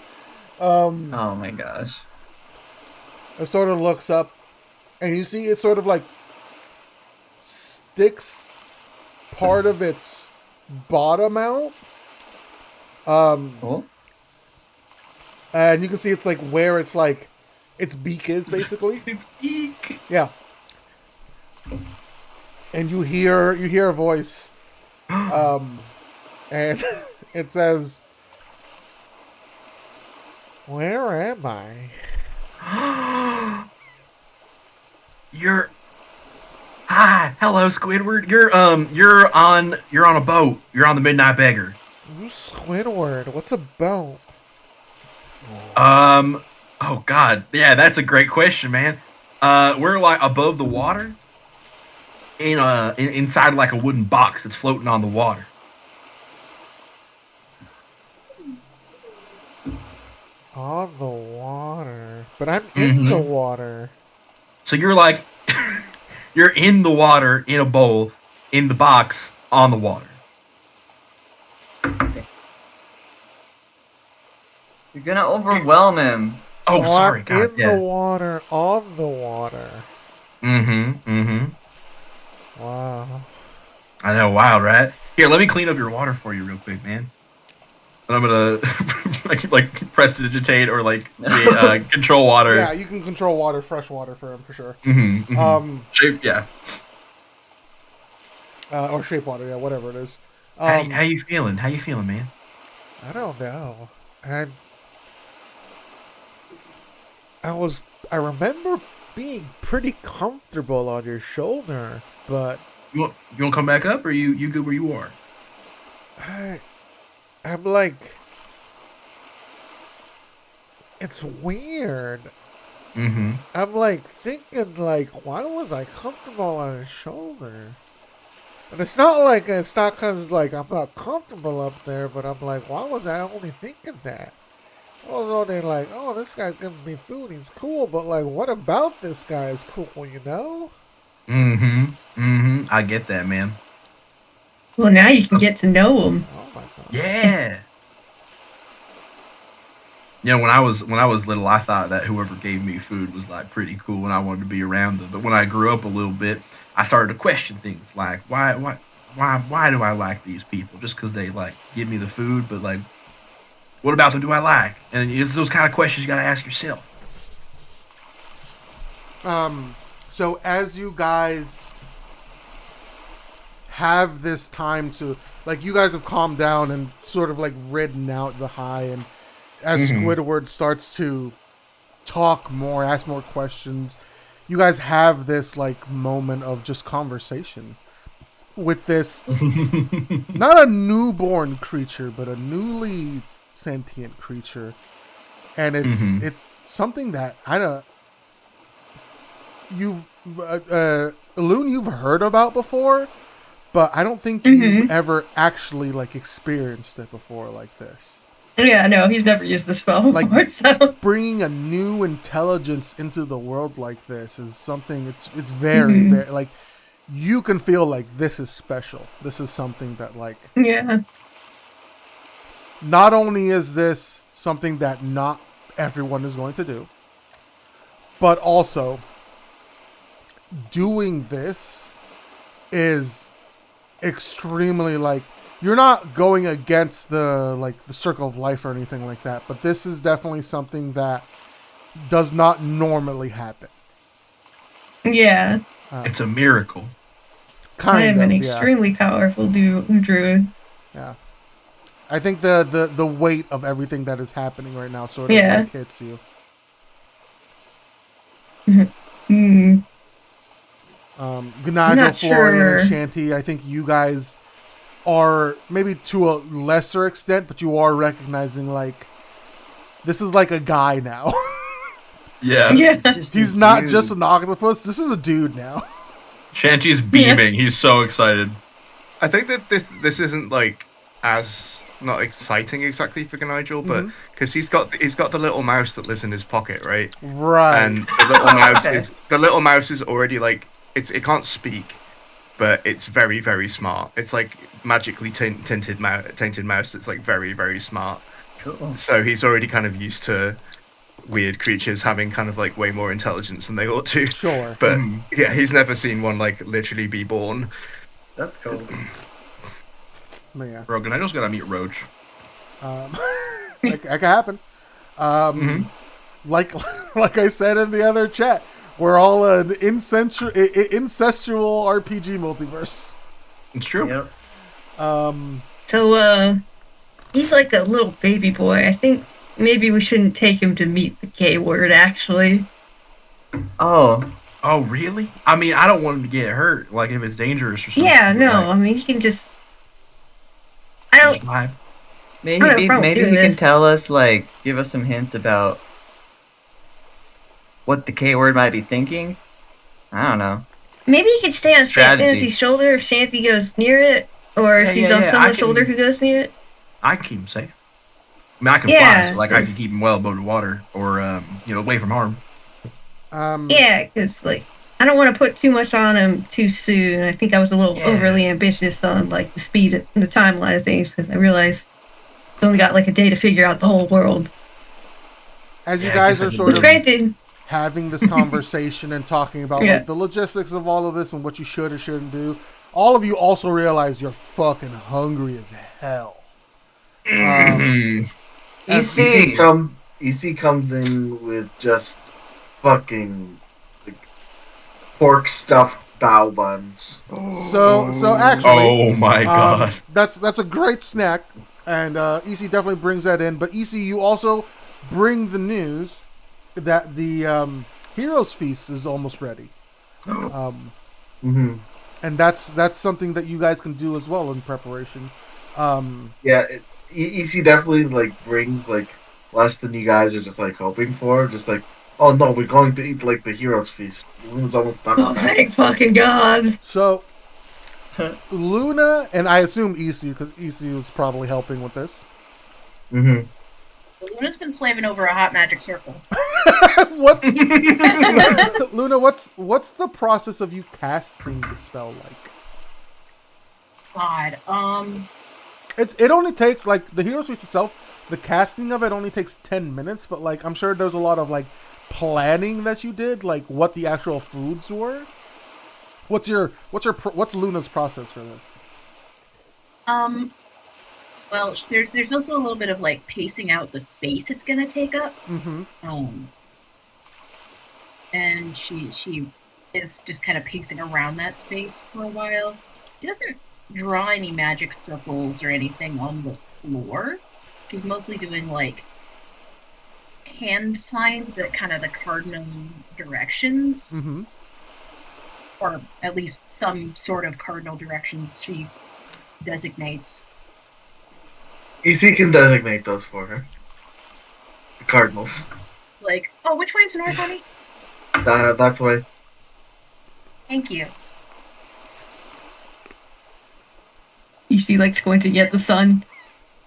Oh my gosh. It sort of looks up, and you see it sort of like sticks part of its bottom out. Cool. And you can see it's like where it's like its beak is basically. It's eek. Yeah. And you hear a voice, and it says, "Where am I?" Hi, hello, Squidward. You're on a boat. You're on the Midnight Beggar. Who's Squidward? What's a boat? Oh God, yeah, that's a great question, man. We're like above the water, inside like a wooden box that's floating on the water. On the water. But I'm in the water. So you're like, you're in the water in a bowl, in the box on the water. You're gonna overwhelm him. Oh, So sorry, I'm God. in Yeah. the water, on the water. Wow. I know, wild, right? Here, let me clean up your water for you real quick, man. And I'm gonna like prestidigitate or like control water. Yeah, you can control water, fresh water for him for sure. Shape, yeah. Or shape water, yeah, whatever it is. How you feeling? How you feeling, man? I don't know. I remember being pretty comfortable on your shoulder, but You want to come back up, or you good where you are? I'm like, it's weird. I'm like thinking like, why was I comfortable on his shoulder? And it's not because like I'm not comfortable up there, but I'm like, why was I only thinking that? I was only like, oh, this guy's giving me food, he's cool, but like, what about this guy is cool, you know? I get that, man. Well, now you can get to know him. Oh my god. Yeah. You know, when I was little, I thought that whoever gave me food was like pretty cool, and I wanted to be around them. But when I grew up a little bit, I started to question things like, why do I like these people? Just because they like give me the food, but like, what about them do I like? And it's those kind of questions you got to ask yourself. So as you guys have this time to, like, you guys have calmed down and sort of like ridden out the high, and as Squidward starts to talk more, ask more questions, you guys have this like moment of just conversation with this not a newborn creature, but a newly sentient creature, and it's something that you've Loon, you've heard about before, but I don't think you've ever actually like experienced it before like this. Yeah, no, he's never used the spell Like, before, so bringing a new intelligence into the world like this is something. It's very very like, you can feel like this is special. This is something that like, yeah. not only is this something that not everyone is going to do, but also doing this is extremely like, you're not going against the circle of life or anything like that, but this is definitely something that does not normally happen. Yeah. It's a miracle. I am an yeah. extremely powerful druid. Yeah. I think the weight of everything that is happening right now sort of Yeah. like hits you. Hmm. Ganajo, not Florian, and sure. Shanty, I think you guys are maybe to a lesser extent, but you are recognizing like this is like a guy now. Yeah. Yeah. It's just He's a not dude. just an octopus. This is a dude now. Shanty's beaming. He's so excited. I think that this isn't like as not exciting exactly for Nigel, but because he's got the little mouse that lives in his pocket, right? Right. And the little mouse is already like it can't speak, but it's very, very smart. It's like magically tainted mouse that's like very, very smart. Cool. So he's already kind of used to weird creatures having kind of like way more intelligence than they ought to. Sure. But yeah, he's never seen one like literally be born. That's cool. But yeah. Bro, Ganajo's gotta meet Roach. That can happen. Like I said in the other chat, we're all an incestual RPG multiverse. It's true. Yep. So, he's like a little baby boy. I think maybe we shouldn't take him to meet the K word, actually. Oh. Oh, really? I mean, I don't want him to get hurt, like if it's dangerous or something. Yeah, no, Like, I mean, he can just... I just don't... vibe. Maybe I don't have a problem maybe doing he can this. tell us, like, give us some hints about what the K word might be thinking. I don't know. Maybe he could stay on Strategy. Shanty's shoulder if Shanty goes near it, or Yeah, if he's yeah, on yeah, someone's I can- shoulder who goes near it. I can keep him safe. I mean, I can Yeah. fly, so like I can keep him well above the water, or away from harm. Yeah, because, like, I don't want to put too much on him too soon. I think I was a little Yeah. overly ambitious on, like, the speed and the timeline of things, because I realized he's only got, like, a day to figure out the whole world. As you Yeah, guys I are guess I sort Which, of granted, having this conversation and talking about Yeah. like the logistics of all of this and what you should or shouldn't do, all of you also realize you're fucking hungry as hell. EC. EC comes in with just fucking like, pork stuffed bao buns. So actually, Oh my god. that's a great snack, and EC definitely brings that in. But EC, you also bring the news that the Heroes Feast is almost ready, and that's something that you guys can do as well in preparation. Yeah, EC definitely like brings like less than you guys are just like hoping for. Just like, oh no, we're going to eat like the Heroes Feast. It's almost done. oh, thank fucking God. So Luna and I assume EC, because EC was probably helping with this. Luna's been slaving over a hot magic circle. What's Luna? What's the process of you casting the spell like? God, It only takes like the Heroes Feast itself. The casting of it only takes 10 minutes, but like I'm sure there's a lot of like planning that you did, like what the actual foods were. What's Luna's process for this? well, there's also a little bit of like pacing out the space it's gonna take up. And she is just kind of pacing around that space for a while. She doesn't draw any magic circles or anything on the floor. She's mostly doing like hand signs at kind of the cardinal directions, or at least some sort of cardinal directions she designates. EC can designate those for her. The Cardinals. It's like, oh, which way is north, honey? That way. Thank you. EC likes going to get the sun.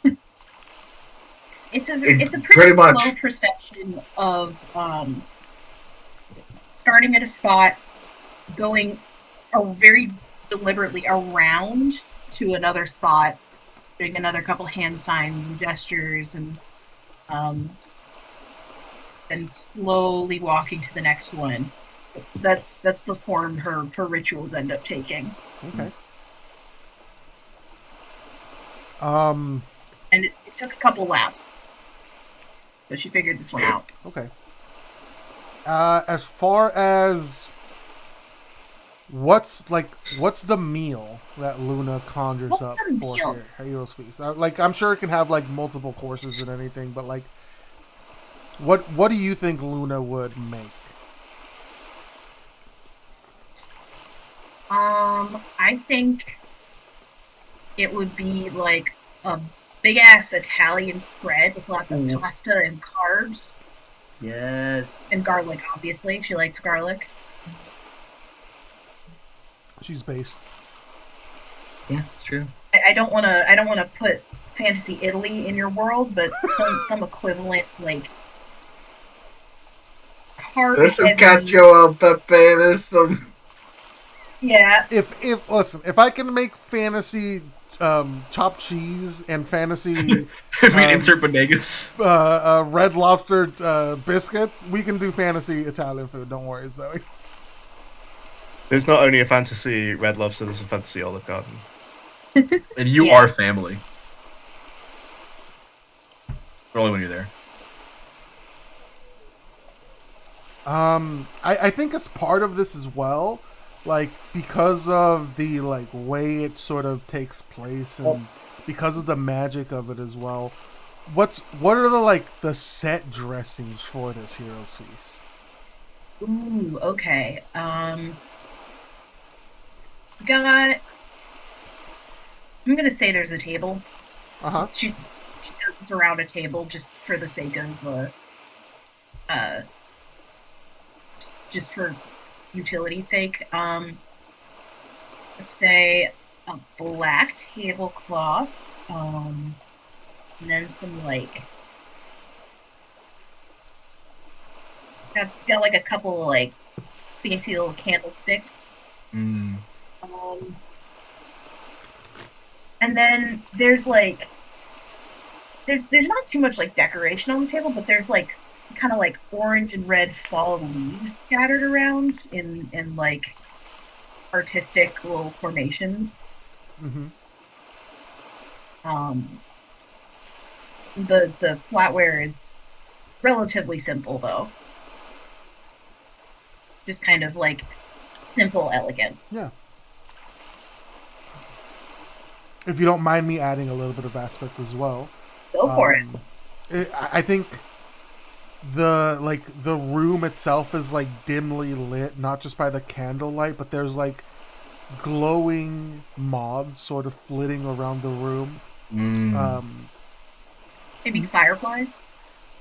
It's a It's pretty pretty slow much- perception of starting at a spot, going very deliberately around to another spot, doing another couple hand signs and gestures, and then slowly walking to the next one. That's the form her rituals end up taking. Okay. And it took a couple laps, but she figured this one out. Okay. As far as what's the meal that Luna conjures What's up the for meal? Heroes Feast? Like, I'm sure it can have like multiple courses and anything, but like, what do you think Luna would make? I think it would be like a big ass Italian spread with lots of pasta and carbs Yes. and garlic. Obviously, she likes garlic. She's based. Yeah, it's true. I don't want to. I don't want to put fantasy Italy in your world, but some equivalent like carb. There's some heavy- cacio al pepe. There's some. Yeah, If listen, if I can make fantasy chopped cheese and fantasy If we insert bodegas. Red Lobster biscuits, we can do fantasy Italian food. Don't worry, Zoe. There's not only a fantasy Red Lobster, there's a fantasy Olive Garden. And you Yeah. are family. But only when you're there. I think as part of this as well, like because of the like way it sort of takes place and because of the magic of it as well. What are the set dressings for this Heroes Feast? Ooh, okay. Got. I'm gonna say there's a table. Uh-huh. She does this around a table just for the sake of just for utility's sake. Let's say a black tablecloth, and then some like got like a couple of like fancy little candlesticks. Mm. And then there's like there's not too much like decoration on the table, but there's like kind of like orange and red fall leaves scattered around in like artistic little formations. Mm-hmm. The flatware is relatively simple though. Just kind of like simple, elegant. Yeah. If you don't mind me adding a little bit of aspect as well. Go for it. I think the room itself is like dimly lit, not just by the candlelight, but there's like glowing moths sort of flitting around the room. Maybe fireflies.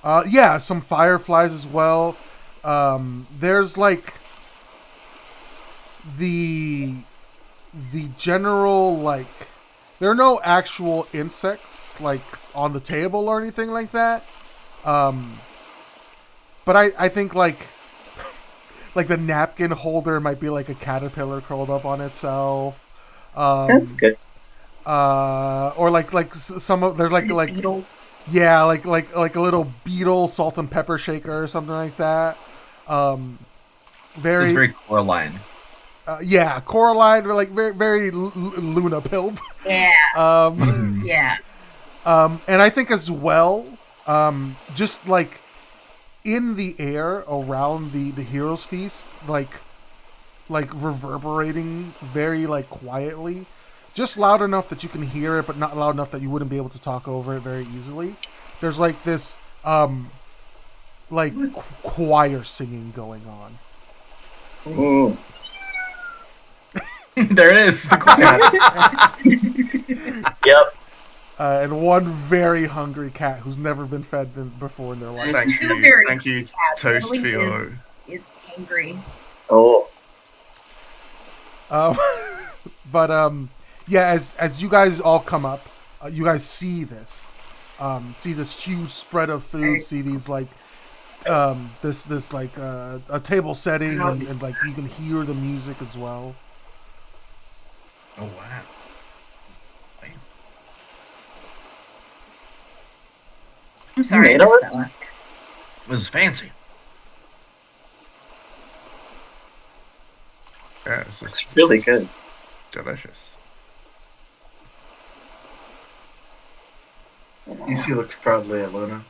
Yeah, some fireflies as well. There's like the general like there are no actual insects like on the table or anything like that. But I think like like the napkin holder might be like a caterpillar curled up on itself. That's good. Or like some of there's like Beetles. yeah, like a little beetle salt and pepper shaker or something like that. It's very Coraline. Yeah, Coraline, like very Luna pilled. Yeah. Mhm. Yeah. And I think as well, just like in the air around the Heroes Feast, like reverberating very like quietly, just loud enough that you can hear it, but not loud enough that you wouldn't be able to talk over it very easily. There's like this like choir singing going on. Ooh. There it is. The choir. Yep. And one very hungry cat who's never been fed before in their life. Thank you, Toast, for your. Is angry. Oh. But yeah, as you guys all come up, you guys see this huge spread of food. See these like this like a table setting, and like you can hear the music as well. Oh wow. I'm sorry, I missed that last part. This is fancy. Yeah, It's really good. Delicious. EC looks proudly at Luna.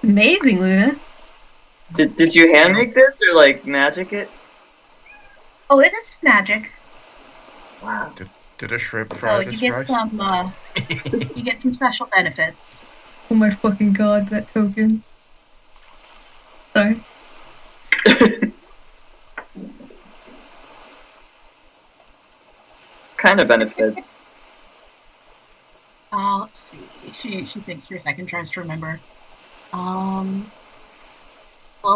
Amazing, Luna. Did you hand make this or like magic it? Oh, it is magic. Wow. Did a shrimp So fry you this get rice? some you get some special benefits. Oh my fucking god, that token. Sorry. kind of benefits? Let's see. She thinks for a second, tries to remember. Well,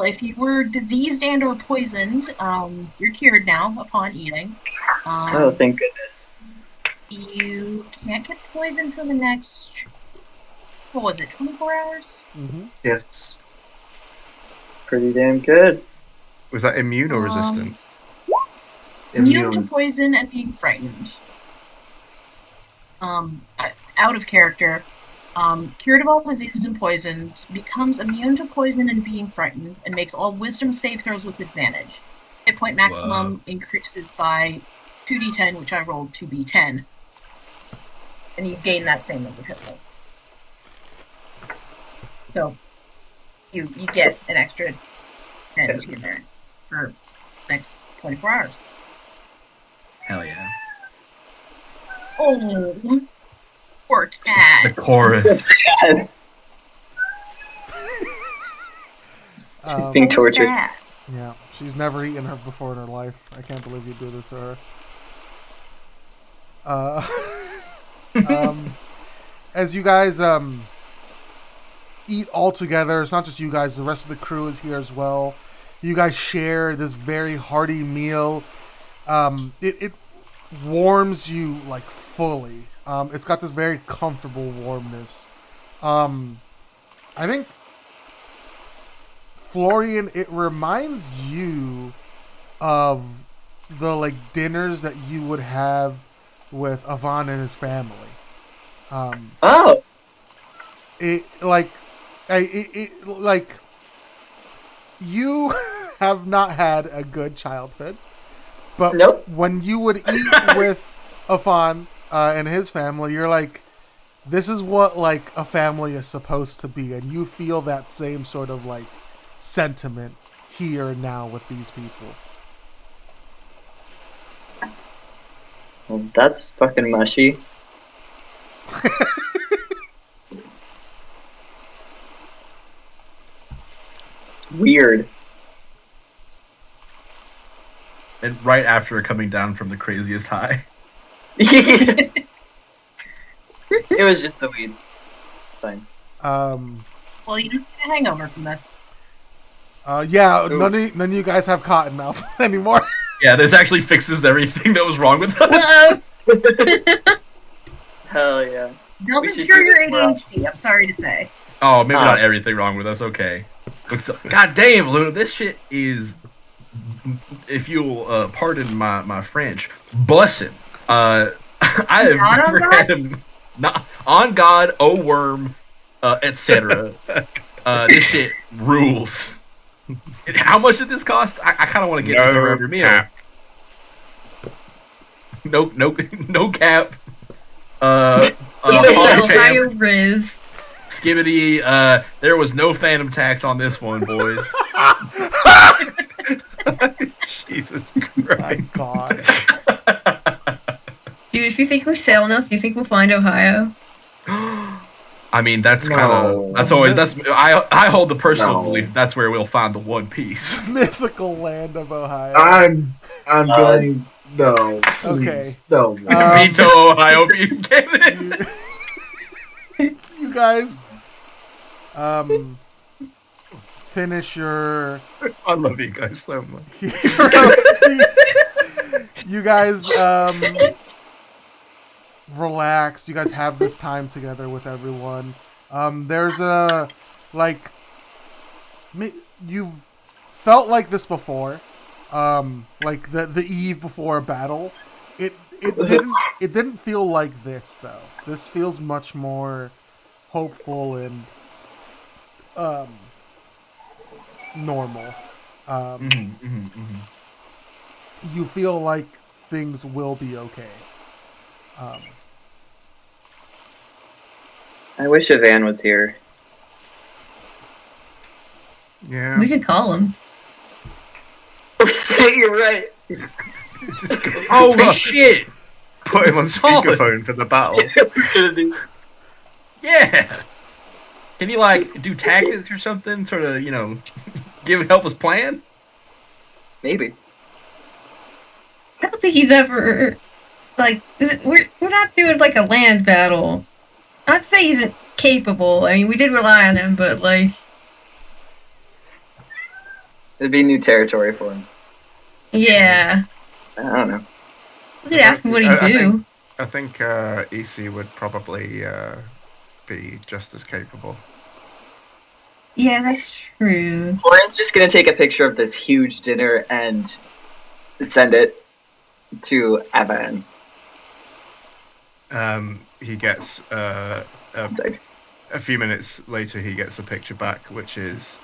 if you were diseased and or poisoned, you're cured now upon eating. Oh, thank goodness. You can't get poisoned for the next, what was it, 24 hours? Mm-hmm. Yes. Pretty damn good. Was that immune or resistant? Immune to poison and being frightened. Out of character. Cured of all diseases and poisons, becomes immune to poison and being frightened, and makes all wisdom save throws with advantage. Hit point maximum increases by 2d10, which I rolled 2b10. And you gain that same number of hit points. So, you get an extra 10 to your endurance for the next 24 hours. Hell yeah. Oh, poor cat. The chorus. Being So tortured. sad. Yeah, she's never eaten her before in her life. I can't believe you do this to her. As you guys eat all together, it's not just you guys, the rest of the crew is here as well. You guys share this very hearty meal. It warms you like fully. It's got this very comfortable warmness. I think Florian, it reminds you of the like dinners that you would have with Ivan and his family. Oh, It like you have not had a good childhood, but Nope. when you would eat with Ivan and his family, you're like, this is what like a family is supposed to be, and you feel that same sort of like sentiment here and now with these people. well, that's fucking mushy. Weird. And right after coming down from the craziest high. It was just the weed. Fine. Well, you don't get a hangover from this. Yeah, Ooh. none of you guys have cotton mouth anymore. Yeah, this actually fixes everything that was wrong with us. Whoa! Hell yeah. Doesn't should cure do your this well. ADHD, I'm sorry to say. Oh, maybe not everything wrong with us. Okay. God damn, Luna, this shit is, if you'll pardon my French, bussin'. I have Not on never God? had not on God, oh worm, etc. This shit rules. How much did this cost? I kind of want to get this over every meal. cap. No cap. Ohio PogChamp, Riz. Skibbity, there was no phantom tax on this one, boys. Jesus My Christ. God. Dude, if you think we're sailing us, do you think we'll find Ohio? I mean, that's No. kind of I hold the personal No. belief that's where we'll find the One Piece. Mythical land of Ohio. I'm going. No, please. Okay. No. Veto Ohio being given. You guys finish your I love you guys so much. hero speaks. You guys relax. You guys have this time together with everyone. There's a like you've felt like this before. Like the eve before a battle. It didn't feel like this though. This feels much more hopeful and normal. You feel like things will be okay. I wish Ivan was here. Yeah. We could call him. You're right. Just go- Holy shit! Put him on speakerphone for the battle. Yeah. Can you like do tactics or something? Sort of, help us plan? Maybe. I don't think he's ever like we're not doing like a land battle. Not to say he's capable. I mean, we did rely on him, but like, It'd be new territory for him. yeah. I don't know. We could ask him what he'd do. I think EC would probably be just as capable. Yeah, that's true. Florian's just gonna take a picture of this huge dinner and send it to Avan. He gets Thanks. a few minutes later. He gets a picture back, which is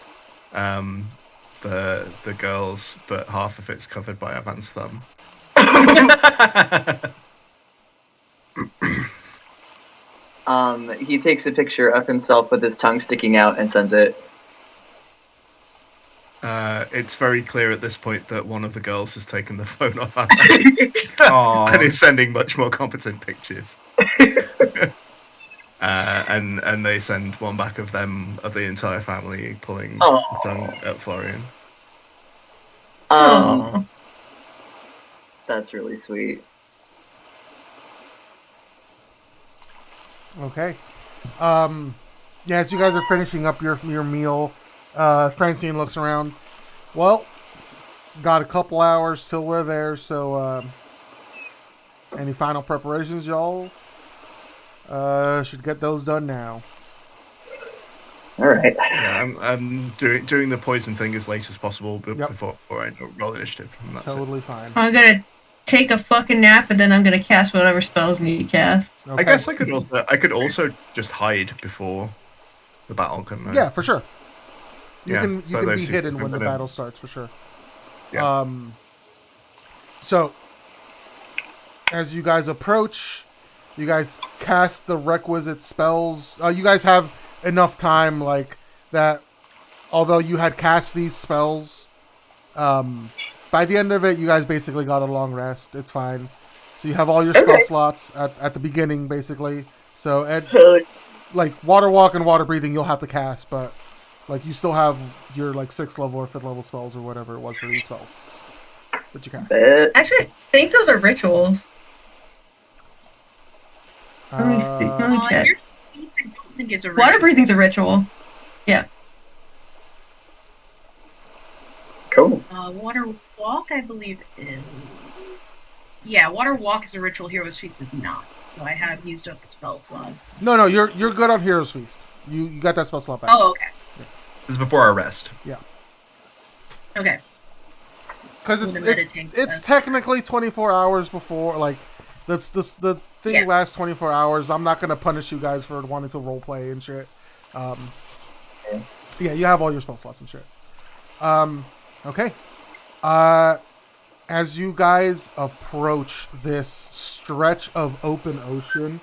the girls, but half of it's covered by Avan's thumb. He takes a picture of himself with his tongue sticking out and sends it. It's very clear at this point that one of the girls has taken the phone off Avan and is sending much more competent pictures. And they send one back of them, of the entire family, pulling the tongue at Florian. That's really sweet. Okay. Yeah, as you guys are finishing up your meal, Francine looks around. Well, got a couple hours till we're there, so any final preparations, y'all? Should get those done now. All right. Yeah, I'm doing the poison thing as late as possible Yep. before I roll initiative. And that's Totally fine. I'm gonna take a fucking nap and then I'm gonna cast whatever spells need to cast. Okay. I guess I could also just hide before the battle, couldn't I? Yeah, for sure. You Yeah, can so those be who hidden can when the put in. battle starts for sure. Yeah. So as you guys approach, you guys cast the requisite spells. You guys have enough time, like that. Although you had cast these spells, by the end of it, you guys basically got a long rest. It's fine. So you have all your spell slots at the beginning, basically. So like water walk and water breathing, you'll have to cast, but like you still have your like 6th level or 5th level spells or whatever it was for these spells that you cast. Actually, I think those are rituals. Let me see. Let me check. Here's Feast, I don't think is a ritual. Water breathing's a ritual. Yeah. Cool. Water walk, I believe, is. Yeah, water walk is a ritual. Hero's Feast is not. So I have used up the spell slot. No, you're good on Hero's Feast. You got that spell slot back. Oh, okay. This is before our rest. Yeah. Okay. Because I'm gonna meditate it's then. technically 24 hours before, like, the thing lasts 24 hours. I'm not going to punish you guys for wanting to roleplay and shit. Yeah, you have all your spell slots and shit. Okay. As you guys approach this stretch of open ocean,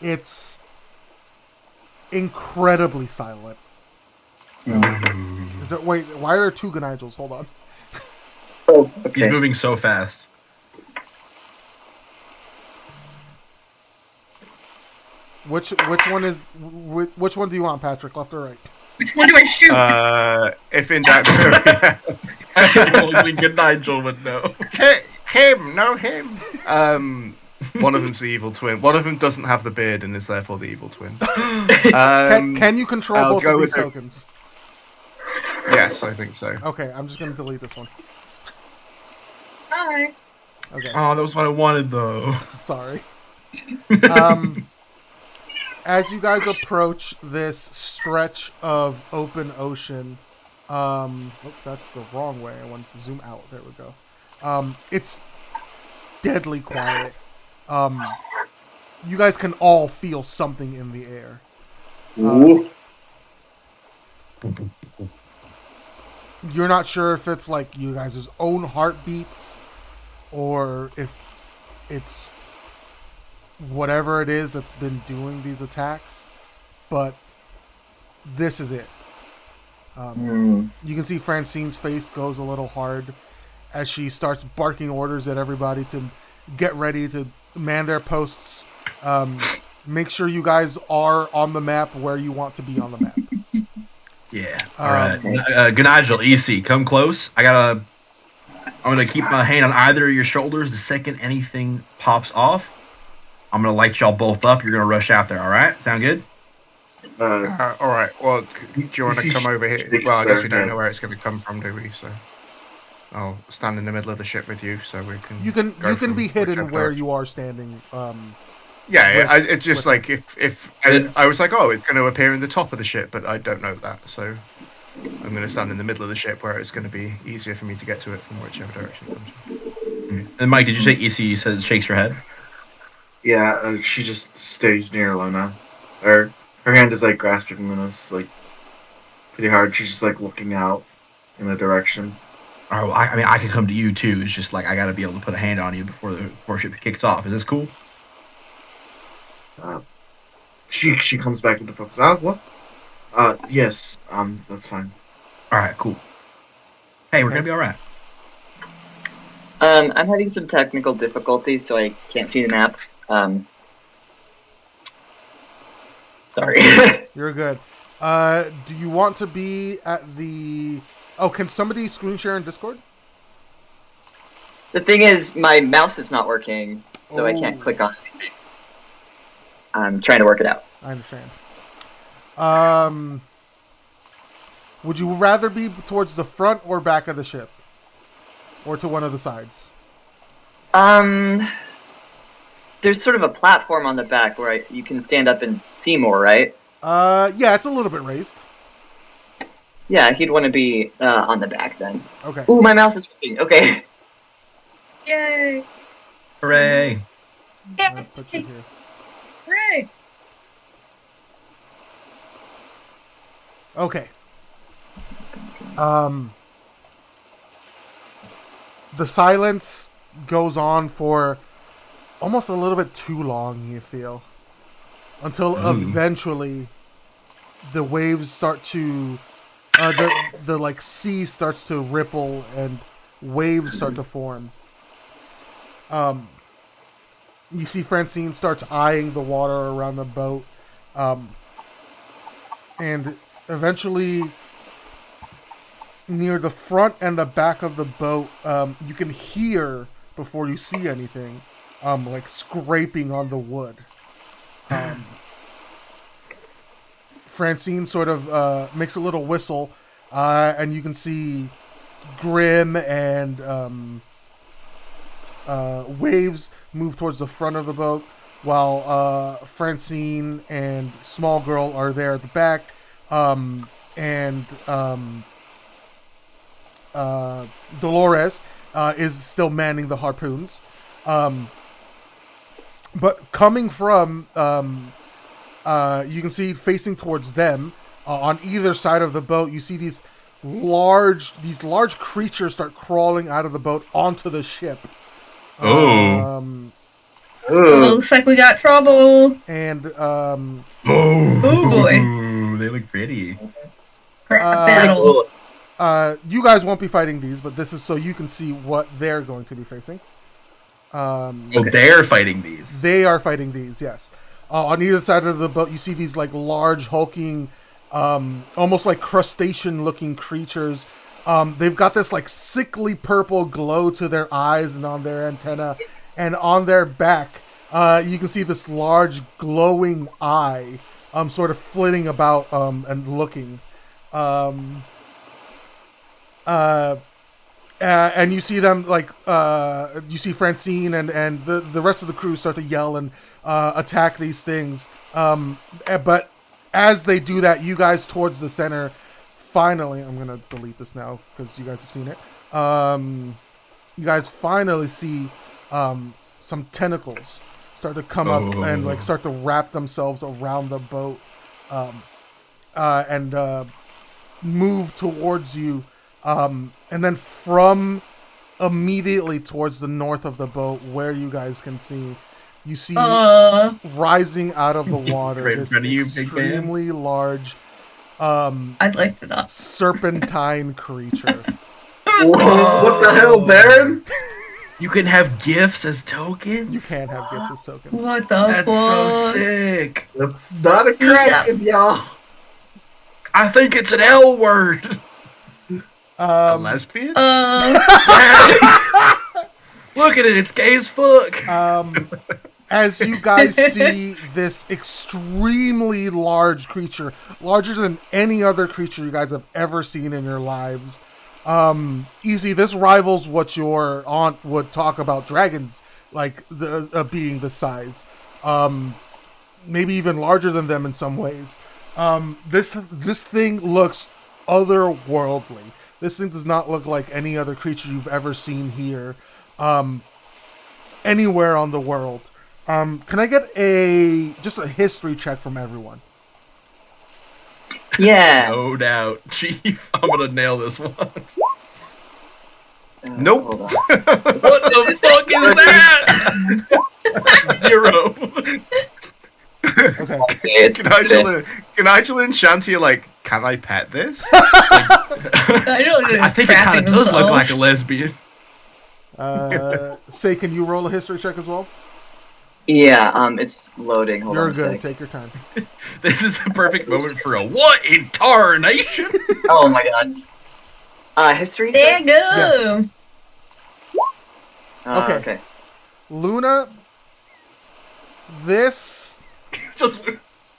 it's incredibly silent. Wait, why are there 2 Ganigels? Hold on. Oh, okay. He's moving so fast. Which one is which one do you want, Patrick? Left or right? Which one do I shoot? If in doubt, Only good Nigel would know. him. One of them's the evil twin. One of them doesn't have the beard and is therefore the evil twin. Can you control I'll both go of these with it. tokens? Yes, I think so. Okay, I'm just gonna delete this one. Hi. Okay, Oh, that was what I wanted, though. sorry. As you guys approach this stretch of open ocean, that's the wrong way. I wanted to zoom out. There we go. It's deadly quiet. You guys can all feel something in the air. You're not sure if it's like you guys' own heartbeats or if it's whatever it is that's been doing these attacks, but this is it. You can see Francine's face goes a little hard as she starts barking orders at everybody to get ready to man their posts. Make sure you guys are on the map where you want to be on the map. Yeah. All right. Good Nigel, EC, come close. I got I'm gonna keep my hand on either of your shoulders. The second anything pops off, I'm gonna light y'all both up. You're gonna rush out there. All right? Sound good? All right. Well, do you want to come over here? Well, I guess we don't head. know where it's going to come from, do we? So I'll stand in the middle of the ship with you, so we can. You can be hidden whichever where direction. you are standing. It's just like if I was like, oh, it's going to appear in the top of the ship, but I don't know that, so I'm going to stand in the middle of the ship where it's going to be easier for me to get to it from whichever direction it comes from. And Mike, did you say EC says shakes your head? Yeah, she just stays near Lona. Her hand is like grasping Luna's like pretty hard. She's just like looking out in a direction. Oh, I mean, I could come to you too. It's just like I got to be able to put a hand on you before ship kicks off. Is this cool? She comes back into focus. What? Yes. That's fine. All right, cool. Hey, we're gonna be all right. I'm having some technical difficulties, so I can't see the map. Sorry. You're good. Do you want to be at the... Oh, can somebody screen share in Discord? The thing is, my mouse is not working, so I can't click on anything. I'm trying to work it out. I understand. Would you rather be towards the front or back of the ship? Or to one of the sides? There's sort of a platform on the back where you can stand up and see more, right? Yeah, it's a little bit raised. Yeah, he'd want to be on the back then. Okay. Ooh, my mouse is working. Okay. Yay! Hooray! I'll put you here. Hooray! Okay. The silence goes on for almost a little bit too long, you feel. Until eventually the waves start to the like sea starts to ripple and waves start to form. You see Francine starts eyeing the water around the boat. And eventually near the front and the back of the boat, you can hear, before you see anything, like scraping on the wood. Francine sort of makes a little whistle, and you can see Grim and Waves move towards the front of the boat, while Francine and Small Girl are there at the back, and Dolores is still manning the harpoons. But coming from, you can see facing towards them, on either side of the boat, you see these large creatures start crawling out of the boat onto the ship. Looks like we got trouble. And Oh boy. They look pretty. Battle. you guys won't be fighting these, but this is so you can see what they're going to be facing. They're fighting these. They are fighting these, yes. On either side of the boat, you see these like large, hulking, almost like crustacean-looking creatures. They've got this like sickly purple glow to their eyes and on their antenna, and on their back, you can see this large glowing eye, sort of flitting about and looking. And you see them like you see Francine and the rest of the crew start to yell and attack these things. But as they do that, you guys towards the center. Finally, I'm gonna delete this now because you guys have seen it. You guys finally see some tentacles start to come up and like start to wrap themselves around the boat and move towards you. And then from immediately towards the north of the boat, where you guys can see, you see rising out of the water Right in this front of you, big man. extremely large I'd like to not. serpentine creature. What the hell, Baron? You can have gifts as tokens? You can't have gifts as tokens. What the That's fuck? so sick. That's not a kraken, y'all. I think it's an L word. A lesbian? Look at it, it's gay as fuck. As you guys see this extremely large creature, larger than any other creature you guys have ever seen in your lives. Easy, this rivals what your aunt would talk about dragons, like the being the size. Maybe even larger than them in some ways. This thing looks otherworldly. This thing does not look like any other creature you've ever seen here, anywhere on the world. Can I get just a history check from everyone? Yeah. No doubt. Chief, I'm gonna nail this one. Nope. Hold on. What the fuck is that? 0. Okay. Can Nigel and Shanti are like, can I pet this? I don't know. I think it kind of does look like a lesbian. Say, can you roll a history check as well? Yeah, it's loading. Hold You're on a good. sec. Take your time. This is a perfect moment for a what in tarnation? Oh my god. History? There you go. Yes. Okay. Okay. Luna, this... Just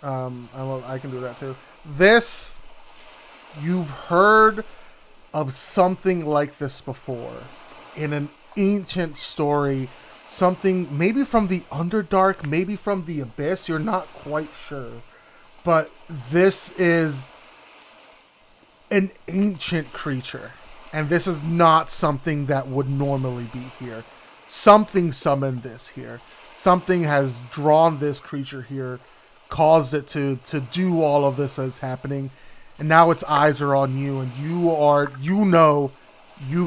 I can do that too. This, you've heard of something like this before in an ancient story, something maybe from the Underdark, maybe from the Abyss, you're not quite sure. But this is an ancient creature, and this is not something that would normally be here. Something summoned this here. Something has drawn this creature here, caused it to do all of this that's happening, and now its eyes are on you, and you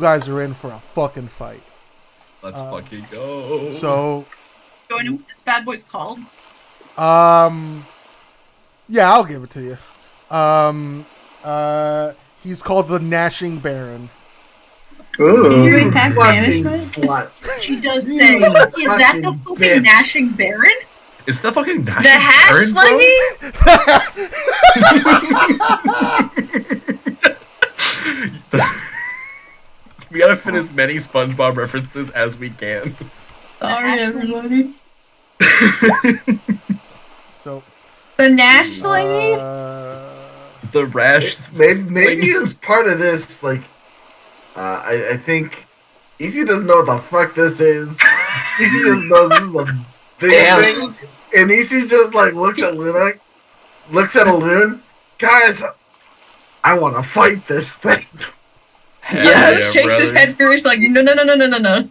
guys are in for a fucking fight. let's fucking go. So, Do I know what this bad boy's called? yeah, I'll give it to you. He's called the Gnashing Baron. Can you Ooh. read Pack Fucking Banishment? slut. She does say, is that the fucking fucking bitch. Gnashing Baron? Is the fucking The hash slinging? We gotta fit as many SpongeBob references as we can. Sorry, everybody. So, The Nash slinging? The rash. Maybe as part of this, like, I think Easy doesn't know what the fuck this is. Easy just knows this is a big Damn. thing, and Easy just like looks at Luna, looks at a loon. Guys, I want to fight this thing. Hell Yeah, shakes his brother. head furious like, no.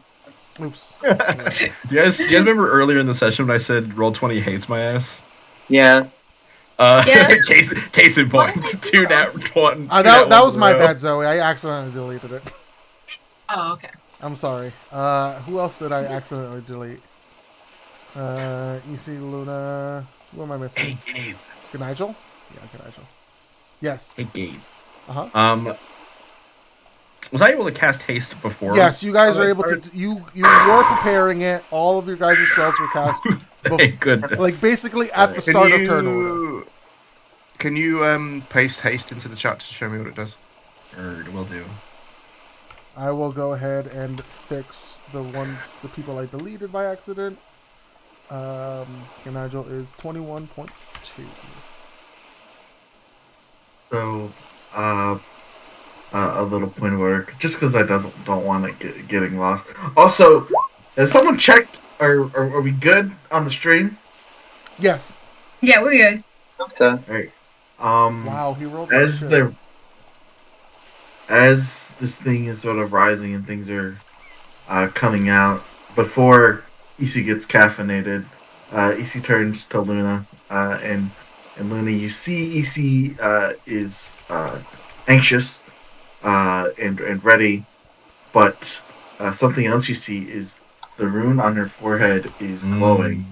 oops. Do you guys remember earlier in the session when I said roll 20 hates my ass? Yeah. Yeah. Case in point. What was Two it? nat one. That was my bad, Zoe. I accidentally deleted it. Oh, okay. I'm sorry. Who else did I accidentally delete? EC Luna. Who am I missing? Hey Gabe. Good Nigel? Yeah, good Nigel. Yes. Hey Gabe. Uh-huh. Was I able to cast haste before? Yes, you guys Oh, are able sorry. to. You were preparing it. All of your guys' spells were cast. Thank goodness. Like basically at the start of turn order. Can you paste haste into the chat to show me what it does? Word, will do. I will go ahead and fix the people I deleted by accident. Nigel is 21.2. So, a little point of order, just because I don't want to getting lost. Also, has someone checked? Are we good on the stream? Yes. Yeah, we're good. So, All right. Wow, he rolled. As shit. as this thing is sort of rising and things are coming out, before EC gets caffeinated, EC turns to Luna, and Luna, you see EC is anxious and ready, but something else you see is the rune on her forehead is glowing.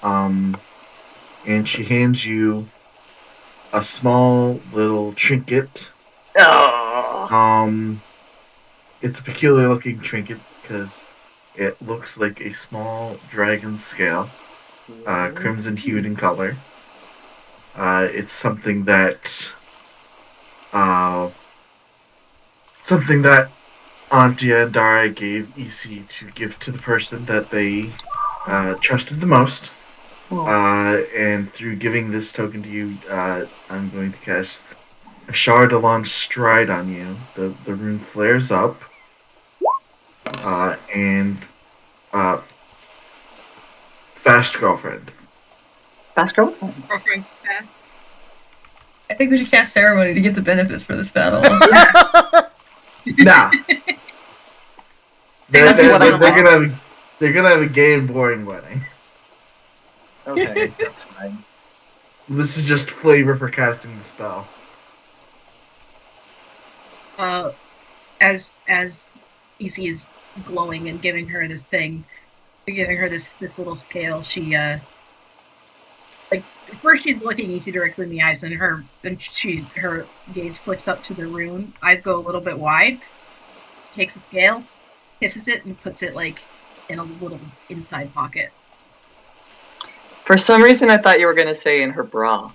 And she hands you a small little trinket. oh. It's a peculiar looking trinket because it looks like a small dragon scale, crimson hued in color. It's something that something that Antia and Dara gave EC to give to the person that they trusted the most. And through giving this token to you, I'm going to cast a Shard Alon Stride on you. The rune flares up. And Fast Girlfriend. Fast girl. Girlfriend fast. I think we should cast ceremony to get the benefits for this battle. Nah. That's what I they're gonna have a gay and boring wedding. Okay, that's fine. This is just flavor for casting the spell. As EC is glowing and giving her this thing, giving her this little scale, she first she's looking EC directly in the eyes, and her gaze flicks up to the rune. Eyes go a little bit wide. Takes a scale, kisses it, and puts it in a little inside pocket. For some reason, I thought you were gonna say in her bra.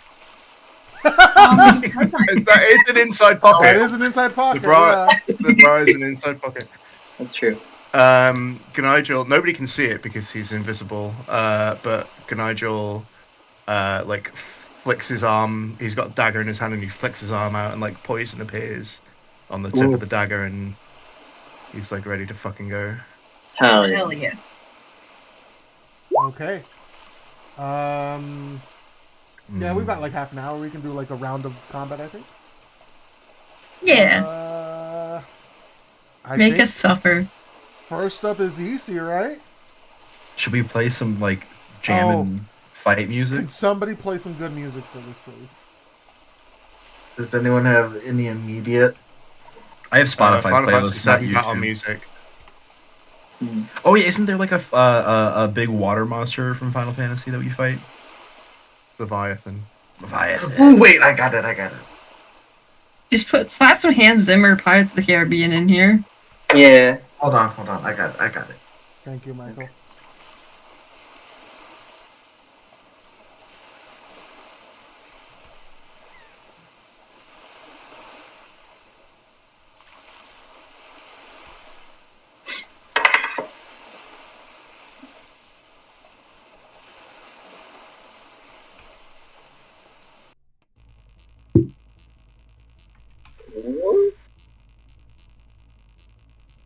Because Is an inside pocket? That is an inside pocket. The bra, Yeah. the bra is an inside pocket. That's true. Ganigel, nobody can see it because he's invisible. But Ganigel, flicks his arm. He's got a dagger in his hand, and he flicks his arm out, and poison appears on the tip of the dagger, and he's ready to fucking go. Hell yeah. Hell yeah. Okay. Yeah, we've got half an hour. We can do a round of combat, I think. Yeah. I Make think us suffer. first up is EC, right? Should we play some jam and fight music? Can somebody play some good music for this, please? Does anyone have any immediate? I have Spotify Final playlists, Fantasy not VII Battle YouTube. music. Oh yeah, isn't there a big water monster from Final Fantasy that we fight? Leviathan. Leviathan. Oh wait, I got it. Just slap some Hans Zimmer Pirates of the Caribbean in here. Yeah. Hold on. I got it. Thank you, Michael.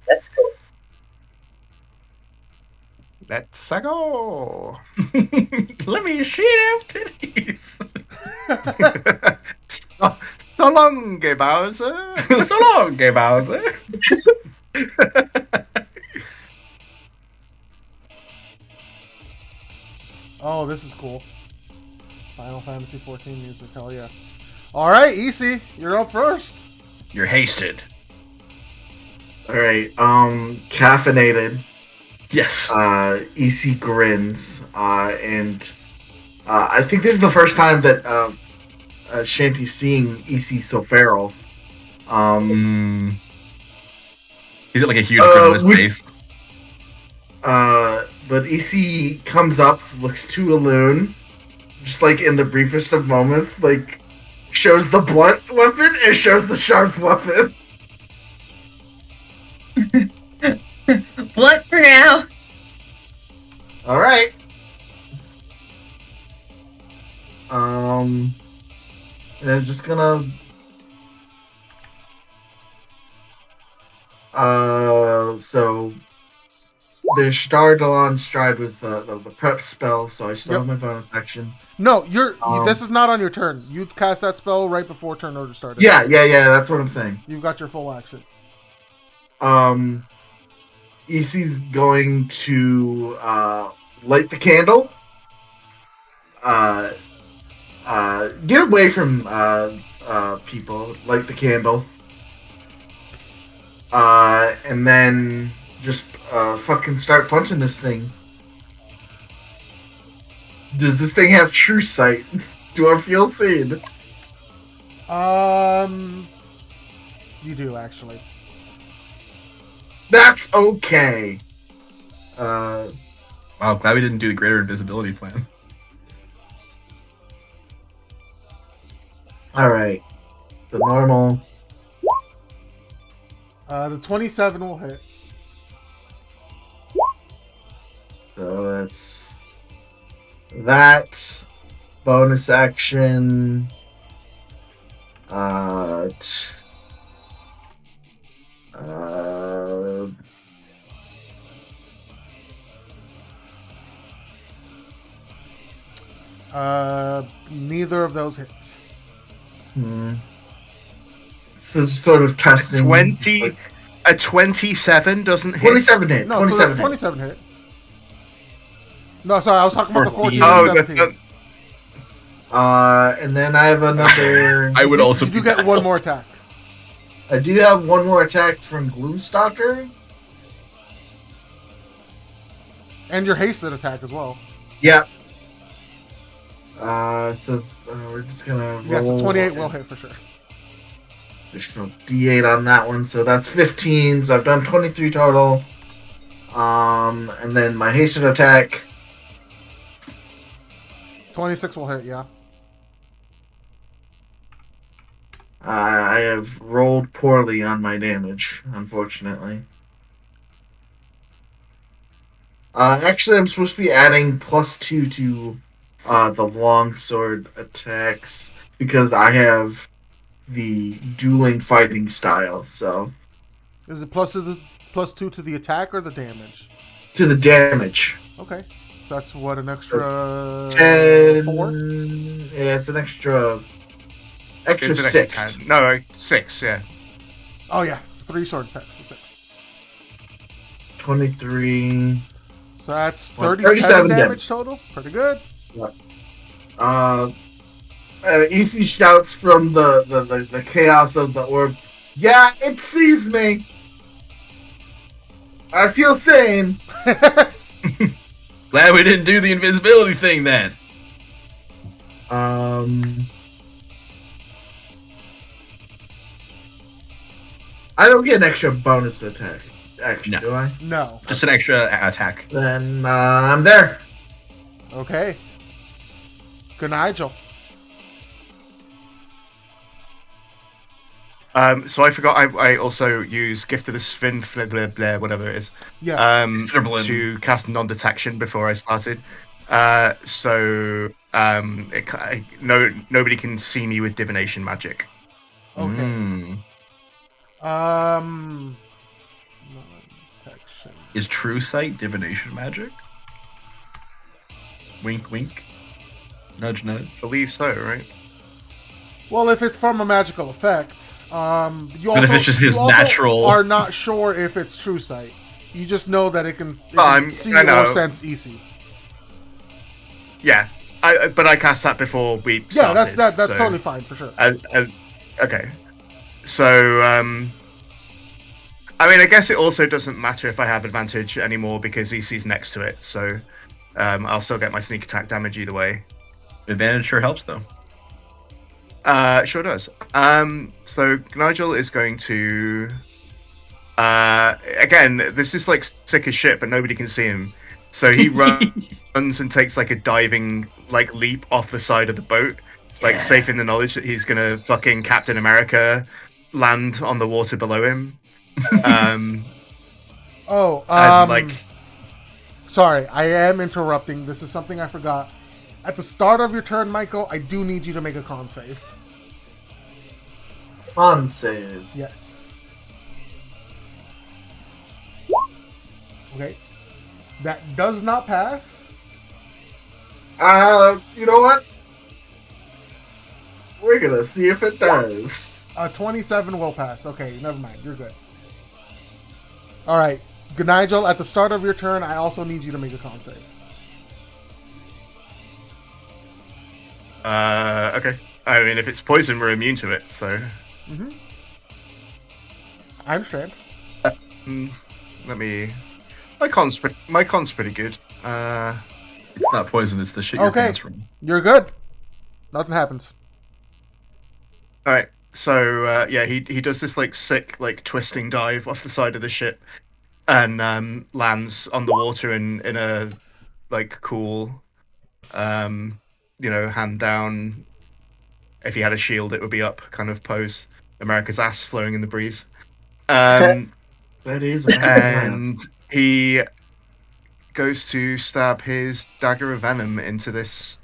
That's cool. Let's go. Let me see them titties. So long, Gay Bowser. So long, Gay Bowser. Oh, this is cool. Final Fantasy 14 music, hell yeah. Alright, EC, you're up first. You're hasted. All right. Caffeinated. Yes. EC grins, and I think this is the first time that Shanty's seeing EC so feral. He's got a huge grin on his face. But EC comes up, looks to Alune, just in the briefest of moments, shows the blunt weapon and shows the sharp weapon. Blunt for now. All right. And I'm just gonna. So the Stardalon Stride was the prep spell, so I still have my bonus action. No, this is not on your turn. You cast that spell right before turn order started. Yeah, that's what I'm saying. You've got your full action. EC's going to light the candle. Get away from people. Light the candle. And then just fucking start punching this thing. Does this thing have true sight? Do I feel seen? You do, actually. That's okay. Wow, glad we didn't do the greater invisibility plan. Alright. The normal. The 27 will hit. So that's that. Bonus action. Uh, t- uh, Neither of those hits. So sort of testing. 20. A 27 doesn't hit. 27 hit. No, 27 hit. 27 hit. No, sorry, I was talking about the 14 Oh, and 17. And then I have another. I would also You do be get one baffled. more attack. I do have one more attack from Gloomstalker. And your hasted attack as well. Yep. So we're just gonna roll. Yes, the 28 will hit for sure. Additional D8 on that one, so that's 15. So I've done 23 total. And then my hastened attack. 26 will hit, yeah. I have rolled poorly on my damage, unfortunately. Actually, I'm supposed to be adding +2 to the longsword attacks because I have the dueling fighting style. So Is it +2 to the attack or the damage? to the damage. Okay. So that's what, an extra 10. 4? Yeah, it's an extra It's an 6. extra 10. No, 6, yeah. Oh, yeah. 3 sword attacks, so 6. 23. So that's 37 37 damage damage. total. Pretty good. EC shouts from the chaos of the orb. Yeah, it sees me. I feel sane. Glad we didn't do the invisibility thing then. I don't get an extra bonus attack. Actually, No. do I? No. Just an extra attack. Then I'm there. Okay. Good Nigel. So I forgot I also use Gift of the Sphin, blah, blah, whatever it is, Yes. Scribbling. to cast non-detection before I started. Nobody can see me with divination magic. Okay. Mm. Non-detection. Is true sight divination magic? Wink, wink. Nudge, nudge. Believe so, right? Well, if it's from a magical effect, you But if also, it's just his you also natural- are not sure if it's true sight. You just know that it can see I know. or sense EC. Yeah, but I cast that before we Yeah, started. that's so- totally fine for sure. Okay, so I mean, I guess it also doesn't matter if I have advantage anymore because EC's next to it, so I'll still get my sneak attack damage either way. Advantage sure helps though. Sure does. So Nigel is going to. Again, this is like sick as shit, but nobody can see him. So he runs and takes like a diving like leap off the side of the boat, like safe in the knowledge that he's gonna fucking Captain America land on the water below him. And like, sorry, I am interrupting. This is something I forgot. At the start of your turn, Michael, I do need you to make a con save. Con save. Yes. Okay. That does not pass. You know what? We're gonna see if it does. 27 will pass. Okay, never mind. You're good. All right. Good, Nigel. At the start of your turn, I also need you to make a con save. okay. I mean, if it's poison, we're immune to it, so. Mm-hmm. I understand. Let me. My con's pretty good. It's not poison, it's the shit your Okay. pants from. You're good. Nothing happens. All right. So yeah, he does this like sick like twisting dive off the side of the ship, and lands on the water in a like cool, hand down. If he had a shield, it would be up kind of pose. America's ass flowing in the breeze. Um, That is a and he goes to stab his dagger of venom into this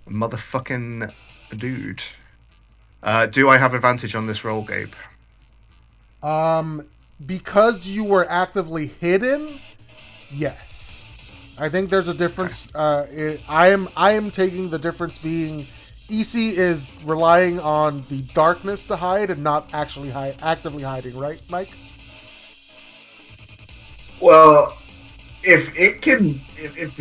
motherfucking dude. Do I have advantage on this roll, Gabe? Because you were actively hidden, yes. I think there's a difference. I am taking the difference being EC is relying on the darkness to hide and not actually actively hiding, right, Mike? Well, if it can, if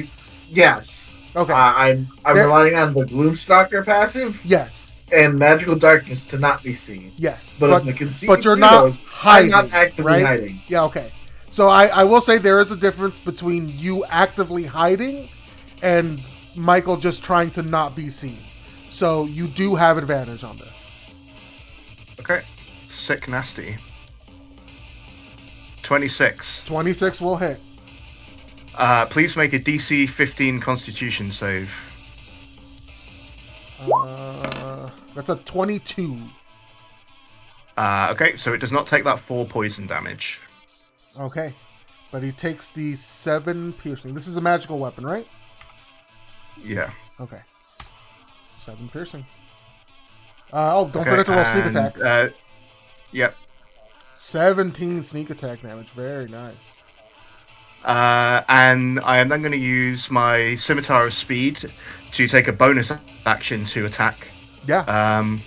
yes, Okay. I'm There- relying on the Gloomstalker passive Yes. and magical darkness to not be seen. Yes. But if the conceit but you're knows, not hiding. I'm not actively right? hiding. Yeah. Okay. So I will say there is a difference between you actively hiding and Michael just trying to not be seen. So you do have advantage on this. Okay. Sick nasty. 26. 26 will hit. Please make a DC 15 Constitution save. That's a 22. Okay, so it does not take that 4 poison damage. Okay. But he takes the 7 piercing. This is a magical weapon, right? Yeah. Okay. 7 piercing. Don't forget to roll sneak attack. Yep. 17 sneak attack damage. Very nice. And I am then going to use my Scimitar of Speed to take a bonus action to attack. Yeah.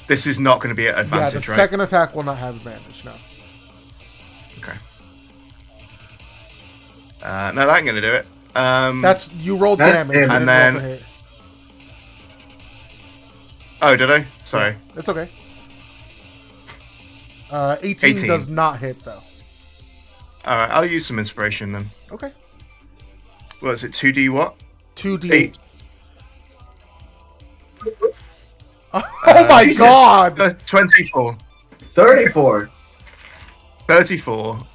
This is not going to be at Yeah, advantage, the right? second attack will not have advantage, no. Okay. No, that ain't going to do it. That's you rolled That damage. You damage. didn't And roll then- to hit. Oh, did I? Sorry. It's okay. 18 does not hit, though. Alright, I'll use some inspiration then. Okay. What is it, 2D what? 2d8. 8. Oh my Jesus. god! 24. 34. 34.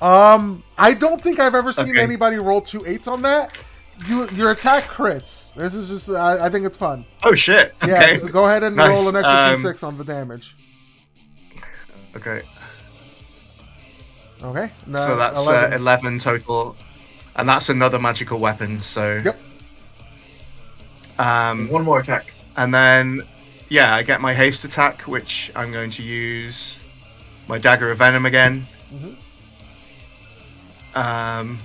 I don't think I've ever seen Okay. anybody roll 2 8s on that. Your attack crits. This is just, I think it's fun. Oh shit. Yeah, Okay. go ahead and Nice. roll an extra d6 on the damage. Okay. Okay. No, So that's 11 total. And that's another magical weapon, so. Yep. One more attack. And then, yeah, I get my haste attack, which I'm going to use my dagger of venom again. Mhm.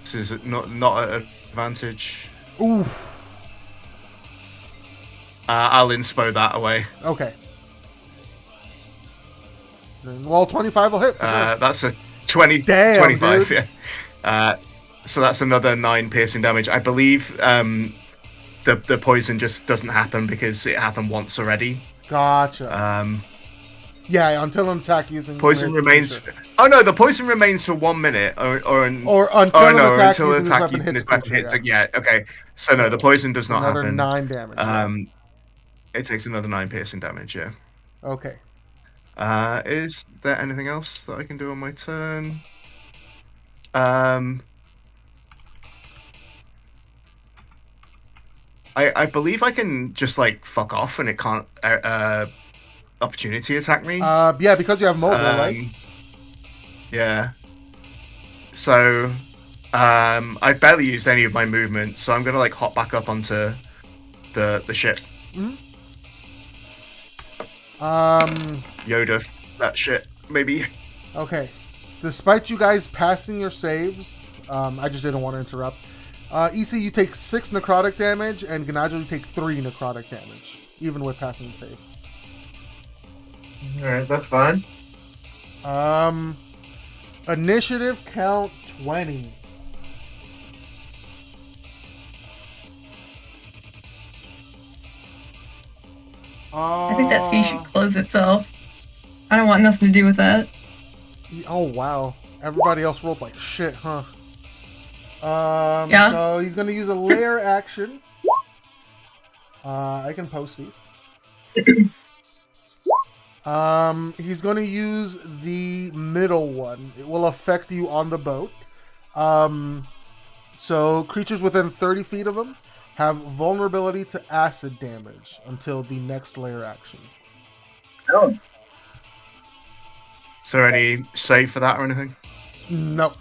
This is not an advantage. Oof. I'll inspo that away. Okay. Well, 25 will hit. For sure. That's a 20, Damn, 25. dude. Yeah. So that's another 9 piercing damage. I believe the poison just doesn't happen because it happened once already. Gotcha. Yeah, until an attack using Poison hits, remains. creature. Oh no, the poison remains for 1 minute, or Or until oh an no, attack until using an his attack weapon using hits his the weapon creature, hits. Yeah, okay. So no, the poison does not Another happen. 9 damage. Yeah. It takes another 9 piercing damage. Yeah. Okay. Is there anything else that I can do on my turn? I believe I can just like fuck off and it can't opportunity attack me. Yeah, because you have mobile, right? Yeah. So I've barely used any of my movement, so I'm gonna like hop back up onto the ship. Yoda, that shit, maybe. Okay. Despite you guys passing your saves, I just didn't want to interrupt. EC, you take 6 necrotic damage, and Ganajo, you take 3 necrotic damage, even with passing the save. Alright, that's fine. Initiative count 20. I think that C should close itself. I don't want nothing to do with that. Oh, wow. Everybody else rolled like shit, huh? Yeah. So he's going to use a lair action. I can post these. He's going to use the middle one. It will affect you on the boat. So creatures within 30 feet of him have vulnerability to acid damage until the next lair action. Oh, Is there any save for that or anything? Nope.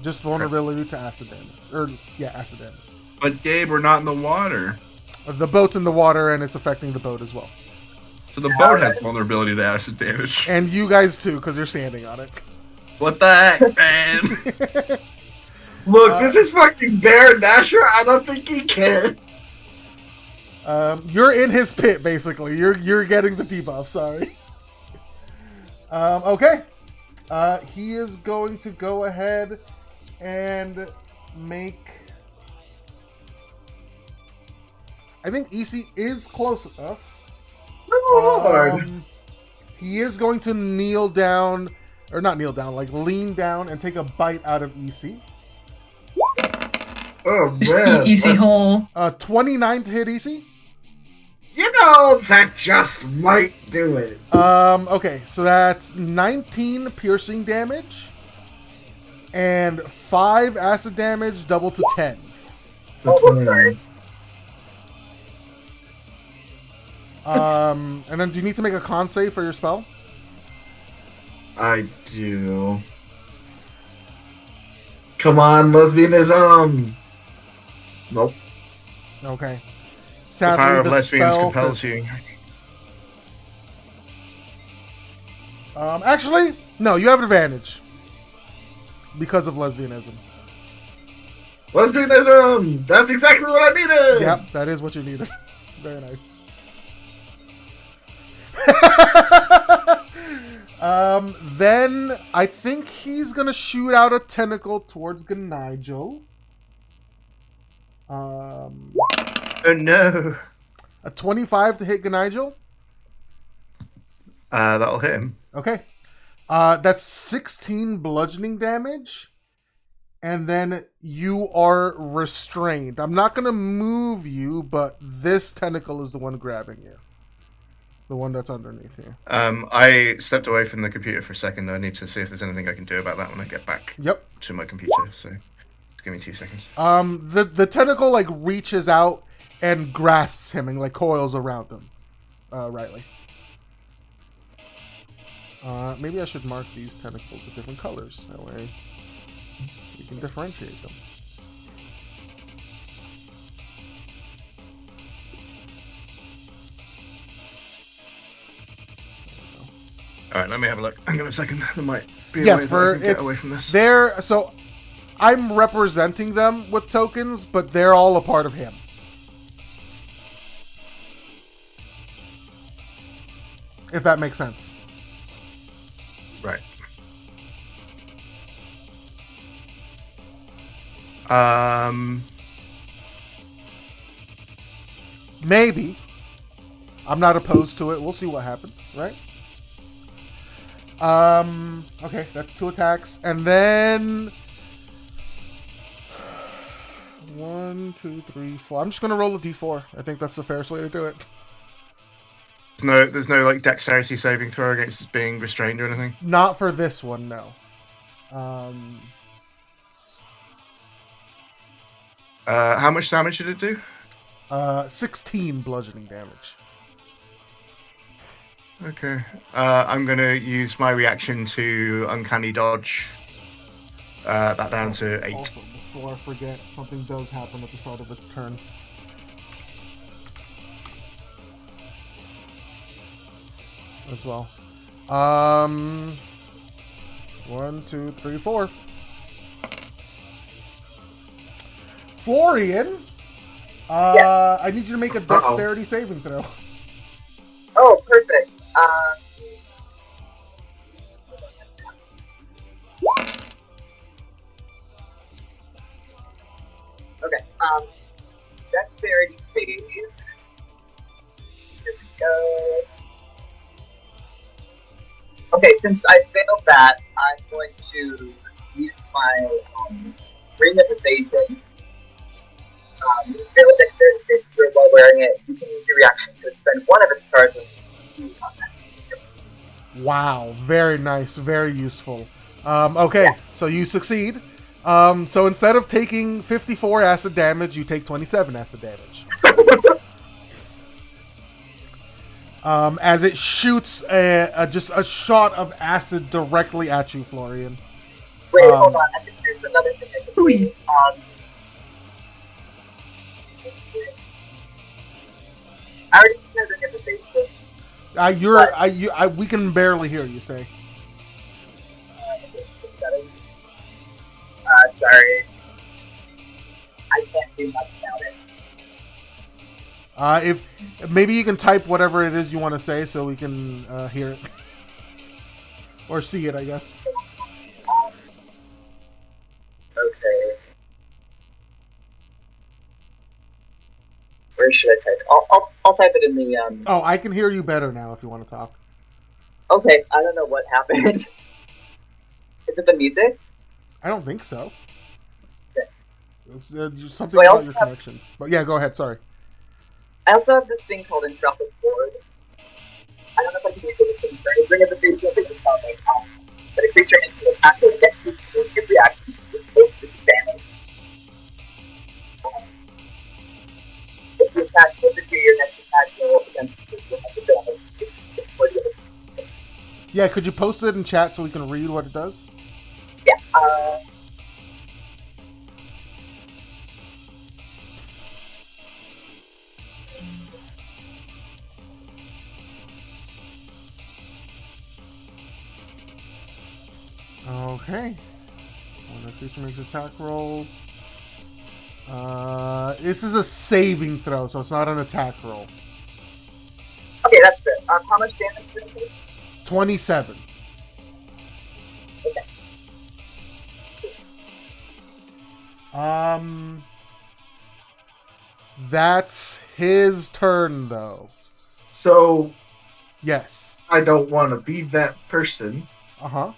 Just vulnerability to acid damage. Acid damage. But Gabe, we're not in the water. The boat's in the water, and it's affecting the boat as well. So the boat has vulnerability to acid damage. And you guys too, because you're standing on it. What the heck, man? Look, this is fucking Baron Nasher. I don't think he cares. You're in his pit, basically. You're getting the debuff. Sorry. Okay. He is going to go ahead and make. I think EC is close enough. Lord. He is going to kneel down, or not kneel down, like lean down and take a bite out of EC. Oh Just man. eat easy hole. 29 to hit EC. You know, that just might do it. Okay, so that's 19 piercing damage and 5 acid damage, double to 10. So 29. And then do you need to make a con save for your spell? I do. Come on, lesbianism. Nope. Okay. The power of the lesbians spell compels you. fails. Actually, no, you have advantage because of lesbianism. Lesbianism! That's exactly what I needed! Yep, that is what you needed. Very nice. Then I think he's gonna shoot out a tentacle towards Ganigel. Oh no. A 25 to hit Ganigel. That'll hit him. Okay. That's 16 bludgeoning damage. And then you are restrained. I'm not going to move you, but this tentacle is the one grabbing you. The one that's underneath you. I stepped away from the computer for a second. I need to see if there's anything I can do about that when I get back Yep. to my computer. So just give me 2 seconds. The tentacle like reaches out and grasps him and like coils around him. Riley. Maybe I should mark these tentacles with different colors. That way you can differentiate them. Alright, let me have a look. Hang on a second. There might be a Yes, way for that I can get it's away from this. so I'm representing them with tokens, but they're all a part of him. If that makes sense. Right. Maybe. I'm not opposed to it. We'll see what happens, right? Okay, that's 2 attacks. And then 1, 2, 3, 4. I'm just gonna roll a d4. I think that's the fairest way to do it. There's no like dexterity saving throw against being restrained or anything. Not for this one, no. How much damage did it do? 16 bludgeoning damage. Okay. I'm gonna use my reaction to uncanny dodge. That down to 8. Also, before I forget, something does happen at the start of its turn. As well. 1, 2, 3, 4. Florian, I need you to make a dexterity saving throw. Oh, perfect. Okay. Dexterity save. Here we go. Okay, since I failed that, I'm going to use my ring of evasion. Fail a dexterity save throw while wearing it. You can use your reaction to expend one of its charges. Wow, very nice, very useful. Okay, so you succeed. So instead of taking 54 acid damage, you take 27 acid damage. as it shoots just a shot of acid directly at you, Florian. Wait, hold on. I think there's another thing I can do. Ooh. I already said I get the Facebook. We can barely hear you say. Sorry. I can't do much about it. If maybe you can type whatever it is you want to say so we can hear it or see it, I guess. Okay. Where should I type? I'll type it in the Oh, I can hear you better now if you want to talk. Okay, I don't know what happened. Is it the music? I don't think so. Okay. It's something So I about also your have- connection. But yeah, go ahead. Sorry. I also have this thing called Entropic Ward. I don't know if I can use it as a turn. Bring up the creature of the combat. But a creature into an active get reaction to takes this damage. If you attack closer to your next attack roll against the damage. Yeah, could you post it in chat so we can read what it does? Yeah. Okay. When the creature makes an attack roll. This is a saving throw, so it's not an attack roll. Okay, that's good. How much damage did it take? 27. Okay. That's his turn, though. So Yes. I don't want to be that person, Uh-huh.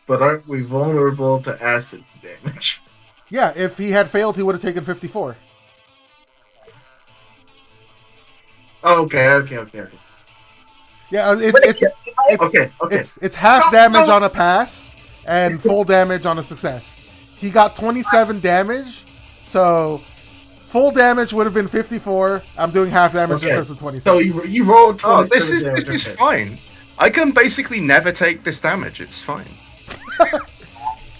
but aren't we vulnerable to acid damage? Yeah, if he had failed, he would have taken 54. Oh, okay. Yeah, it's half No, damage no. on a pass and full damage on a success. He got 27 damage, so full damage would have been 54. I'm doing half damage Okay. just as a 27. So you rolled Oh, 27 this damage. is okay. fine. I can basically never take this damage. It's fine.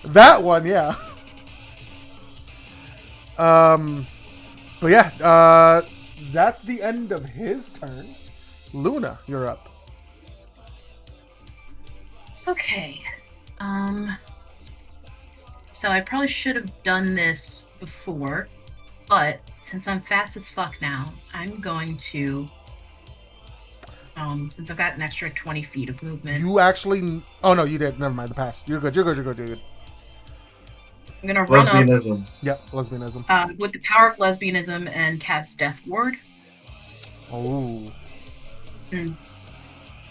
That one, yeah. But yeah, that's the end of his turn. Luna, you're up. Okay. So I probably should have done this before, but since I'm fast as fuck now, I'm going to since I've got an extra 20 feet of movement, You actually... Oh, no, you did. Never mind. The past. You're good. You're good. I'm gonna run up Lesbianism. Yep, lesbianism. with the power of lesbianism and cast Death Ward. Oh. And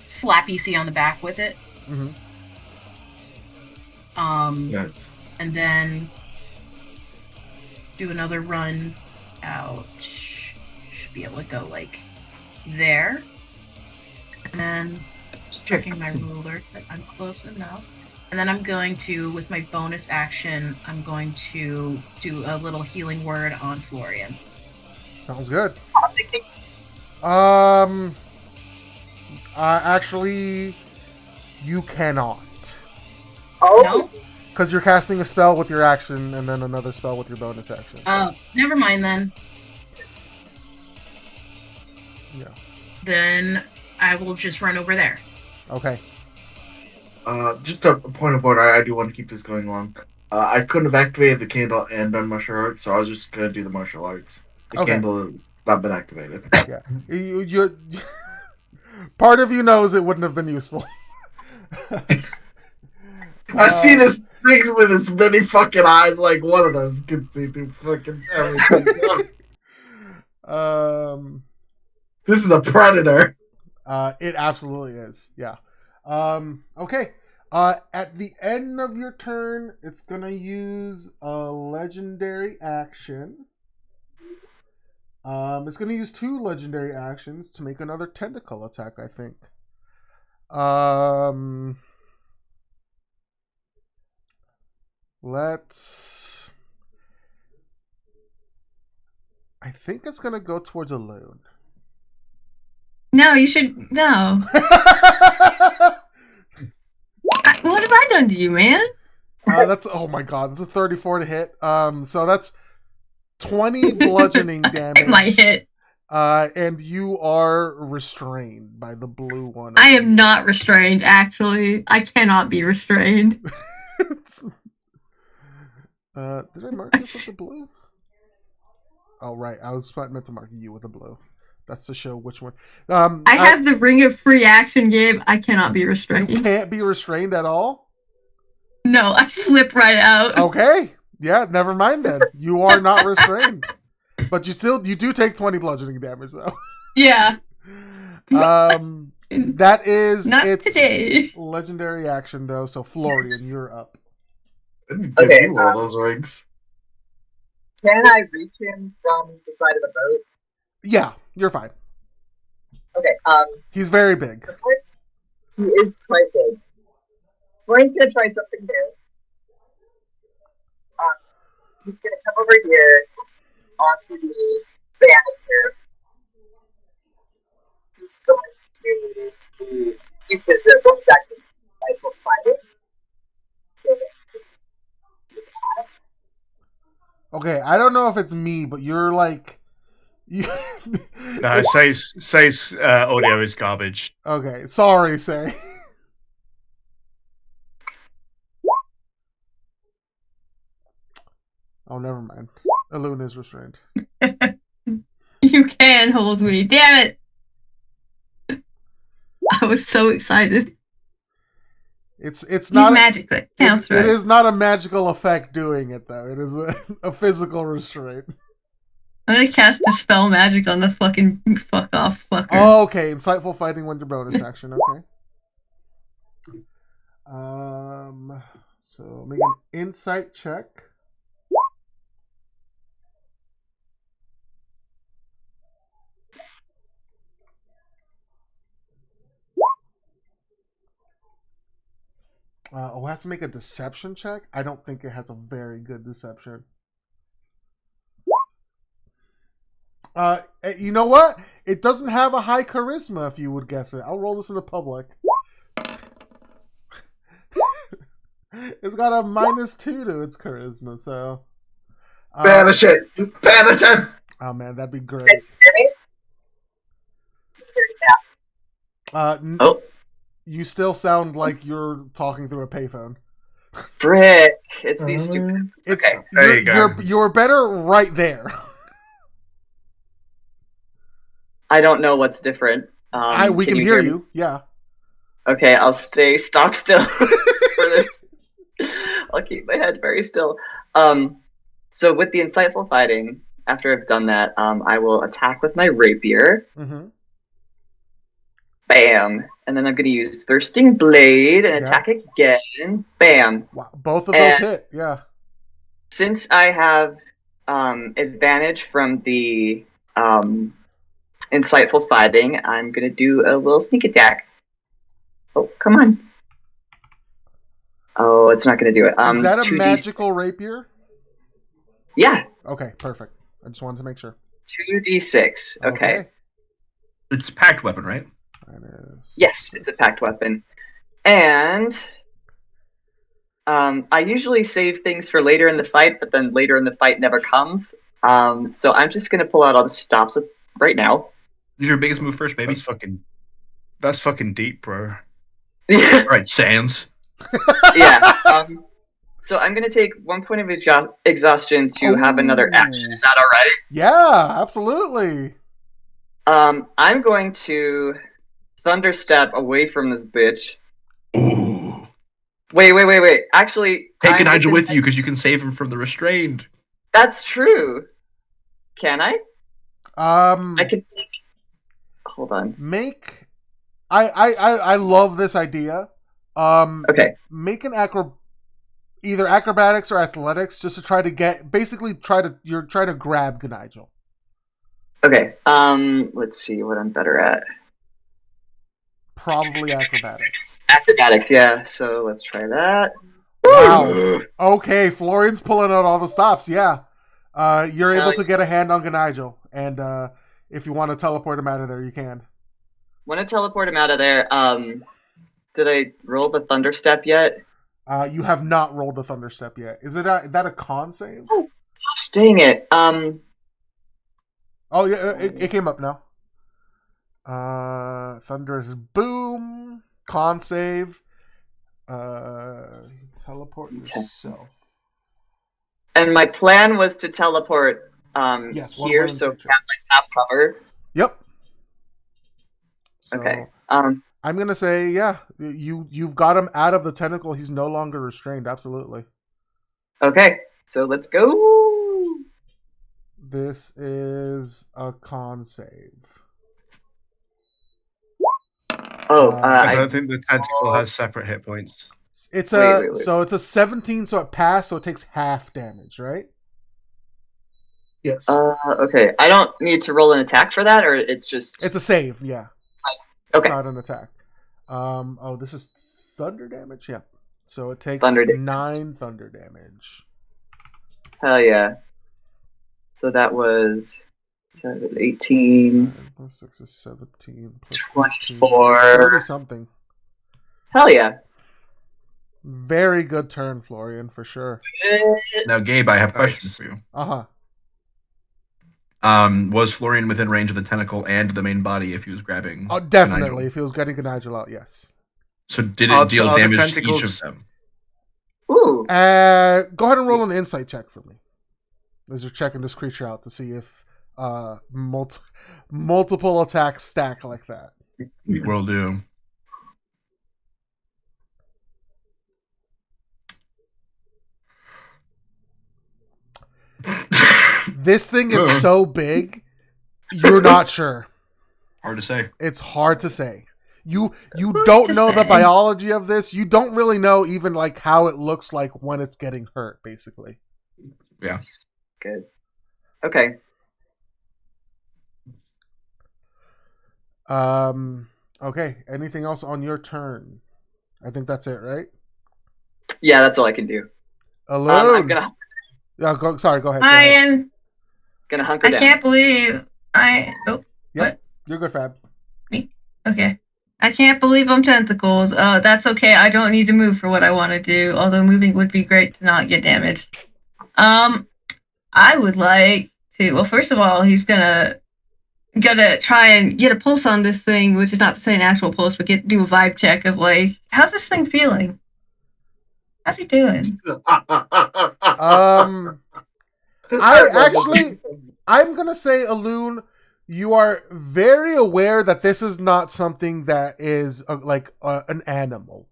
slap EC on the back with it. Mm-hmm. Yes. And then do another run out. Should be able to go like there. And then just checking my ruler that I'm close enough. And then I'm going to, with my bonus action, I'm going to do a little healing word on Florian. Sounds good. I'm thinking, Actually, you cannot. oh, No? Because you're casting a spell with your action and then another spell with your bonus action. Never mind then. Yeah. Then I will just run over there. Okay. Just a point of order. I do want to keep this going long. I couldn't have activated the candle and done martial arts, so I was just gonna do the martial arts. The Okay. candle has not been activated. Yeah. You're... Part of you knows it wouldn't have been useful. I see this thing with its many fucking eyes. Like one of those can see through fucking everything. This is a predator. It absolutely is. Yeah. Okay. At the end of your turn, it's gonna use a legendary action. It's gonna use 2 legendary actions to make another tentacle attack, I think. Let's... I think it's gonna go towards a loon. No, you should. No. What have I done to you, man? That's oh my god, that's a 34 to hit. So that's 20 bludgeoning damage. It might hit. And you are restrained by the blue one. I am not restrained, actually. I cannot be restrained. Did I mark this with the blue? Oh, right. I was meant to mark you with the blue. That's to show which one. I have the Ring of Free Action game. I cannot be restrained. You can't be restrained at all? No, I slip right out. Okay. Yeah, never mind then. You are not restrained. But you do take 20 bludgeoning damage, though. Yeah. That is not its today. legendary action, though. So, Florian, you're up. Okay, all those rings. Can I reach him from the side of the boat? Yeah, you're fine. Okay, He's very big. he is quite big. Florian's gonna try something new. He's gonna come over here onto the banister. He's going to use his bonus action rifle fighting. Okay, I don't know if it's me, but you're like... No, Say's audio is garbage. Okay, sorry, Say. Oh, never mind. Elune is restrained. You can hold me. Damn it! I was so excited. It's He's not magic. That counts, right? It is not a magical effect doing it, though. It is a physical restraint. I'm gonna cast Dispel Magic on the fucking fuck off fucker. Oh, okay. Insightful fighting with your bonus action. Okay. So make an insight check. It has to make a deception check. I don't think it has a very good deception. You know what? It doesn't have a high charisma, if you would guess it. I'll roll this in the public. It's got a -2 to its charisma, so... Banish it! Banish it! Oh, man, that'd be great. You still sound like you're talking through a payphone. Frick! It's these stupid. It's, Okay. There you go. You're better right there. I don't know what's different. We can hear you. Yeah. Okay, I'll stay stock still for this. I'll keep my head very still. So with the insightful fighting, after I've done that, I will attack with my rapier. Mm-hmm. Bam! And then I'm going to use Thirsting Blade and attack again. Bam! Wow. Both of those hit. Yeah. Since I have advantage from the insightful fighting, I'm going to do a little sneak attack. Oh, come on. Oh, it's not going to do it. Is that a magical rapier? Yeah. Okay, perfect. I just wanted to make sure. 2d6. Okay. It's a packed weapon, right? That is... Yes, it's a packed weapon. And I usually save things for later in the fight, but then later in the fight never comes. So I'm just going to pull out all the stops right now. Use your biggest move first, baby. That's fucking deep, bro. All right, Sans. Yeah. So I'm going to take 1 point of exhaustion to have another action. Is that all right? Yeah, absolutely. I'm going to thunderstep away from this bitch. Ooh. Wait. Actually, Take Nigel with you because you can save him from the restrained. That's true. Can I? I can take. Hold on. I love this idea. Okay. Make an either acrobatics or athletics, just to try to try to grab Nigel. Okay. Let's see what I'm better at. Probably acrobatics. Acrobatics, yeah. So let's try that. Wow. Okay, Florian's pulling out all the stops. Yeah. You're able to get a hand on Nigel, and if you want to teleport him out of there, you can. want to teleport him out of there. Did I roll the thunder step yet? You have not rolled a thunder step yet. Is that a con save? Oh, gosh, dang it. Oh yeah, it came up now. Thunderous boom, con save. Teleport yourself. And my plan was to teleport Yes, here, so we have like half cover. Yep. So, Okay. I'm gonna say, yeah, you've got him out of the tentacle. He's no longer restrained. Absolutely. Okay, so let's go. This is a con save. Oh, I don't think the tentacle has separate hit points. It's Wait. So it's a 17, so it passed, so it takes half damage, right? Yes. Okay. I don't need to roll an attack for that, or it's just. It's a save, yeah. Okay. It's not an attack. Oh, this is thunder damage? Yep. So it takes Thunder 9 thunder damage. Hell yeah. So that was 18. 9 plus 6 is 17 plus 24. 30 something. Hell yeah. Very good turn, Florian, for sure. Now, Gabe, I have a question for you. Uh-huh. Was Florian within range of the tentacle and the main body if he was grabbing? Oh, definitely. If he was getting Nigel out, yes. So did it deal Are the damage to each tentacles- of them? Ooh. Go ahead and roll an insight check for me. As you're checking this creature out to see if multiple attacks stack like that. Will do. This thing is so big, you're not sure. Hard to say. It's hard to say. You Who's don't to know the say? biology of this. You don't really know even like how it looks like when it's getting hurt, basically. Yeah. Good. Okay. Okay. Anything else on your turn? I think that's it, right? Yeah, that's all I can do. Alone. I'm gonna Yeah, sorry, go ahead. I am. hunker I down. can't believe I. Oh, Yep. You're good, Fab. okay. I can't believe I'm tentacles. That's okay. I don't need to move for what I want to do. Although moving would be great to not get damaged. I would like to. Well, first of all, he's gonna try and get a pulse on this thing, which is not to say an actual pulse, but do a vibe check of like, how's this thing feeling? How's he doing? I'm gonna say, Alun, you are very aware that this is not something that is an animal.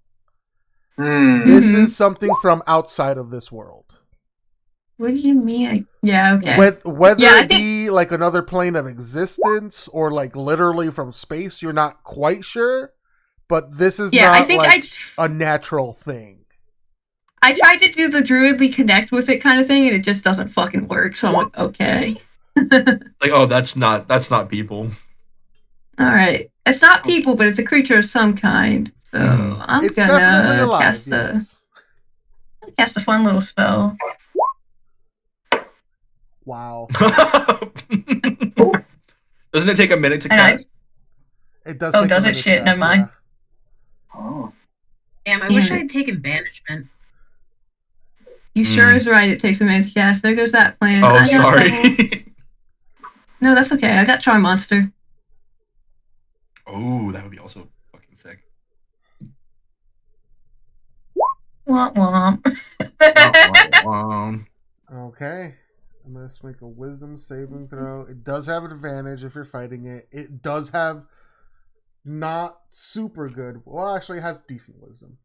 This is something from outside of this world. What do you mean? Yeah, okay. Whether Yeah, it be like another plane of existence or like literally from space, you're not quite sure. But this is not a natural thing. I tried to do the druidly connect with it kind of thing, and it just doesn't fucking work. So I'm like, okay. Like, oh, that's not people. All right, it's not people, but it's a creature of some kind. So I'm It's definitely gonna alive. Yes. cast a fun little spell. Wow. Doesn't it take a minute to And cast? It does. Oh, take does a it? minute to Shit, cast, never mind. yeah. Oh. Damn, I wish I had taken banishment. You sure is right. It takes a minute to cast. There goes that plan. Oh, I got several. sorry. No, that's okay. I got Charm Monster. Oh, that would be also fucking sick. Womp womp. Womp, womp. Okay. I'm going to make a wisdom saving throw. It does have advantage if you're fighting it. It does have not super good. Well, actually, it has decent wisdom.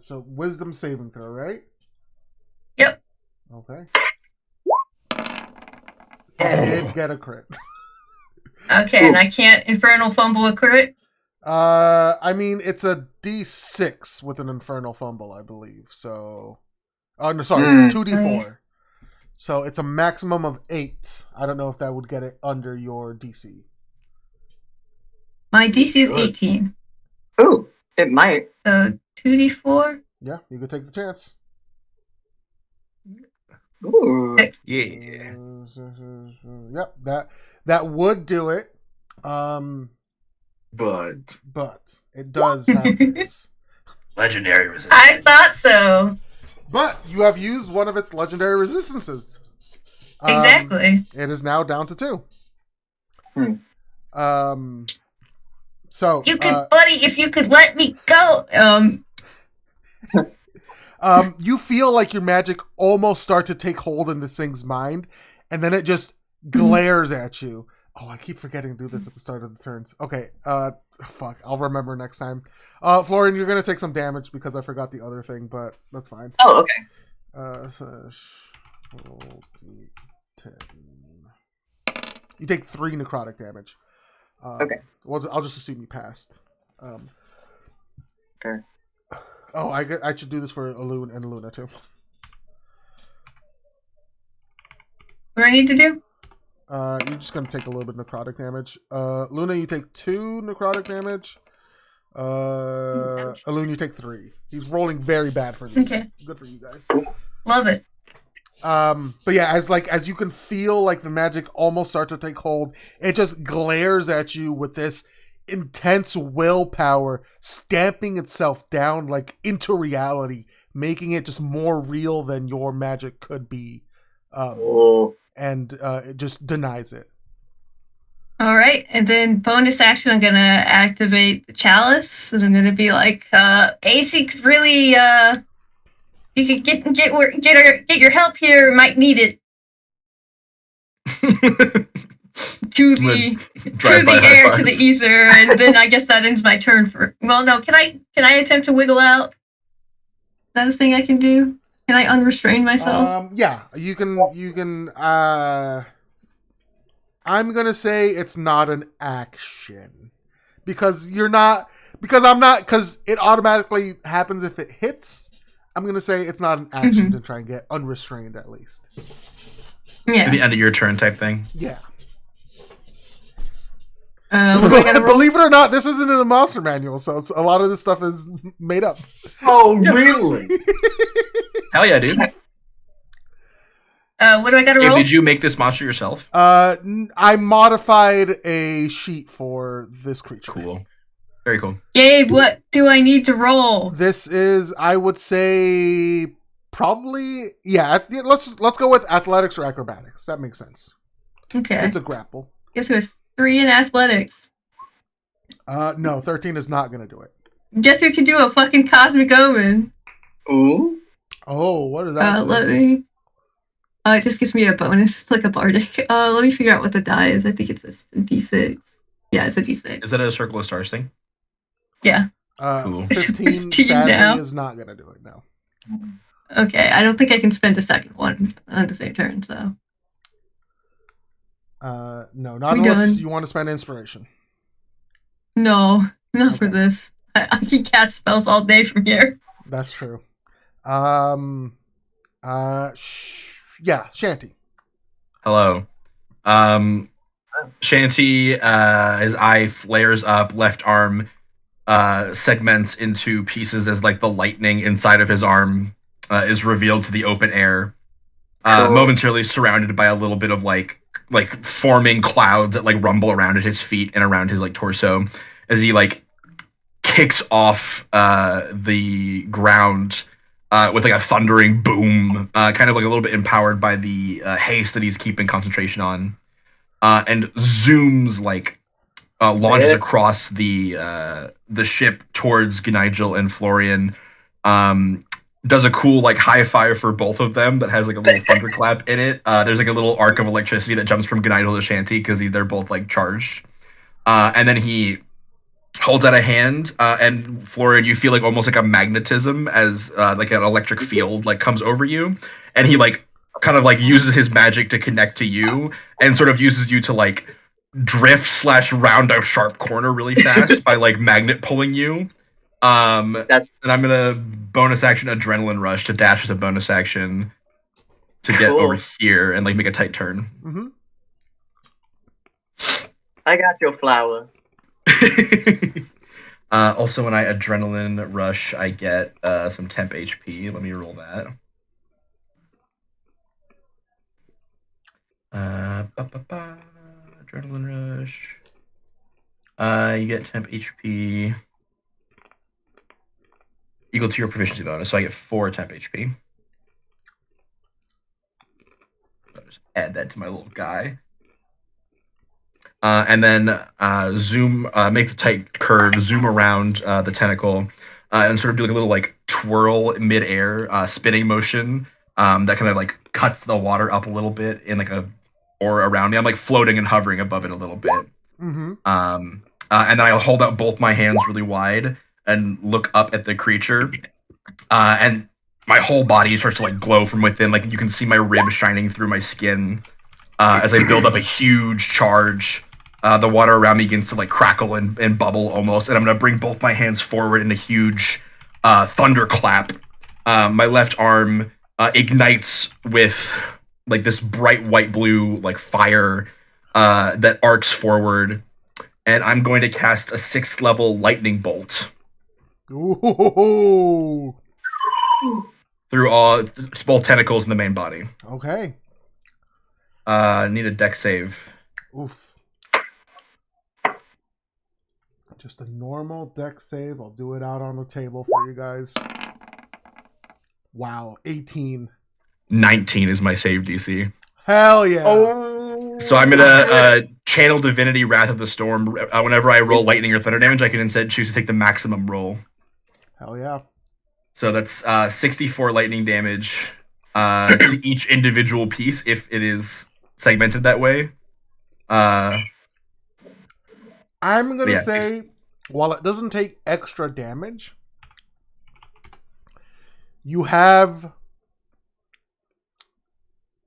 So wisdom saving throw, right? Yep. Okay. You did get a crit. Okay, and I can't Infernal Fumble a crit? I mean, it's a D6 with an Infernal Fumble, I believe. So, no, sorry, 2D4. So it's a maximum of 8. I don't know if that would get it under your DC. My DC is 18. Ooh, it might. So 2d4? Yeah, you could take the chance. Ooh. Yeah. Yep, that would do it. But But it does have this. Legendary resistance. I thought so. But you have used one of its legendary resistances. Exactly. It is now down to 2. Hmm. So You could, buddy, if you could let me go. You feel like your magic almost start to take hold in this thing's mind, and then it just glares at you. Oh, I keep forgetting to do this at the start of the turns. Okay, fuck, I'll remember next time. Florian, you're gonna take some damage because I forgot the other thing, but that's fine. Oh, okay. Roll D10. You take 3 necrotic damage. Okay. Well, I'll just assume you passed. Sure. Oh, I should do this for Alun and Luna too. What do I need to do? You're just gonna take a little bit of necrotic damage. Luna, you take 2 necrotic damage. Alun, you take 3. He's rolling very bad for these. Okay. Good for you guys. Love it. But yeah, as you can feel like the magic almost start to take hold, it just glares at you with this intense willpower, stamping itself down like into reality, making it just more real than your magic could be. And it just denies it. All right, and then bonus action, I'm gonna activate the chalice, and I'm gonna be like, AC could really, you could get your help here. Might need it. To the air, to the ether, and then I guess that ends my turn. Well, no, can I attempt to wiggle out? Is that a thing I can do? Can I unrestrain myself? Yeah, you can. I'm gonna say it's not an action because you're not. Because it automatically happens if it hits. I'm gonna say it's not an action to try and get unrestrained at least. Yeah. At the end of your turn type thing. Yeah. Believe it or not, this isn't in the monster manual, so a lot of this stuff is made up. Oh, really? Hell yeah, dude. What do I gotta roll? Did you make this monster yourself? I modified a sheet for this creature. Cool. Very cool. Gabe, what do I need to roll? This is, I would say, probably, yeah. Let's go with athletics or acrobatics. That makes sense. Okay. It's a grapple. Guess it was 3 in athletics. No, 13 is not going to do it. Guess who can do a fucking cosmic omen? Ooh. Oh, what is that? Let me. It just gives me a bonus. It's like a bardic. Let me figure out what the die is. I think it's a D6. Yeah, it's a D6. Is that a Circle of Stars thing? Yeah. Cool. 15 sadly now is not going to do it now. Okay, I don't think I can spend a second one on the same turn, so. No, not unless you want to spend inspiration. No, not for this. I can cast spells all day from here. That's true. Yeah, Shanty. Hello. Shanty, his eye flares up, left arm segments into pieces as like the lightning inside of his arm is revealed to the open air, momentarily surrounded by a little bit of like forming clouds that like rumble around at his feet and around his like torso as he like kicks off the ground with like a thundering boom, kind of like a little bit empowered by the haste that he's keeping concentration on, and zooms like launches across the ship towards Gnigel and Florian. Does a cool like high five for both of them that has like a little thunderclap in it. There's like a little arc of electricity that jumps from Gnigel to Shanty because they're both like charged. And then he holds out a hand, and Florian, you feel like almost like a magnetism as like an electric field like comes over you, and he like kind of like uses his magic to connect to you and sort of uses you to like drift / round a sharp corner really fast by like magnet pulling you. And I'm gonna bonus action adrenaline rush to dash as a bonus action to get over here and like make a tight turn. Mm-hmm. I got your flower. Also, when I adrenaline rush, I get some temp HP. Let me roll that. Adrenaline rush. You get temp HP equal to your proficiency bonus, so I get 4 temp HP. I'll just add that to my little guy. And then zoom, make the tight curve, zoom around the tentacle, and sort of do like a little like twirl mid-air spinning motion that kind of like cuts the water up a little bit in like a or around me. I'm like floating and hovering above it a little bit. Mm-hmm. And then I'll hold out both my hands really wide and look up at the creature. And my whole body starts to like glow from within. Like you can see my ribs shining through my skin as I build up a huge charge. The water around me begins to like crackle and bubble almost. And I'm going to bring both my hands forward in a huge thunderclap. My left arm ignites with like this bright white blue like fire that arcs forward. And I'm going to cast a 6th level lightning bolt. Ooh. Through all both tentacles in the main body. Okay. Need a dex save. Oof. Just a normal dex save. I'll do it out on the table for you guys. Wow, 18. 19 is my save DC. Hell yeah. Oh. So I'm gonna channel Divinity Wrath of the Storm. Whenever I roll lightning or thunder damage, I can instead choose to take the maximum roll. Hell yeah. So that's 64 lightning damage to each individual piece if it is segmented that way. I'm going to Yeah, say, while it doesn't take extra damage, you have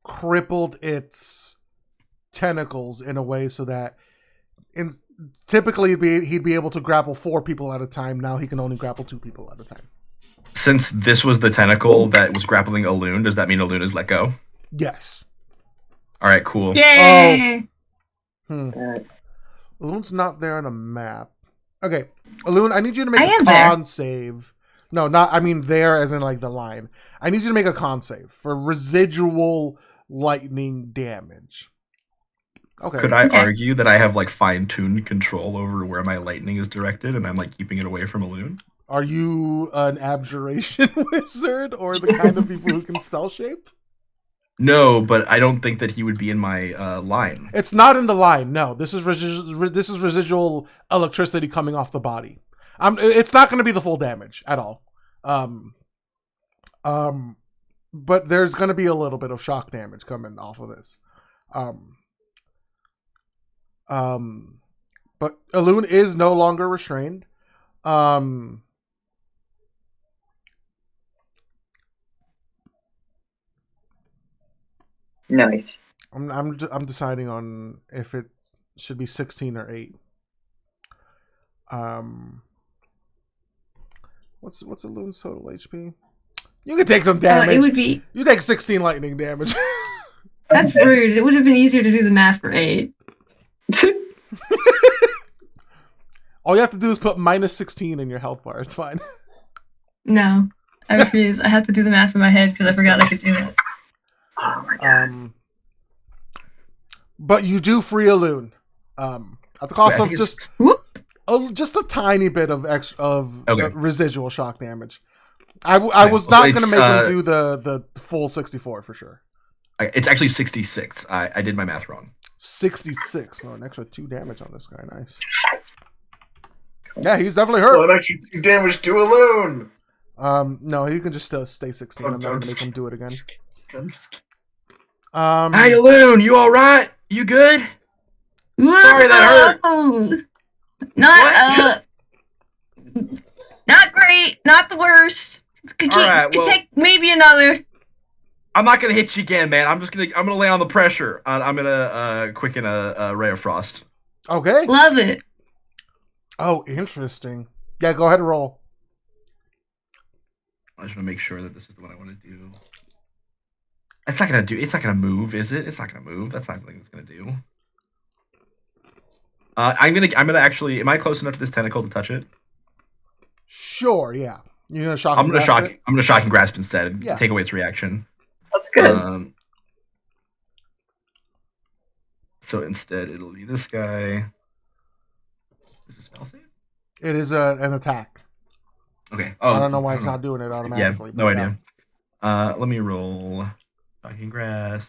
crippled its tentacles in a way so that typically he'd be able to grapple 4 people at a time. Now he can only grapple 2 people at a time. Since this was the tentacle that was grappling Alun, does that mean Alun is let go? Yes. All right, cool. Yay! Alun's not there on a map. Okay, Alun, I need you to make I a am con save. No, not, I mean there as in like the line. I need you to make a con save for residual lightning damage. Okay. Could I argue that I have like fine-tuned control over where my lightning is directed, and I'm like keeping it away from Alun? Are you an abjuration wizard or the kind of people who can spell shape? No, but I don't think that he would be in my line. It's not in the line. No, this is residual electricity coming off the body. It's not going to be the full damage at all. But there's going to be a little bit of shock damage coming off of this. But Alun is no longer restrained. Nice. I'm deciding on if it should be 16 or 8. What's Alun's total HP? You can take some damage. It would be. You take 16 lightning damage. That's rude. It would have been easier to do the math for 8. All you have to do is put minus 16 in your health bar. It's fine. No, I refuse. I have to do the math in my head because I forgot I could do that. Oh my god. But you do free Alun. At the cost of just a tiny bit of residual shock damage. I was not going to make him do the full 64 for sure. It's actually 66. I did my math wrong. 66. Oh, an extra 2 damage on this guy. Nice. Yeah, he's definitely hurt. Well, actually 2 damage to Alun. No, he can just stay 16. I'm not going to make him do it again. Hey, Alun, you all right? You good? Sorry that hurt. Not great. Not the worst. Could take maybe another. I'm not gonna hit you again, man. I'm gonna lay on the pressure. I'm gonna quicken a ray of frost. Okay. Love it. Oh, interesting. Yeah, go ahead and roll. I just want to make sure that this is the one I want to do. It's not gonna move, is it? It's not gonna move. That's not something it's gonna do. I'm gonna actually. Am I close enough to this tentacle to touch it? Sure. Yeah. You're gonna shock. I'm gonna shock and grasp instead. Yeah. Take away its reaction. That's good. So instead, it'll be this guy. Is it spell save? It is an attack. Okay. I don't know why it's not doing it Yeah, automatically. no idea. Let me roll. Talking grass.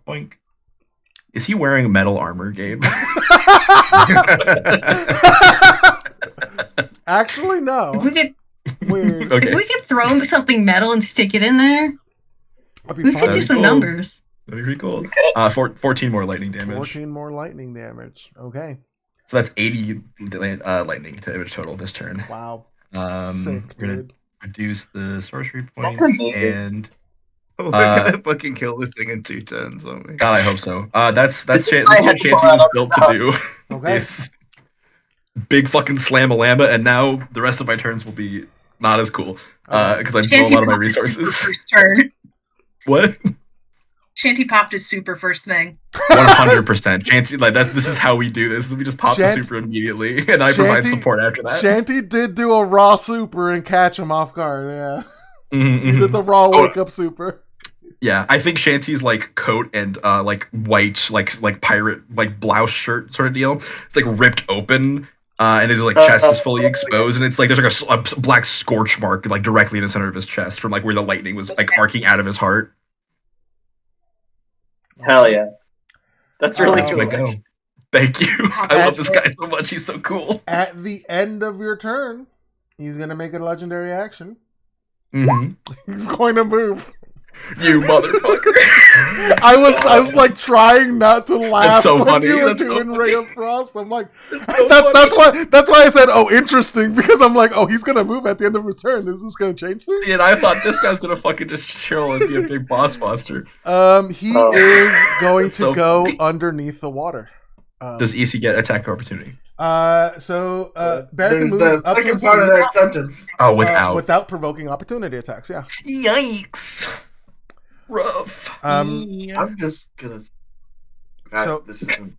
Boink. Is he wearing metal armor, Gabe? Actually, no. If we could, Weird. Okay. if we could throw something metal and stick it in there, That'd be we fun. could do That'd be some cool. numbers. That'd be pretty cool. 14 more lightning damage. 14 more lightning damage. Okay. So that's 80 lightning damage total this turn. Wow. Sick, Sick, we're gonna dude. reduce the sorcery point, That's amazing. and We're gonna fucking kill this thing in 2 turns, aren't we? God, I hope so. That's This is Shanty, why I what had to Shanty pull out was all built the to do. Okay. Is big fucking slam-a-lamba, and now the rest of my turns will be not as cool because I'm Shanty a lot of my popped his super resources. first turn. What? Shanty popped his super first thing. 100%. Shanty, like that. This is how we do this. We just pop the Shanty- super immediately, and I provide Shanty- support after that. Shanty did do a raw super and catch him off guard. Yeah. Mhm, He did mhm. the raw Oh. wake up super. Yeah, I think Shanty's like coat and like white like pirate like blouse shirt sort of deal. It's like ripped open, and his like chest is fully exposed, and it's like there's like a black scorch mark like directly in the center of his chest from like where the lightning was like arcing out of his heart. Hell yeah. That's really Um, That's where I cool. go. Thank you. I love this guy so much. He's so cool. At the end of your turn, he's going to make a legendary action. Mm-hmm. He's going to move. You motherfucker. I was like trying not to laugh so when funny. you were That's so doing funny. Ray of Frost. I'm like, so that's why I said, oh, interesting, because I'm like, oh, he's gonna move at the end of his turn. Is this gonna change things? And I thought this guy's gonna fucking just chill and be a big boss buster. He is going to So go funny. underneath the water. Does EC get attack opportunity? So Barry There's moves the up second to part of speed, that sentence. Oh, without. without provoking opportunity attacks. Yeah. Yikes. Rough. I'm just gonna. So- This isn't.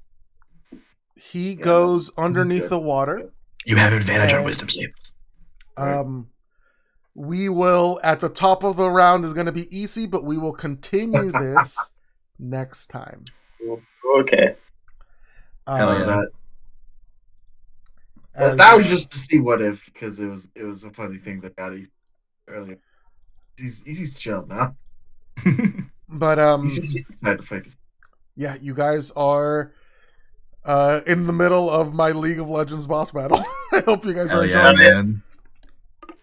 He Yeah, goes is underneath good. the water. You have advantage on And- wisdom saves. We will at the top of the round is going to be easy, but we will continue this next time. Okay. Hell yeah. That was just to see what if, because it was a funny thing that got easy earlier. He's chill now. But He's just excited to fight this. yeah, you guys are in the middle of my League of Legends boss battle. I hope you guys are Hell yeah, enjoying it. man.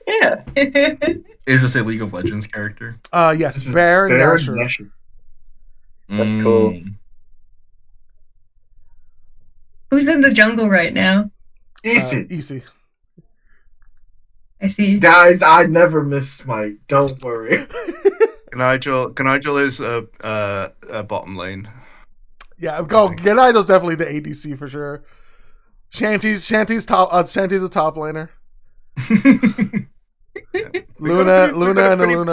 Yeah. Is this a League of Legends character? Yes, This is Baron Baron Nashor. Nashor. That's cool. Who's in the jungle right now? Easy. Easy. I see. Guys, I never miss Smite. Don't worry. Nigel is a bottom lane. Yeah, go. Genaido's definitely the ADC for sure. Shanty's top. Shanty's a top laner. Luna and Luna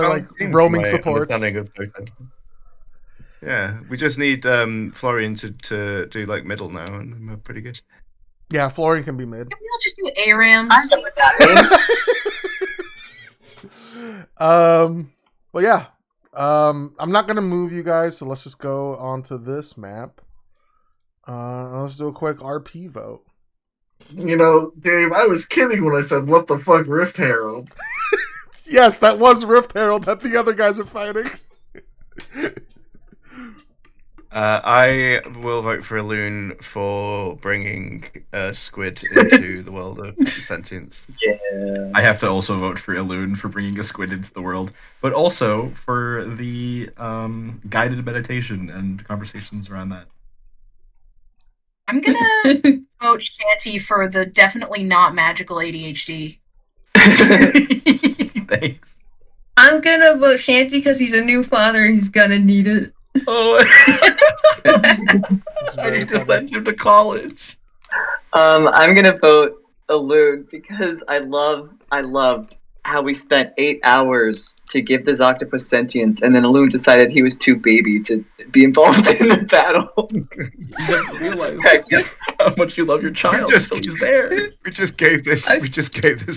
are like roaming supports. Yeah, we just need Florian to do like middle now, and we're pretty good. Yeah, Florian can be mid. Maybe I'll just do ARAMs. I'm done with that. But yeah, I'm not gonna move you guys, so let's just go on to this map. Let's do a quick RP vote. You know, Dave, I was kidding when I said, what the fuck, Rift Herald? Yes, that was Rift Herald that the other guys are fighting. I will vote for Elune for bringing Squid into the world of sentience. Yeah. I have to also vote for Elune for bringing a squid into the world, but also for the guided meditation and conversations around that. I'm gonna vote Shanty for the definitely not magical ADHD. Thanks. I'm gonna vote Shanty because he's a new father. He's gonna need it. Oh, I need to send him to college. I'm gonna vote Elude because I loved how we spent 8 hours to give this octopus sentience, and then Elude decided he was too baby to be involved in the battle. You never realize how much you love your child just- until he's there. We just gave this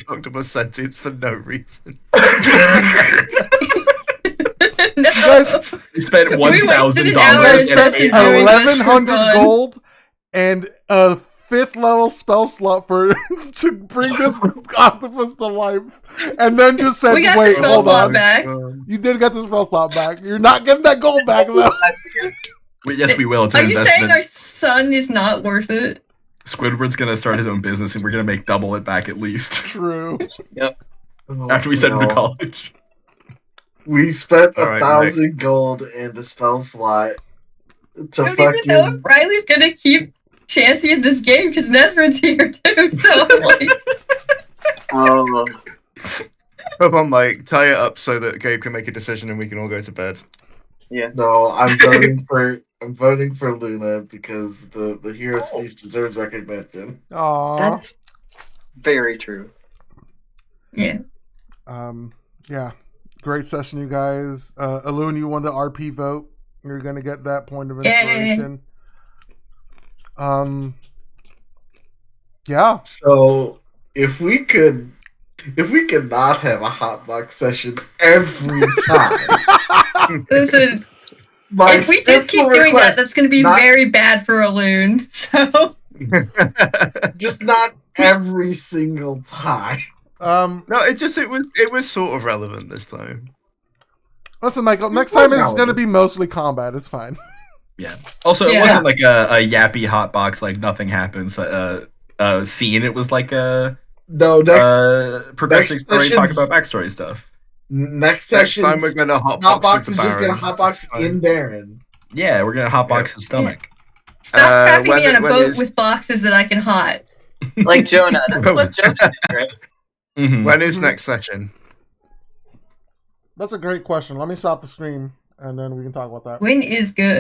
octopus sentience for no reason. No. You guys, We spent We wasted an $1,000 hour you guys in and spent session doing this for 1,100 fun. gold and a 5th level spell slot for to bring this octopus to life, and then just said, We got "Wait, the spell hold slot on, back. you did get the spell slot back. You're not getting that gold back though." Yes, we will. It's Are an you saying investment. our son is not worth it? Squidward's gonna start his own business, and we're gonna make double it back at least True. after we send him to college. We spent All right, 1,000 gold in the spell slot to I don't even know fucking. if Riley's gonna keep Chansey in this game because Nesrin's here too. So I'm like, Oh, Come on, Mike. Tie it up so that Gabe can make a decision and we can all go to bed. yeah. No, I'm voting for Luna because the hero speech deserves recognition. Aww. That's very true. yeah. Yeah. Great session, you guys. Alun, you won the RP vote. You're gonna get that point of inspiration. Yeah. So if we could not have a hotbox session every time. Listen, My if we do keep simple doing that, request, that's gonna be not- very bad for Aloon. So just not every single time. No, it was sort of relevant this time. Listen, Michael. Next was time it's relevant. gonna be mostly combat. It's fine. Yeah. Also, it Yeah. wasn't like a yappy hotbox, like nothing happens scene. It was like a No, progression next story, talking session's- about backstory stuff. next Next session, time we're gonna hotbox hotbox with is the just gonna Baron. hotbox in Baron. Yeah, we're gonna hotbox his stomach. stop trapping when me on a when boat is- with boxes that I can hot. Like Jonah. That's what Jonah did, right? Mhm. When is next session? That's a great question. Let me stop the stream, and then we can talk about that. When is good?